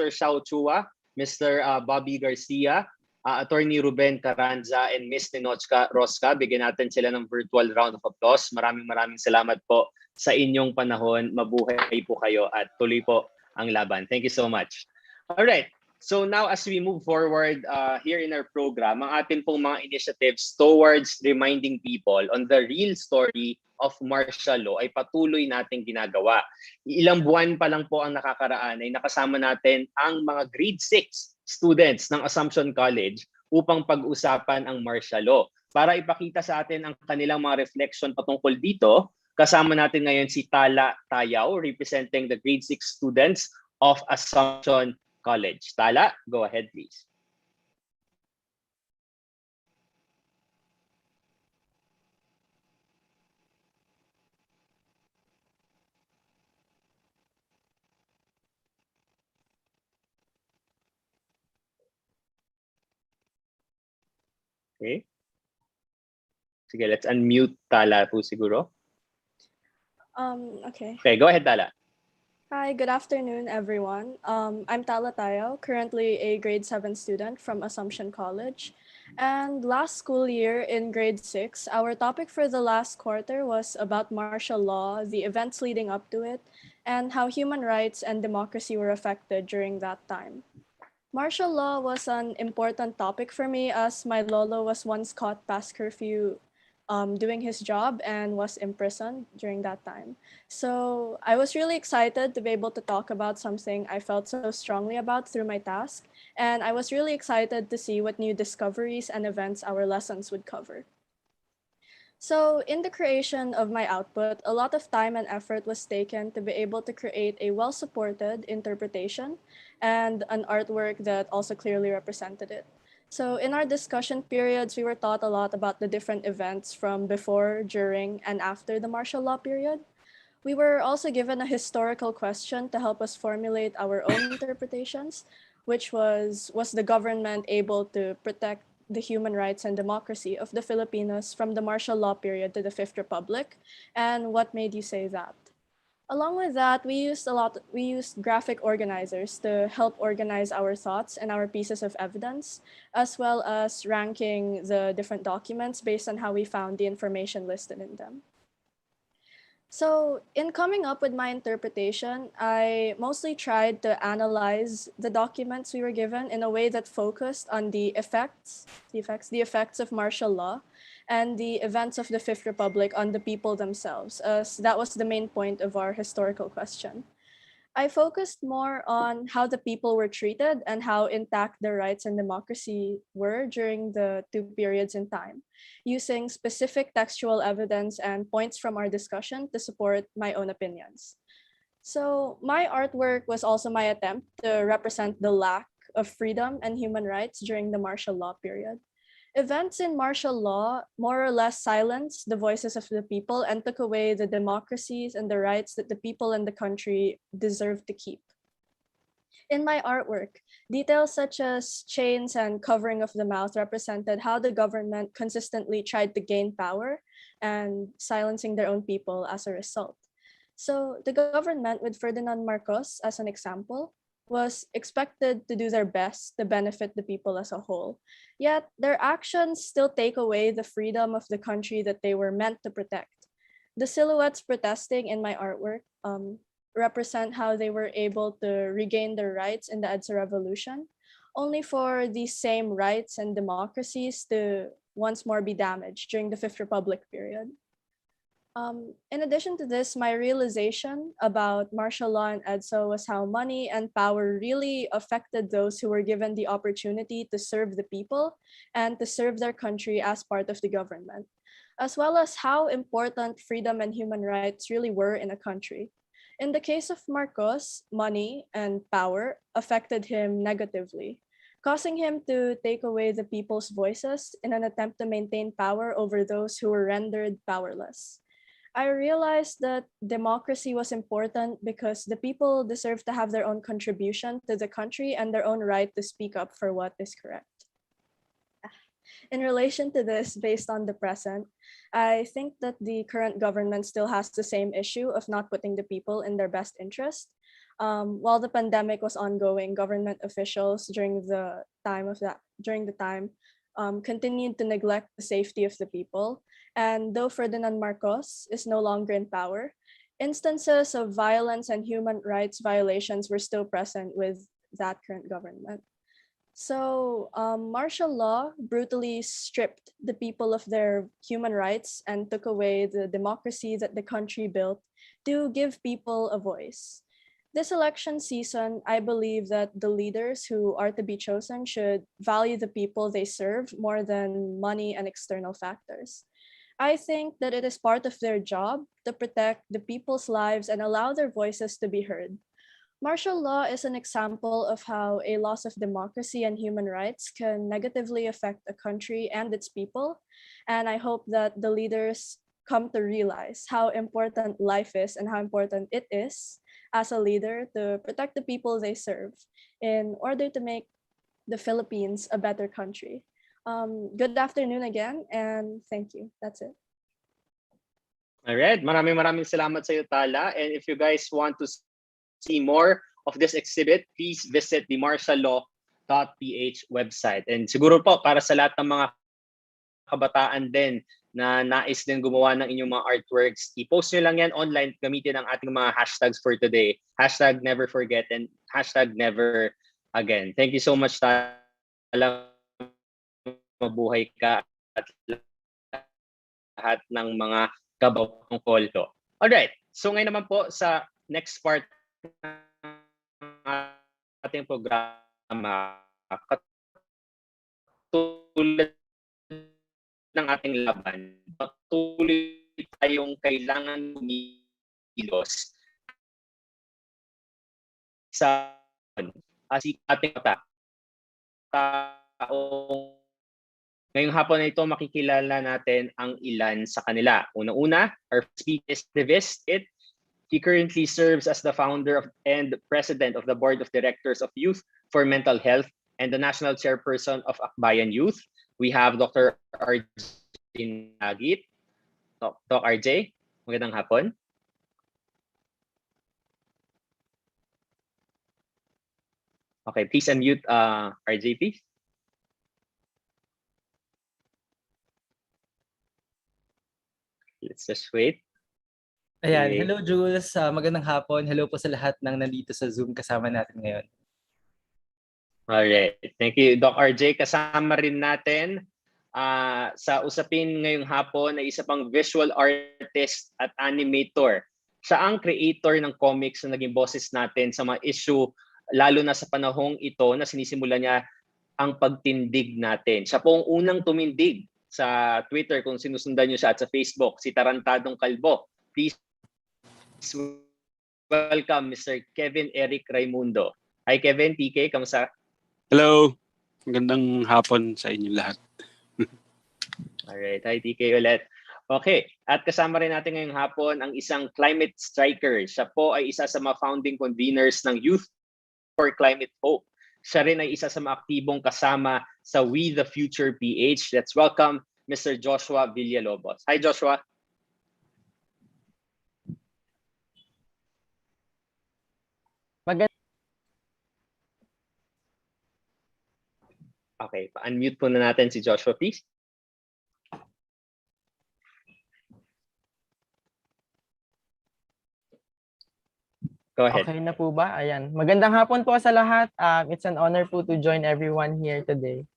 Xiao Chua, Mr. Bobby Garcia, Attorney Ruben Carranza, and Miss Ninochka Rosca. Bigyan natin sila ng virtual round of applause. Maraming salamat po sa inyong panahon. Mabuhay po kayo at tuloy po ang laban. Thank you so much. Alright. So now as we move forward here in our program, ang atin pong mga initiatives towards reminding people on the real story of martial law ay patuloy nating ginagawa. Ilang buwan pa lang po ang nakakaraan ay nakasama natin ang mga grade 6 students ng Assumption College upang pag-usapan ang martial law. Para ipakita sa atin ang kanilang mga reflection patungkol dito, kasama natin ngayon si Tala Tayaw, representing the grade 6 students of Assumption College. Tala, go ahead please. Okay. Sige, let's unmute Tala po siguro. Okay. Okay, go ahead Tala. Hi, good afternoon, everyone. I'm Tala Tayo, currently a grade 7 student from Assumption College. And last school year in grade 6, our topic for the last quarter was about martial law, the events leading up to it, and how human rights and democracy were affected during that time. Martial law was an important topic for me as my lolo was once caught past curfew doing his job and was imprisoned during that time. So I was really excited to be able to talk about something I felt so strongly about through my task. And I was really excited to see what new discoveries and events our lessons would cover. So in the creation of my output, a lot of time and effort was taken to be able to create a well-supported interpretation and an artwork that also clearly represented it. So in our discussion periods, we were taught a lot about the different events from before, during, and after the martial law period. We were also given a historical question to help us formulate our own interpretations, which was the government able to protect the human rights and democracy of the Filipinos from the martial law period to the Fifth Republic, and what made you say that? Along with that, we used graphic organizers to help organize our thoughts and our pieces of evidence, as well as ranking the different documents based on how we found the information listed in them. So in coming up with my interpretation, I mostly tried to analyze the documents we were given in a way that focused on the effects of martial law and the events of the Fifth Republic on the people themselves, as that was the main point of our historical question. I focused more on how the people were treated and how intact their rights and democracy were during the two periods in time, using specific textual evidence and points from our discussion to support my own opinions. So my artwork was also my attempt to represent the lack of freedom and human rights during the martial law period. Events in martial law more or less silenced the voices of the people and took away the democracies and the rights that the people in the country deserve to keep. In my artwork, details such as chains and covering of the mouth represented how the government consistently tried to gain power and silencing their own people as a result. So the government, with Ferdinand Marcos as an example, was expected to do their best to benefit the people as a whole. Yet their actions still take away the freedom of the country that they were meant to protect. The silhouettes protesting in my artwork represent how they were able to regain their rights in the EDSA revolution, only for these same rights and democracies to once more be damaged during the Fifth Republic period. In addition to this, my realization about martial law and EDSA was how money and power really affected those who were given the opportunity to serve the people and to serve their country as part of the government, as well as how important freedom and human rights really were in a country. In the case of Marcos, money and power affected him negatively, causing him to take away the people's voices in an attempt to maintain power over those who were rendered powerless. I realized that democracy was important because the people deserve to have their own contribution to the country and their own right to speak up for what is correct. In relation to this, based on the present, I think that the current government still has the same issue of not putting the people in their best interest. While the pandemic was ongoing, government officials during the time continued to neglect the safety of the people. And though Ferdinand Marcos is no longer in power, instances of violence and human rights violations were still present with that current government. So martial law brutally stripped the people of their human rights and took away the democracy that the country built to give people a voice. This election season, I believe that the leaders who are to be chosen should value the people they serve more than money and external factors. I think that it is part of their job to protect the people's lives and allow their voices to be heard. Martial law is an example of how a loss of democracy and human rights can negatively affect a country and its people. And I hope that the leaders come to realize how important life is and how important it is as a leader to protect the people they serve in order to make the Philippines a better country. Good afternoon again, and thank you. That's it. Alright, maraming salamat sa iyo, Tala. And if you guys want to see more of this exhibit, please visit the MartialLaw.PH website. And siguro po, para sa lahat ng mga kabataan din na nais din gumawa ng inyong mga artworks, i-post nyo lang yan online, gamitin ang ating mga hashtags for today. Hashtag never forget and hashtag never again. Thank you so much, Tala. Mabuhay ka at lahat ng mga kabaw ng Solito. Alright, so ngayon naman po sa next part ng ating programa, katulad ng ating laban, patuloy tayong kailangan kumilos sa ating taong. Ngayong hapon na ito, makikilala natin ang ilan sa kanila. Una-una, our speaker is Benedict. He currently serves as the founder and president of the board of directors of Youth for Mental Health and the national chairperson of Akbayan Youth. We have Dr. RJ Nagit. Dr. RJ, magandang hapon. Okay, please unmute RJ, please. Let's just wait. Ayan, Okay. hello Jules, magandang hapon. Hello po sa lahat ng nandito sa Zoom kasama natin ngayon. Alright, thank you Doc RJ. Kasama rin natin sa usapin ngayong hapon ay isa pang visual artist at animator. Siya ang creator ng comics na naging boses natin sa mga issue, lalo na sa panahong ito na sinisimula niya ang pagtindig natin. Siya po ang unang tumindig sa Twitter kung sinusundan niyo siya at sa Facebook, si Tarantadong Kalbo. Please welcome Mr. Kevin Eric Raimundo. Hi Kevin, TK, kamusta? Hello. Magandang hapon sa inyo lahat. Alright, hi TK ulit. Okay, at kasama rin natin ngayong hapon ang isang climate striker. Siya po ay isa sa mga founding conveners ng Youth for Climate Hope. Siya rin ay isa sa mga aktibong kasama sa We the Future PH. Let's welcome Mr. Joshua Villalobos. Hi Joshua. Okay, pa-unmute po na natin si Joshua, please. Go ahead. Okay na po ba? Ayan. Magandang hapon po sa lahat. It's an honor po to join everyone here today.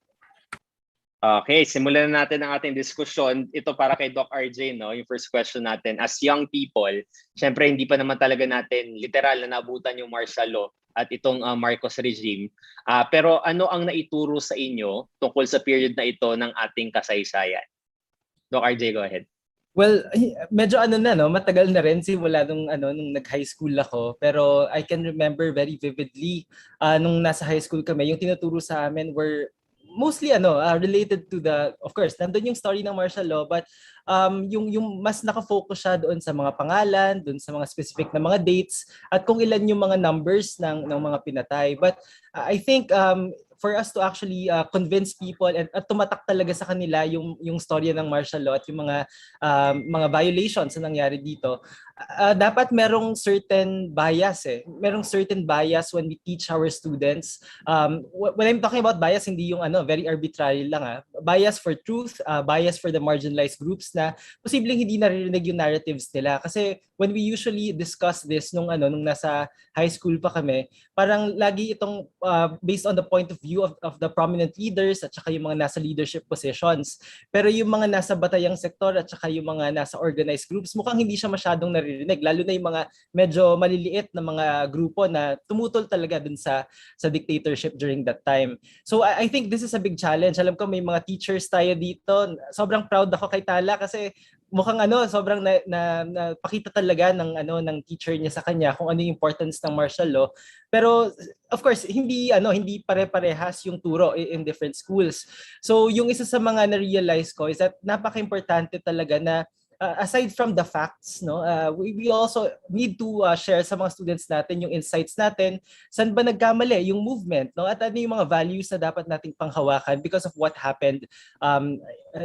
Okay, simulan na natin ang ating diskusyon. Ito para kay Doc RJ, no? Yung first question natin. As young people, syempre hindi pa naman talaga natin literal na naabutan yung martial law at itong Marcos regime. Pero ano ang naituro sa inyo tungkol sa period na ito ng ating kasaysayan? Doc RJ, go ahead. Well, medyo matagal na rin simula nung nag-high school ako. Pero I can remember very vividly nung nasa high school kami, yung tinuturo sa amin were mostly related to of course, nandun yung story ng martial law, but yung mas nakafocus siya doon sa mga pangalan, doon sa mga specific na mga dates, at kung ilan yung mga numbers ng mga pinatay. But I think for us to actually convince people at tumatak talaga sa kanila yung storya ng martial law at yung mga violations na nangyari dito, dapat merong certain bias Merong certain bias when we teach our students. When I'm talking about bias, hindi yung very arbitrary lang bias for truth, bias for the marginalized groups na posibleng hindi naririnig yung narratives nila. Kasi when we usually discuss this nung nasa high school pa kami, parang lagi itong based on the point of view of the prominent leaders at saka yung mga nasa leadership positions. Pero yung mga nasa batayang sektor at saka yung mga nasa organized groups, mukhang hindi siya masyadong naririnig, lalo na yung mga medyo maliliit na mga grupo na tumutol talaga dun sa dictatorship during that time. So I think this is a big challenge. Alam ko may mga teachers tayo dito. Sobrang proud ako kay Tala kasi mukhang sobrang napakita talaga ng teacher niya sa kanya kung ano yung importance ng martial law. Pero of course, hindi pare-parehas yung turo in different schools. So yung isa sa mga na-realize ko is that napaka-importante talaga na aside from the facts, we also need to share sa mga students natin yung insights natin, saan ba nagkamali yung movement, at ano yung mga values na dapat nating panghawakan because of what happened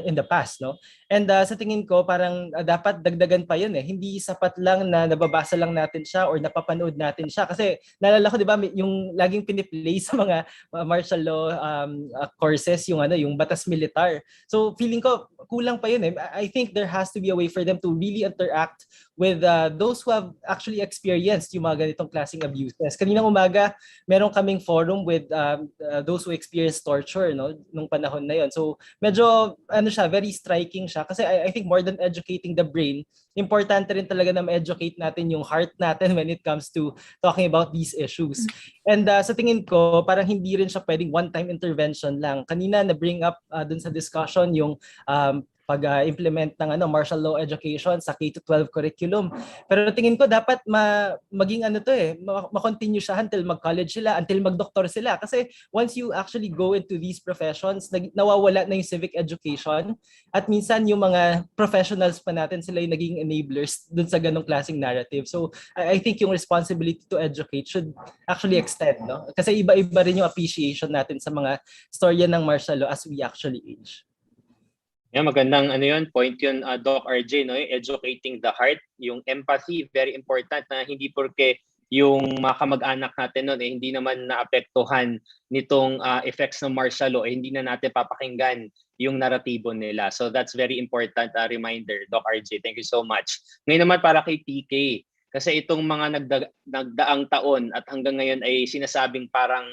in the past. And sa tingin ko, parang dapat dagdagan pa yun. Hindi sapat lang na nababasa lang natin siya or napapanood natin siya. Kasi naalala ko, di ba, yung laging piniplay sa mga martial law courses, yung batas militar. So feeling ko, kulang pa yun. I think there has to be a way for them to really interact with those who have actually experienced yung mga ganitong klaseng abuses. Kaninang umaga, meron kaming forum with those who experienced torture nung panahon na yun. So medyo very striking siya kasi I think more than educating the brain, importante rin talaga na ma-educate natin yung heart natin when it comes to talking about these issues. And sa tingin ko, parang hindi rin siya pwedeng one-time intervention lang. Kanina na-bring up dun sa discussion yung pag-implement ng martial law education sa K-12 curriculum. Pero tingin ko dapat maging ma-continue siya until mag-college sila, until mag-doktor sila. Kasi once you actually go into these professions, nawawala na yung civic education at minsan yung mga professionals pa natin sila yung naging enablers dun sa ganong klaseng narrative. So I think yung responsibility to educate should actually extend. Kasi iba-iba rin yung appreciation natin sa mga storya ng martial law as we actually age. Yeah, magandang point yun, Doc RJ, educating the heart, yung empathy, very important na hindi porke yung mga kamag-anak natin hindi naman naapektuhan nitong effects ng martial law, hindi na natin papakinggan yung naratibo nila. So that's very important reminder, Doc RJ. Thank you so much. Ngayon naman para kay TK, kasi itong mga nagdaang taon at hanggang ngayon ay sinasabing parang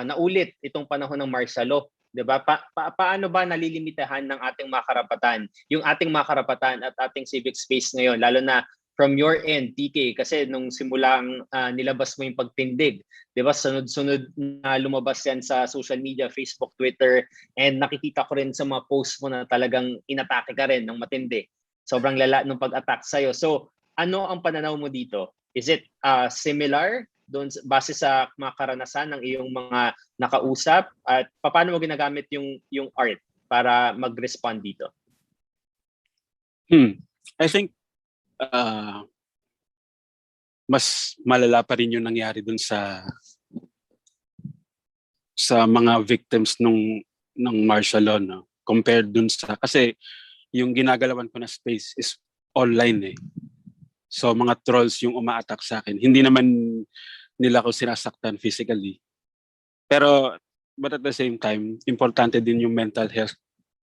naulit itong panahon ng martial law. Diba? Paano ba nalilimitahan ng ating mga karapatan, yung ating mga karapatan at ating civic space ngayon, lalo na from your end, TK, kasi nung simulang nilabas mo yung pagtindig, diba? Sunod-sunod na lumabas yan sa social media, Facebook, Twitter, and nakikita ko rin sa mga posts mo na talagang inatake ka rin ng matindi. Sobrang lala ng pag-attack sa'yo. So, ano ang pananaw mo dito? Is it similar doon base sa mga karanasan ng iyong mga nakausap, at paano mo ginagamit yung art para mag-respond dito? I think mas malala pa rin yung nangyari dun sa mga victims ng martial law, no? Compared dun sa, kasi yung ginagalawan ko na space is online eh. So mga trolls yung uma-attack sa akin. Hindi naman nila ako sinasaktan physically. Pero but at the same time, importante din yung mental health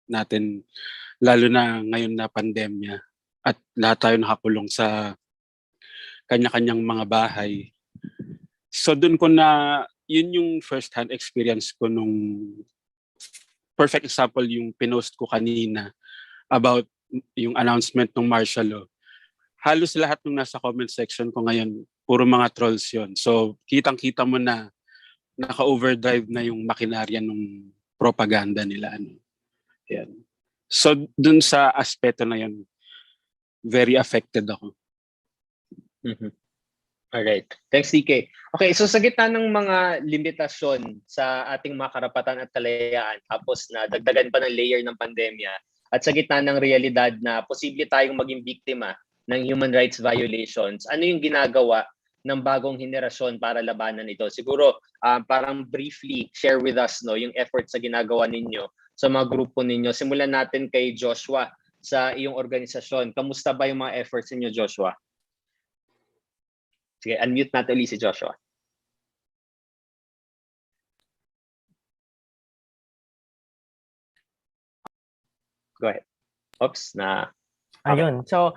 natin, lalo na ngayon na pandemya at lahat tayo nakakulong sa kanya-kanyang mga bahay. So dun ko na, yun yung first-hand experience ko nung perfect example yung pinost ko kanina about yung announcement ng martial law. Halos lahat ng nasa comment section ko ngayon, puro mga trolls yun. So kitang-kita mo na naka-overdrive na yung makinarya ng propaganda nila. Yan. So dun sa aspeto na yun, very affected ako. Alright. Thanks, Mique. Okay, so sa gitna ng mga limitasyon sa ating mga karapatan at kalayaan, tapos na dagdagan pa ng layer ng pandemya, at sa gitna ng realidad na posible tayong maging biktima ng human rights violations, ano yung ginagawa ng bagong henerasyon para labanan ito? Siguro, parang briefly share with us yung efforts na ginagawa ninyo sa mga grupo ninyo. Simulan natin kay Joshua sa iyong organisasyon. Kamusta ba yung mga efforts ninyo, Joshua? Sige, unmute natin ulit si Joshua. Go ahead. Oops, na... Ayun. So,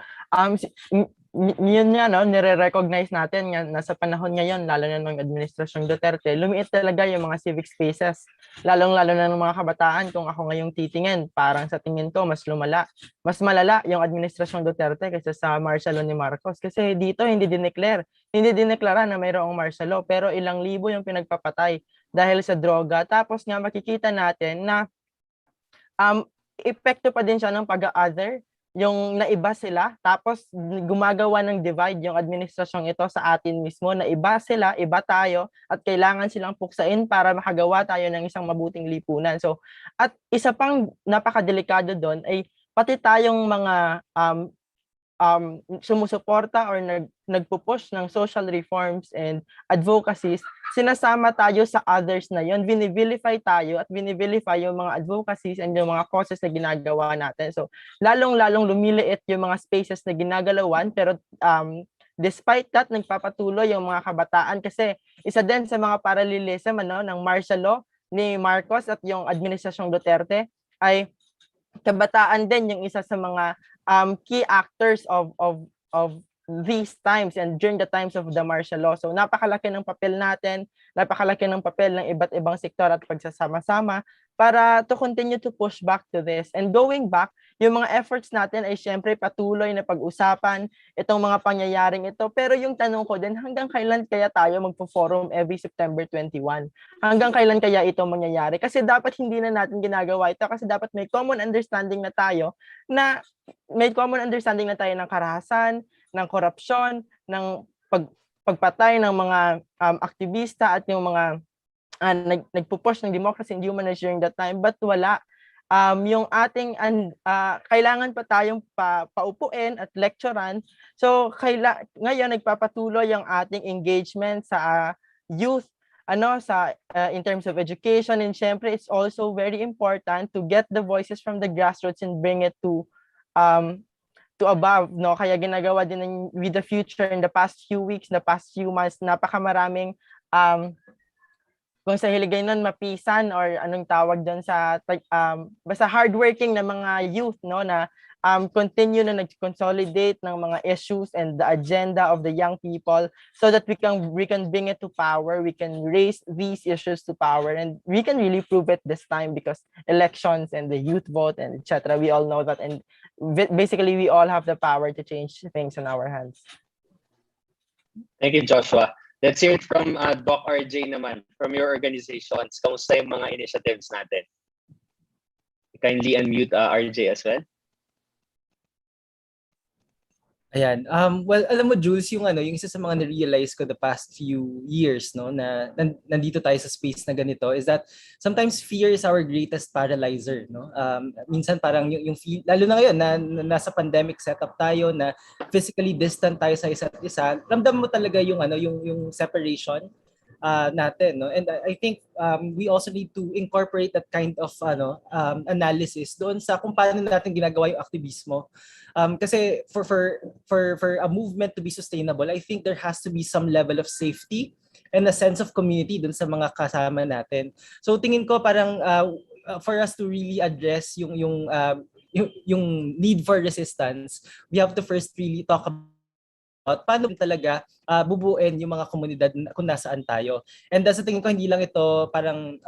yun nga, no, nire-recognize natin nga, nasa panahon ngayon, lalo na ng Administrasyong Duterte, lumiit talaga yung mga civic spaces, lalong-lalo na ng mga kabataan. Kung ako ngayong titingin, parang sa tingin ko, mas malala yung Administrasyong Duterte kaysa sa martial law ni Marcos. Kasi dito, hindi dineklara na mayroong martial law, pero ilang libo yung pinagpapatay dahil sa droga. Tapos nga, makikita natin na epekto pa din siya ng pag-other, yung naiba sila, tapos gumagawa ng divide yung administrasyong ito sa atin mismo, na iba sila, iba tayo, at kailangan silang puksain para makagawa tayo ng isang mabuting lipunan. So, at isa pang napakadelikado doon ay pati tayong mga sumusuporta or nagpupush ng social reforms and advocacies, sinasama tayo sa others na yon, binivilify tayo at binivilify yung mga advocacies and yung mga causes na ginagawa natin. So lalong-lalong lumiliit yung mga spaces na ginagalawan, pero despite that, nagpapatuloy yung mga kabataan, kasi isa din sa mga parallelism ng martial law ni Marcos at yung Administrasyong Duterte ay kabataan din yung isa sa mga key actors of these times and during the times of the martial law. So napakalaki ng papel natin, napakalaki ng papel ng iba't ibang sektor at pagsasama-sama para to continue to push back to this. And going back, yung mga efforts natin ay syempre patuloy na pag-usapan itong mga pangyayaring ito. Pero yung tanong ko din, hanggang kailan kaya tayo magpo-forum every September 21? Hanggang kailan kaya ito mangyayari? Kasi dapat hindi na natin ginagawa ito, kasi dapat may common understanding na tayo ng karahasan, ng korupsyon, ng pagpatay ng mga aktivista at yung mga nagpupush ng democracy and humanity during that time, but wala. Yung ating kailangan pa tayong paupuin at lecturean. So ngayon nagpapatuloy yung ating engagement sa youth, in terms of education, and syempre it's also very important to get the voices from the grassroots and bring it to above, no? Kaya ginagawa din with the future in the past few weeks, the past few months, napakamaraming kung sa hiligay nun, mapisan or anong tawag doon sa basta hardworking na mga youth, no, na continue na nag-consolidate ng mga issues and the agenda of the young people so that we can bring it to power, we can raise these issues to power, and we can really prove it this time because elections and the youth vote and etc. We all know that, and basically we all have the power to change things in our hands. Thank you, Joshua. Let's hear it from Doc RJ naman, from your organizations. Kamusta yung mga initiatives natin? Kindly unmute RJ as well. Ayan. Well, alam mo, Jules, yung isa sa mga na-realize ko the past few years, no, na nandito tayo sa space na ganito, is that sometimes fear is our greatest paralyzer, no? Minsan parang yung feel, lalo na ngayon na nasa pandemic setup tayo, na physically distant tayo sa isa't isa, ramdam mo talaga yung separation natin, no? And I think we also need to incorporate that kind of analysis doon sa kung paano natin ginagawa yung aktivismo. Kasi for a movement to be sustainable, I think there has to be some level of safety and a sense of community dun sa mga kasama natin. So tingin ko parang for us to really address yung need for resistance, we have to first really talk about paano talaga bubuin yung mga komunidad kung nasaan tayo. And sa tingin ko, hindi lang ito parang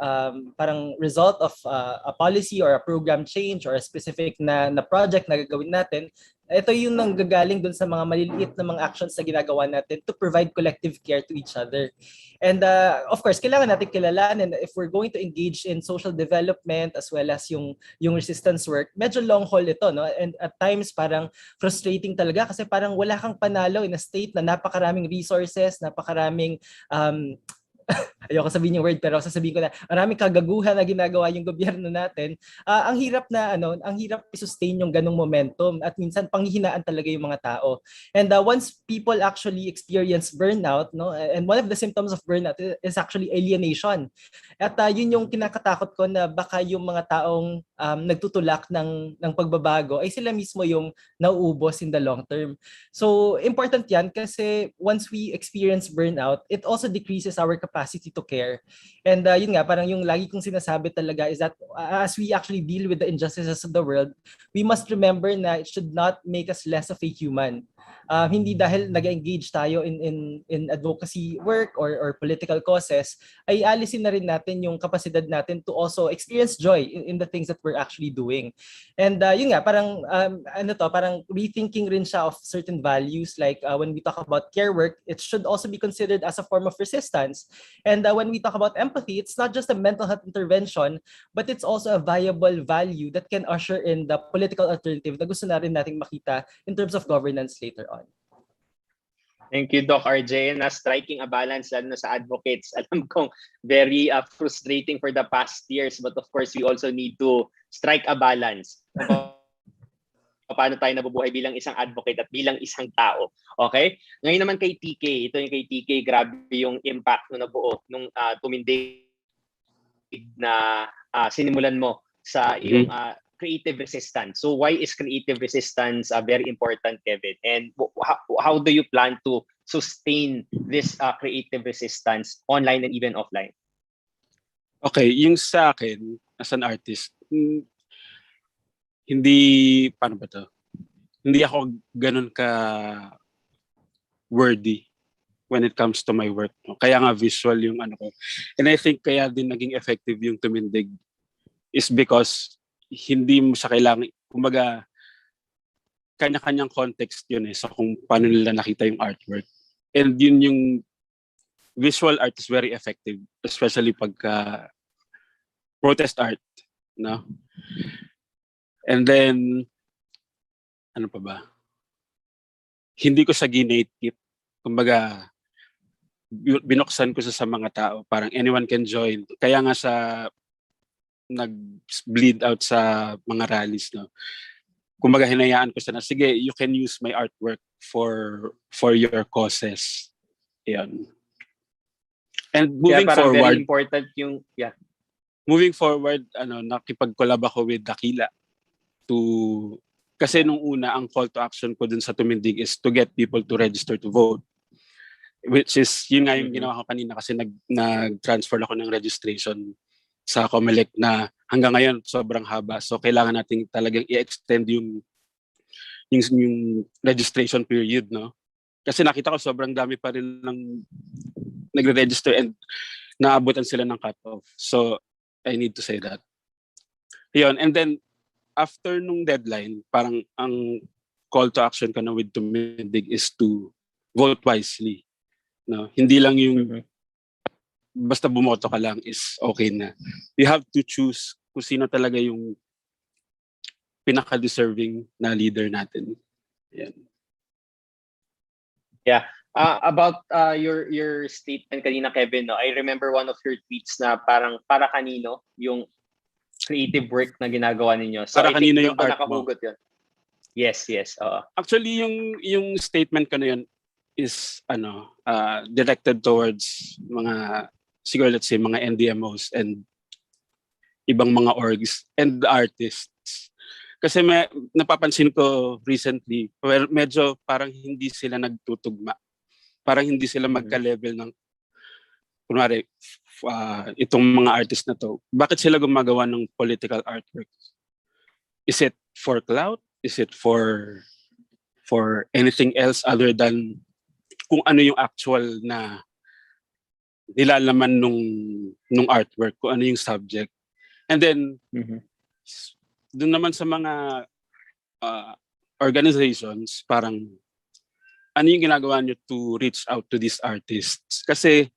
result of a policy or a program change or a specific na project na gagawin natin. Ito yung nanggagaling dun sa mga maliliit na mga actions na ginagawa natin to provide collective care to each other. And of course, kailangan natin kilalanin if we're going to engage in social development as well as yung resistance work, medyo long haul ito, no? And at times parang frustrating talaga kasi parang wala kang panalo in a state na napakaraming resources, napakaraming ayoko sabihin yung word pero sasabihin ko na maraming kagaguhan na ginagawa yung gobyerno natin. Ang hirap i-sustain yung ganung momentum at minsan panghihinaan talaga yung mga tao. And once people actually experience burnout, no, and one of the symptoms of burnout is actually alienation. At yun yung kinakatakot ko na baka yung mga taong nagtutulak ng pagbabago ay sila mismo yung nauubos in the long term. So important yan kasi once we experience burnout, it also decreases our capacity to care. And yun nga, parang yung lagi kong sinasabi talaga is that as we actually deal with the injustices of the world, we must remember na it should not make us less of a human. Hindi dahil nag-engage tayo in advocacy work or political causes, ay alisin na rin natin yung kapasidad natin to also experience joy in the things that we're actually doing. And yun nga, parang parang rethinking rin siya of certain values, like when we talk about care work, it should also be considered as a form of resistance. And when we talk about empathy, it's not just a mental health intervention, but it's also a viable value that can usher in the political alternative na gusto na rin nating makita in terms of governance later on. Thank you, Doc RJ. Na striking a balance lalo na sa advocates. Alam kong very frustrating for the past years, but of course, we also need to strike a balance. Paano tayo nabubuhay bilang isang advocate at bilang isang tao. Okay? Ngayon naman kay TK. Ito yung kay TK. Grabe yung impact na nabuo nung tumindig na sinimulan mo sa iyong creative resistance. So why is creative resistance very important, Kevin? And how do you plan to sustain this creative resistance online and even offline? Okay, yung sa akin as an artist, paano ba to? Hindi ako ganun ka worthy when it comes to my work. No? Kaya nga visual yung ano ko. And I think kaya din naging effective yung tumindig is because hindi mo siya kailangan, kumbaga, kanya-kanyang context yun sa kung paano nila nakita yung artwork. And yun yung visual art is very effective, especially pagka protest art, no? And then, ano pa ba? Hindi ko siya ginate-keep. Kumbaga, binuksan ko siya sa mga tao. Parang anyone can join. Kaya nga sa nag-bleed out sa mga rallies, no? Kumbaga hinayaan ko siya na, sige, you can use my artwork for your causes. Yan. And moving forward, very important yung, moving forward, nakipag-collab ako with Dakila kasi nung una, ang call to action ko dun sa tumindig is to get people to register to vote. Which is, yun nga yung ginawa ko kanina kasi nag-transfer ako ng registration sa Comelec na hanggang ngayon sobrang haba. So kailangan natin talagang i-extend yung registration period, no? Kasi nakita ko sobrang dami pa rin ng nagre-register and naabutan sila ng cut-off. So I need to say that. Yun. And then after nung deadline, parang ang call to action ko na with Tumindig is to vote wisely. No? Hindi lang yung basta bumoto ka lang is okay na. You have to choose kung sino talaga yung pinaka-deserving na leader natin. Yan. About your statement kanina, Kevin, no? I remember one of your tweets na parang para kanino yung creative work na ginagawa ninyo. So Para I think kanino doon yung ko art mo? nakahugot yun. Yes, oo. Actually, yung statement ko na yun is directed towards mga, siguro let's say, mga NDMOs and ibang mga orgs and artists. Kasi napapansin ko recently, medyo parang hindi sila nagtutugma. Parang hindi sila magka-level ng, kunwari, itong mga artist na to. Bakit sila gumagawa ng political artwork? Is it for clout? Is it for anything else other than kung ano yung actual na nilalaman nung artwork, kung ano yung subject. And then, dun naman sa mga organizations, parang ano yung ginagawa nyo to reach out to these artists? Kasi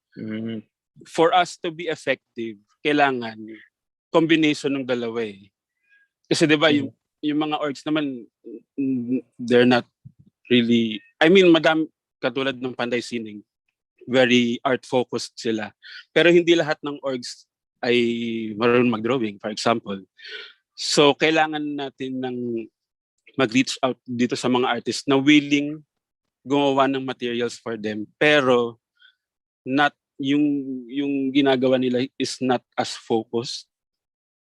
for us to be effective, kailangan combination ng dalawa eh. Kasi 'di ba yung mga orgs naman, they're not really, I mean, katulad ng Panday Sining, very art focused sila. Pero hindi lahat ng orgs ay marunong mag-drawing, for example. So kailangan natin mag-reach out dito sa mga artists na willing gumawa ng materials for them, pero not yung ginagawa nila is not as focused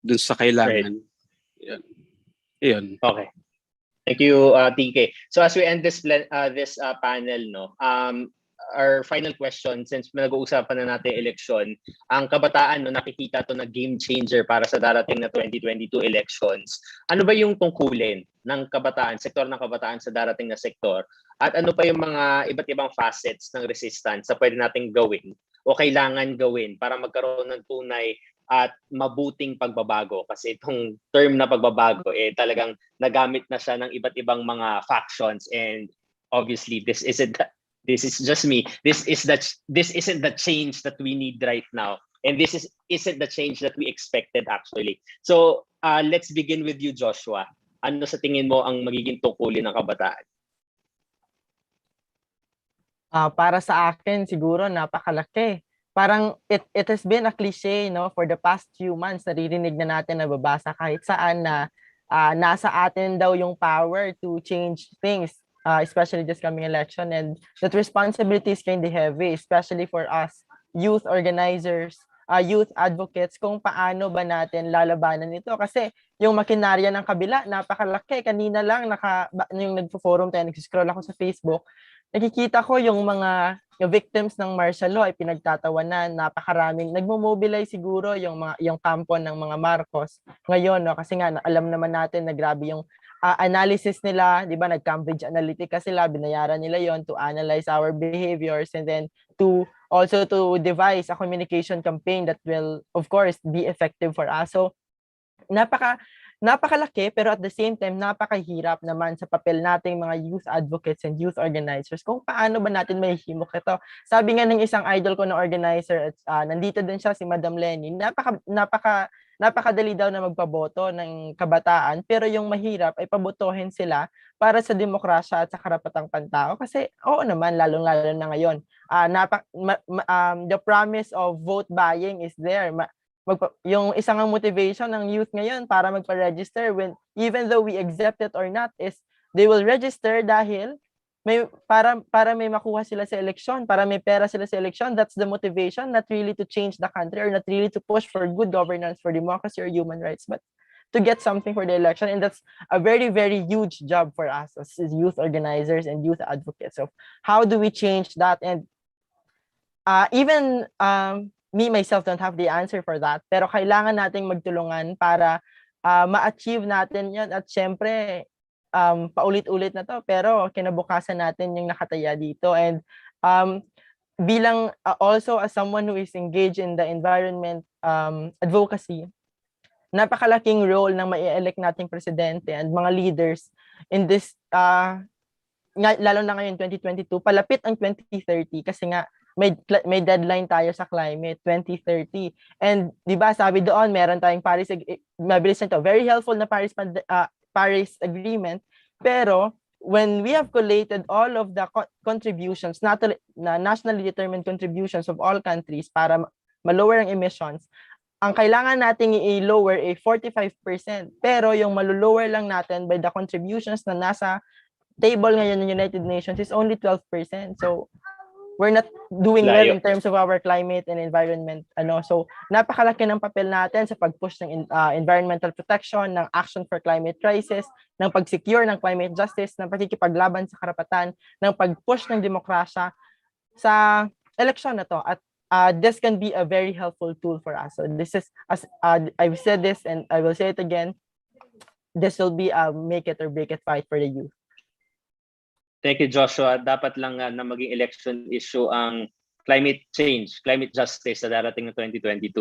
dun sa kailangan. Right. Yan. Okay. Thank you, TK. So as we end this panel, no, our final question, since nag-uusapan na natin eleksyon, ang kabataan, no, nakikita to na game changer para sa darating na 2022 elections. Ano ba yung tungkulin ng kabataan, sektor ng kabataan sa darating na sektor? At ano pa yung mga iba't ibang facets ng resistance na pwede nating gawin o kailangan gawin para magkaroon ng tunay at mabuting pagbabago? Kasi itong term na pagbabago, talagang nagamit na siya ng iba't ibang mga factions, and obviously this is just me. This isn't the change that we need right now, and this isn't the change that we expected actually. So let's begin with you, Joshua. Ano sa tingin mo ang magiging tungkulin ng kabataan? Para sa akin siguro napakalaki. Parang it has been a cliche, no, for the past few months. Naririnig na natin, nababasa kahit saan na nasa atin daw yung power to change things, especially this coming election, and that responsibility is kind of heavy, especially for us youth organizers, youth advocates, kung paano ba natin lalabanan ito. Kasi yung makinarya ng kabila napakalaki. Kanina lang yung nagfo-forum tayo, nag-scroll ako sa Facebook, nakikita ko yung mga victims ng martial law ay pinagtatawanan, napakaraming nagmo-mobilize siguro yung kampo ng mga Marcos ngayon, no, kasi nga alam naman natin na grabe yung analysis nila, 'di ba? Nag-Cambridge Analytica sila, binayaran nila yon to analyze our behaviors, and then to devise a communication campaign that will of course be effective for us. So napakalaki, pero at the same time napakahirap naman sa papel nating mga youth advocates and youth organizers kung paano ba natin mahihimok ito. Sabi nga ng isang idol ko na organizer, at nandito din siya, si Madam Lenny, napakadali daw na magpaboto ng kabataan, pero yung mahirap ay pabotohin sila para sa demokrasya at sa karapatang pantao. Kasi oo naman, lalong-lalo na ngayon, the promise of vote buying is there. Yung isang motivation ng youth ngayon para magpa-register, even though we accept it or not, is they will register dahil para may makuha sila sa eleksyon, para may pera sila sa eleksyon. That's the motivation, not really to change the country or not really to push for good governance, for democracy or human rights, but to get something for the election. And that's a very, very huge job for us as youth organizers and youth advocates. So how do we change that? And even me myself don't have the answer for that, pero kailangan nating magtulungan para ma-achieve natin yan. At syempre paulit-ulit na to, pero kinabukasan natin yung nakataya dito. And bilang also as someone who is engaged in the environment advocacy, napakalaking role ng mai-elect nating presidente and mga leaders in this lalo na ngayon 2022, palapit ang 2030 kasi nga may deadline tayo sa climate, 2030. And di ba sabi doon, meron tayong mabilis na to, very helpful na Paris Agreement, pero when we have collated all of the contributions, nationally determined contributions of all countries para ma-lower ang emissions, ang kailangan nating i-lower ay 45%. Pero yung malulower lang natin by the contributions na nasa table ngayon ng United Nations is only 12%. So we're not doing well in terms of our climate and environment. So napakalaki ng papel natin sa pag-push ng environmental protection, ng action for climate crisis, ng pag-secure ng climate justice, ng pakikipaglaban sa karapatan, ng pag-push ng demokrasya sa eleksyon na to. At this can be a very helpful tool for us. So this is, as I've said this and I will say it again, this will be a make it or break it fight for the youth. Thank you, Joshua. Dapat lang na maging election issue ang climate change, climate justice sa darating na 2022.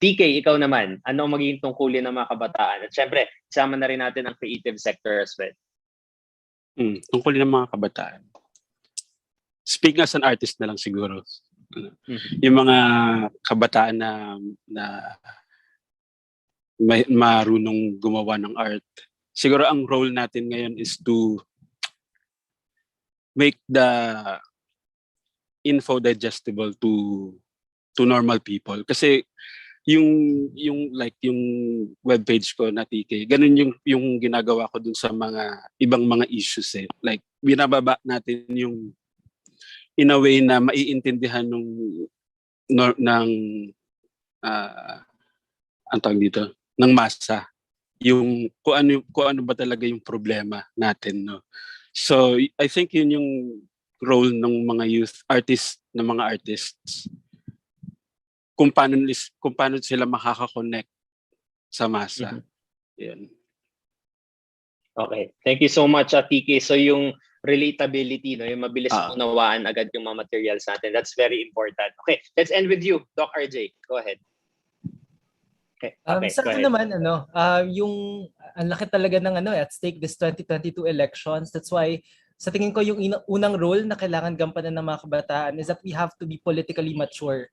TK, ikaw naman, ano ang magiging tungkulin ng mga kabataan? At syempre, isama na rin natin ang creative sector as well. Tungkulin ng mga kabataan. Speaking as an artist na lang siguro. Yung mga kabataan na may marunong gumawa ng art. Siguro ang role natin ngayon is to make the info digestible to normal people. Kasi yung webpage ko na TK, ganun yung ginagawa ko dun sa mga ibang mga issues eh. Like binababa natin yung in a way na maiintindihan ang tawag dito, ng masa, yung kung ano ba talaga yung problema natin, no. So I think yun yung role ng mga youth artists, ng mga artists, kung paano sila makaka-connect sa masa. Yan. Okay, thank you so much, TK. So yung relatability, no, yung mabilis unawaan agad yung mga materials natin, that's very important. Okay, let's end with you, Doc RJ. Go ahead. Okay, sa akin naman, yung ang laki talaga ng at stake this 2022 elections. That's why sa tingin ko yung unang role na kailangan gampanan ng mga kabataan is that we have to be politically mature.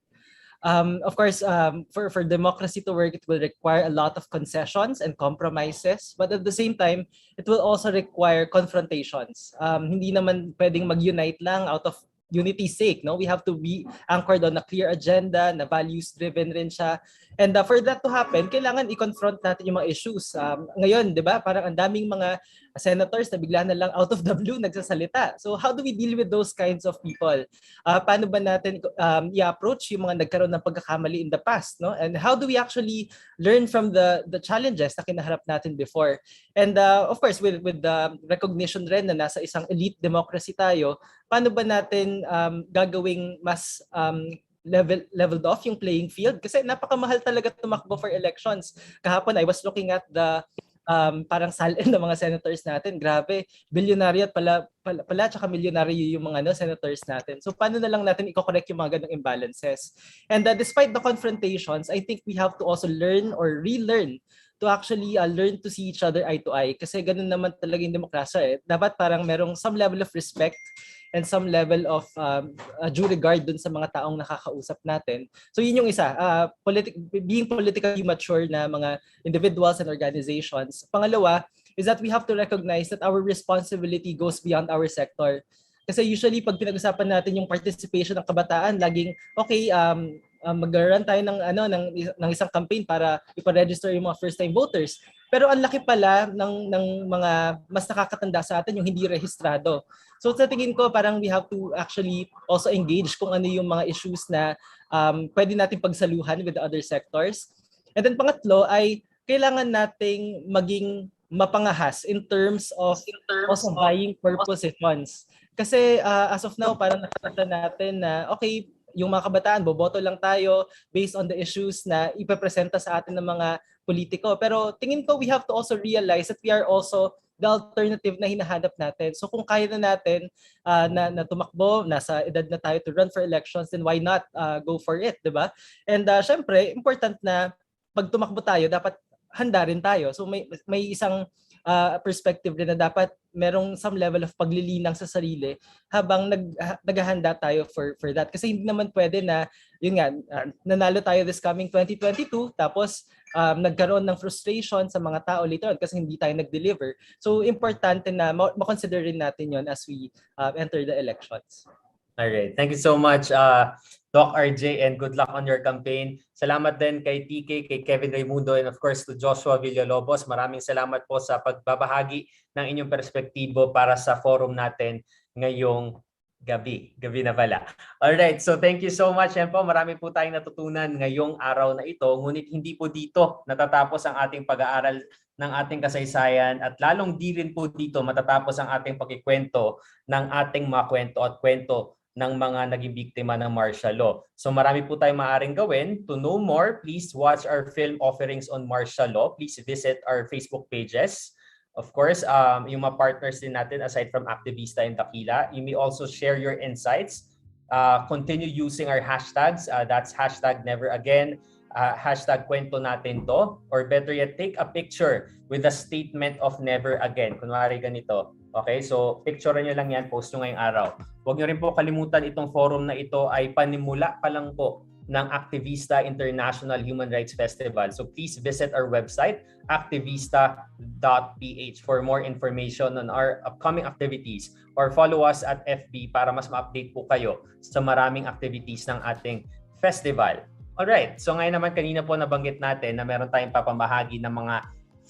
Of course, for democracy to work, it will require a lot of concessions and compromises. But at the same time, it will also require confrontations. Hindi naman pwedeng mag-unite lang out of unity's sake, no? We have to be anchored on a clear agenda, na values-driven rin siya. And for that to happen, kailangan i-confront natin yung mga issues. Ngayon, di ba, parang ang daming mga senators na bigla na lang out of the blue nagsasalita. So how do we deal with those kinds of people? Paano ba natin i-approach yung mga nagkaroon ng pagkakamali in the past, no? And how do we actually learn from the challenges na kinaharap natin before? And of course, with the recognition rin na nasa isang elite democracy tayo, paano ba natin gagawing mas leveled off yung playing field? Kasi napakamahal talaga tumakbo for elections. Kahapon, I was looking at the parang salin ng mga senators natin. Grabe, bilyonaryo at pala tsaka milyonaryo yung mga senators natin. So paano na lang natin i-correct yung mga ganong imbalances? And despite the confrontations, I think we have to also learn or relearn to actually learn to see each other eye to eye. Kasi ganun naman talaga yung demokrasya eh. Dapat parang merong some level of respect and some level of due regard dun sa mga taong nakakausap natin. So yun yung isa, being politically mature na mga individuals and organizations. Pangalawa is that we have to recognize that our responsibility goes beyond our sector. Kasi usually pag pinag-usapan natin yung participation ng kabataan, laging okay, mag-run tayo ng isang campaign para ipa-register yung mga first-time voters. Pero ang laki pala ng mga mas nakakatanda sa atin yung hindi rehistrado. So sa tingin ko parang we have to actually also engage kung ano yung mga issues na pwede natin pagsaluhan with the other sectors. And then pangatlo ay kailangan nating maging mapangahas in terms of also buying purpose funds. Kasi as of now parang nakikita natin na okay, yung mga kabataan, boboto lang tayo based on the issues na ipapresenta sa atin ng mga politiko. Pero tingin ko we have to also realize that we are also the alternative na hinahanap natin. So kung kaya na natin na tumakbo, nasa edad na tayo to run for elections, then why not go for it, di ba? And syempre, important na pag tumakbo tayo, dapat handa rin tayo. So may isang perspective rin na dapat merong some level of paglilinang sa sarili habang naghahanda tayo for that. Kasi hindi naman pwede na, yun nga, nanalo tayo this coming 2022, tapos nagkaroon ng frustration sa mga tao later on kasi hindi tayo nag-deliver. So importante na ma-consider rin natin yon as we enter the elections. Alright, thank you so much, Doc RJ, and good luck on your campaign. Salamat din kay TK, kay Kevin Raimundo, and of course to Joshua Villalobos. Maraming salamat po sa pagbabahagi ng inyong perspektibo para sa forum natin ngayong gabi na pala. Alright, so thank you so much. Yan po, marami po tayong natutunan ngayong araw na ito. Ngunit hindi po dito natatapos ang ating pag-aaral ng ating kasaysayan at lalong di rin po dito matatapos ang ating pagkikwento ng ating mga kwento at kwento ng mga naging biktima ng martial law. So marami po tayong maaaring gawin. To know more, please watch our film offerings on martial law. Please visit our Facebook pages. Of course, yung mga partners din natin aside from Activista and Dakila, you may also share your insights. Continue using our hashtags. That's hashtag never again, hashtag kwento natin to, or better yet, take a picture with a statement of never again. Kunwari ganito. Okay, so picture nyo lang yan, post nyo ngayong araw. Huwag nyo rin po kalimutan itong forum na ito ay panimula pa lang po ng Activista International Human Rights Festival. So please visit our website, Vista.PH, for more information on our upcoming activities, or follow us at FB para mas ma-update po kayo sa maraming activities ng ating festival. Alright, so ngayon naman kanina po nabanggit natin na meron tayong papamahagi ng mga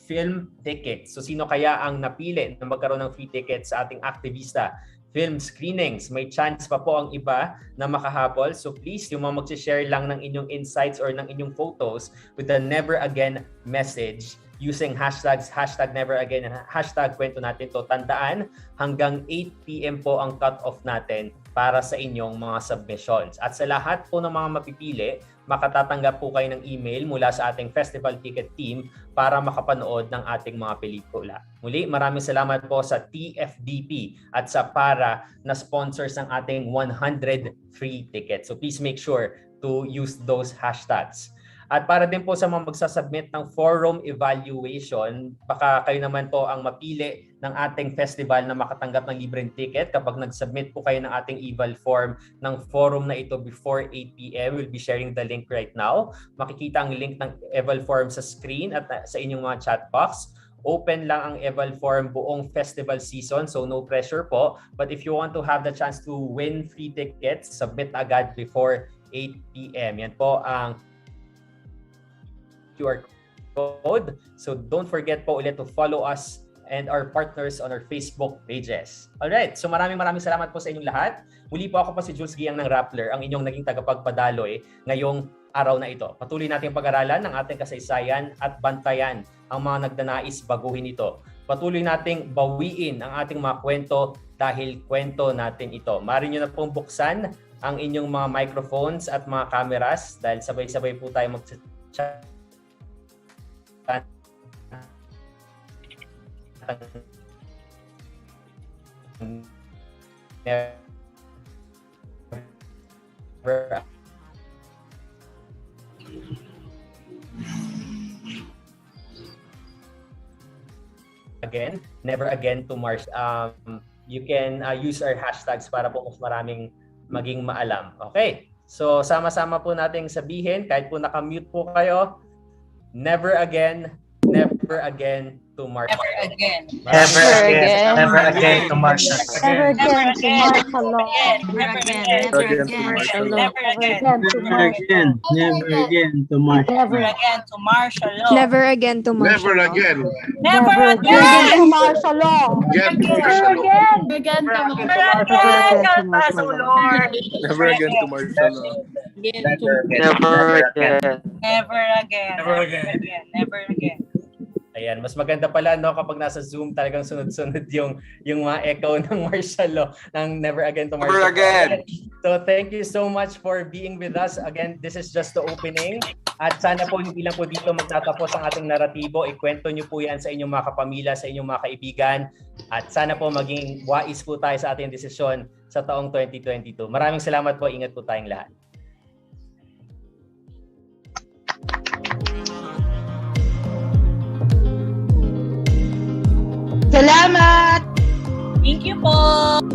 film tickets. So sino kaya ang napili na magkaroon ng free tickets sa ating Activista film screenings? May chance pa po ang iba na makahabol. So please, yung mga mag-share lang ng inyong insights or ng inyong photos with the never again message using hashtags, hashtag never again and hashtag kwento natin to. Tandaan, hanggang 8 PM po ang cut-off natin para sa inyong mga submissions. At sa lahat po ng mga mapipili, makatatanggap po kayo ng email mula sa ating festival ticket team para makapanood ng ating mga pelikula. Muli, maraming salamat po sa TFDP at sa para na sponsors ng ating 100 free tickets. So please make sure to use those hashtags. At para din po sa mga magsasubmit ng forum evaluation, baka kayo naman po ang mapili ng ating festival na makatanggap ng libreng ticket kapag nag-submit po kayo ng ating eval form ng forum na ito before 8 PM. We'll be sharing the link right now. Makikita ang link ng eval form sa screen at sa inyong mga chat box. Open lang ang eval form buong festival season, so no pressure po. But if you want to have the chance to win free tickets, submit agad before 8 PM. Yan po ang QR code. So don't forget po ulit to follow us and our partners on our Facebook pages. Alright, so maraming salamat po sa inyong lahat. Muli po ako pa si Jules Giang ng Rappler, ang inyong naging tagapagpadaloy ngayong araw na ito. Patuloy natin pag-aralan ng ating kasaysayan at bantayan ang mga nagdanais baguhin ito. Patuloy nating bawiin ang ating mga kwento dahil kwento natin ito. Maaari nyo na pong buksan ang inyong mga microphones at mga cameras dahil sabay-sabay po tayo mag-chat. Never again to Mars. You can use our hashtags para po mas maraming maging maalam. Okay, so sama-sama po nating sabihin, kahit po naka-mute po kayo, never again to martial law. Never again to martial law. Never again to martial law. Never again to martial law. Never again to martial law. Never again to martial law. Never again to martial law. Never again to martial law. Never again to martial law. Never again to martial law. Never again. Ayan, mas maganda pala no kapag nasa Zoom talagang sunod-sunod yung mga echo ng martial law ng never again to martial law. Never again. So thank you so much for being with us. Again, this is just the opening. At sana po hindi lang po dito magtatapos ang ating naratibo. Ikwento niyo po yan sa inyong mga kapamilya, sa inyong mga kaibigan. At sana po maging wais po tayo sa ating desisyon sa taong 2022. Maraming salamat po. Ingat po tayong lahat. Salamat! Thank you po!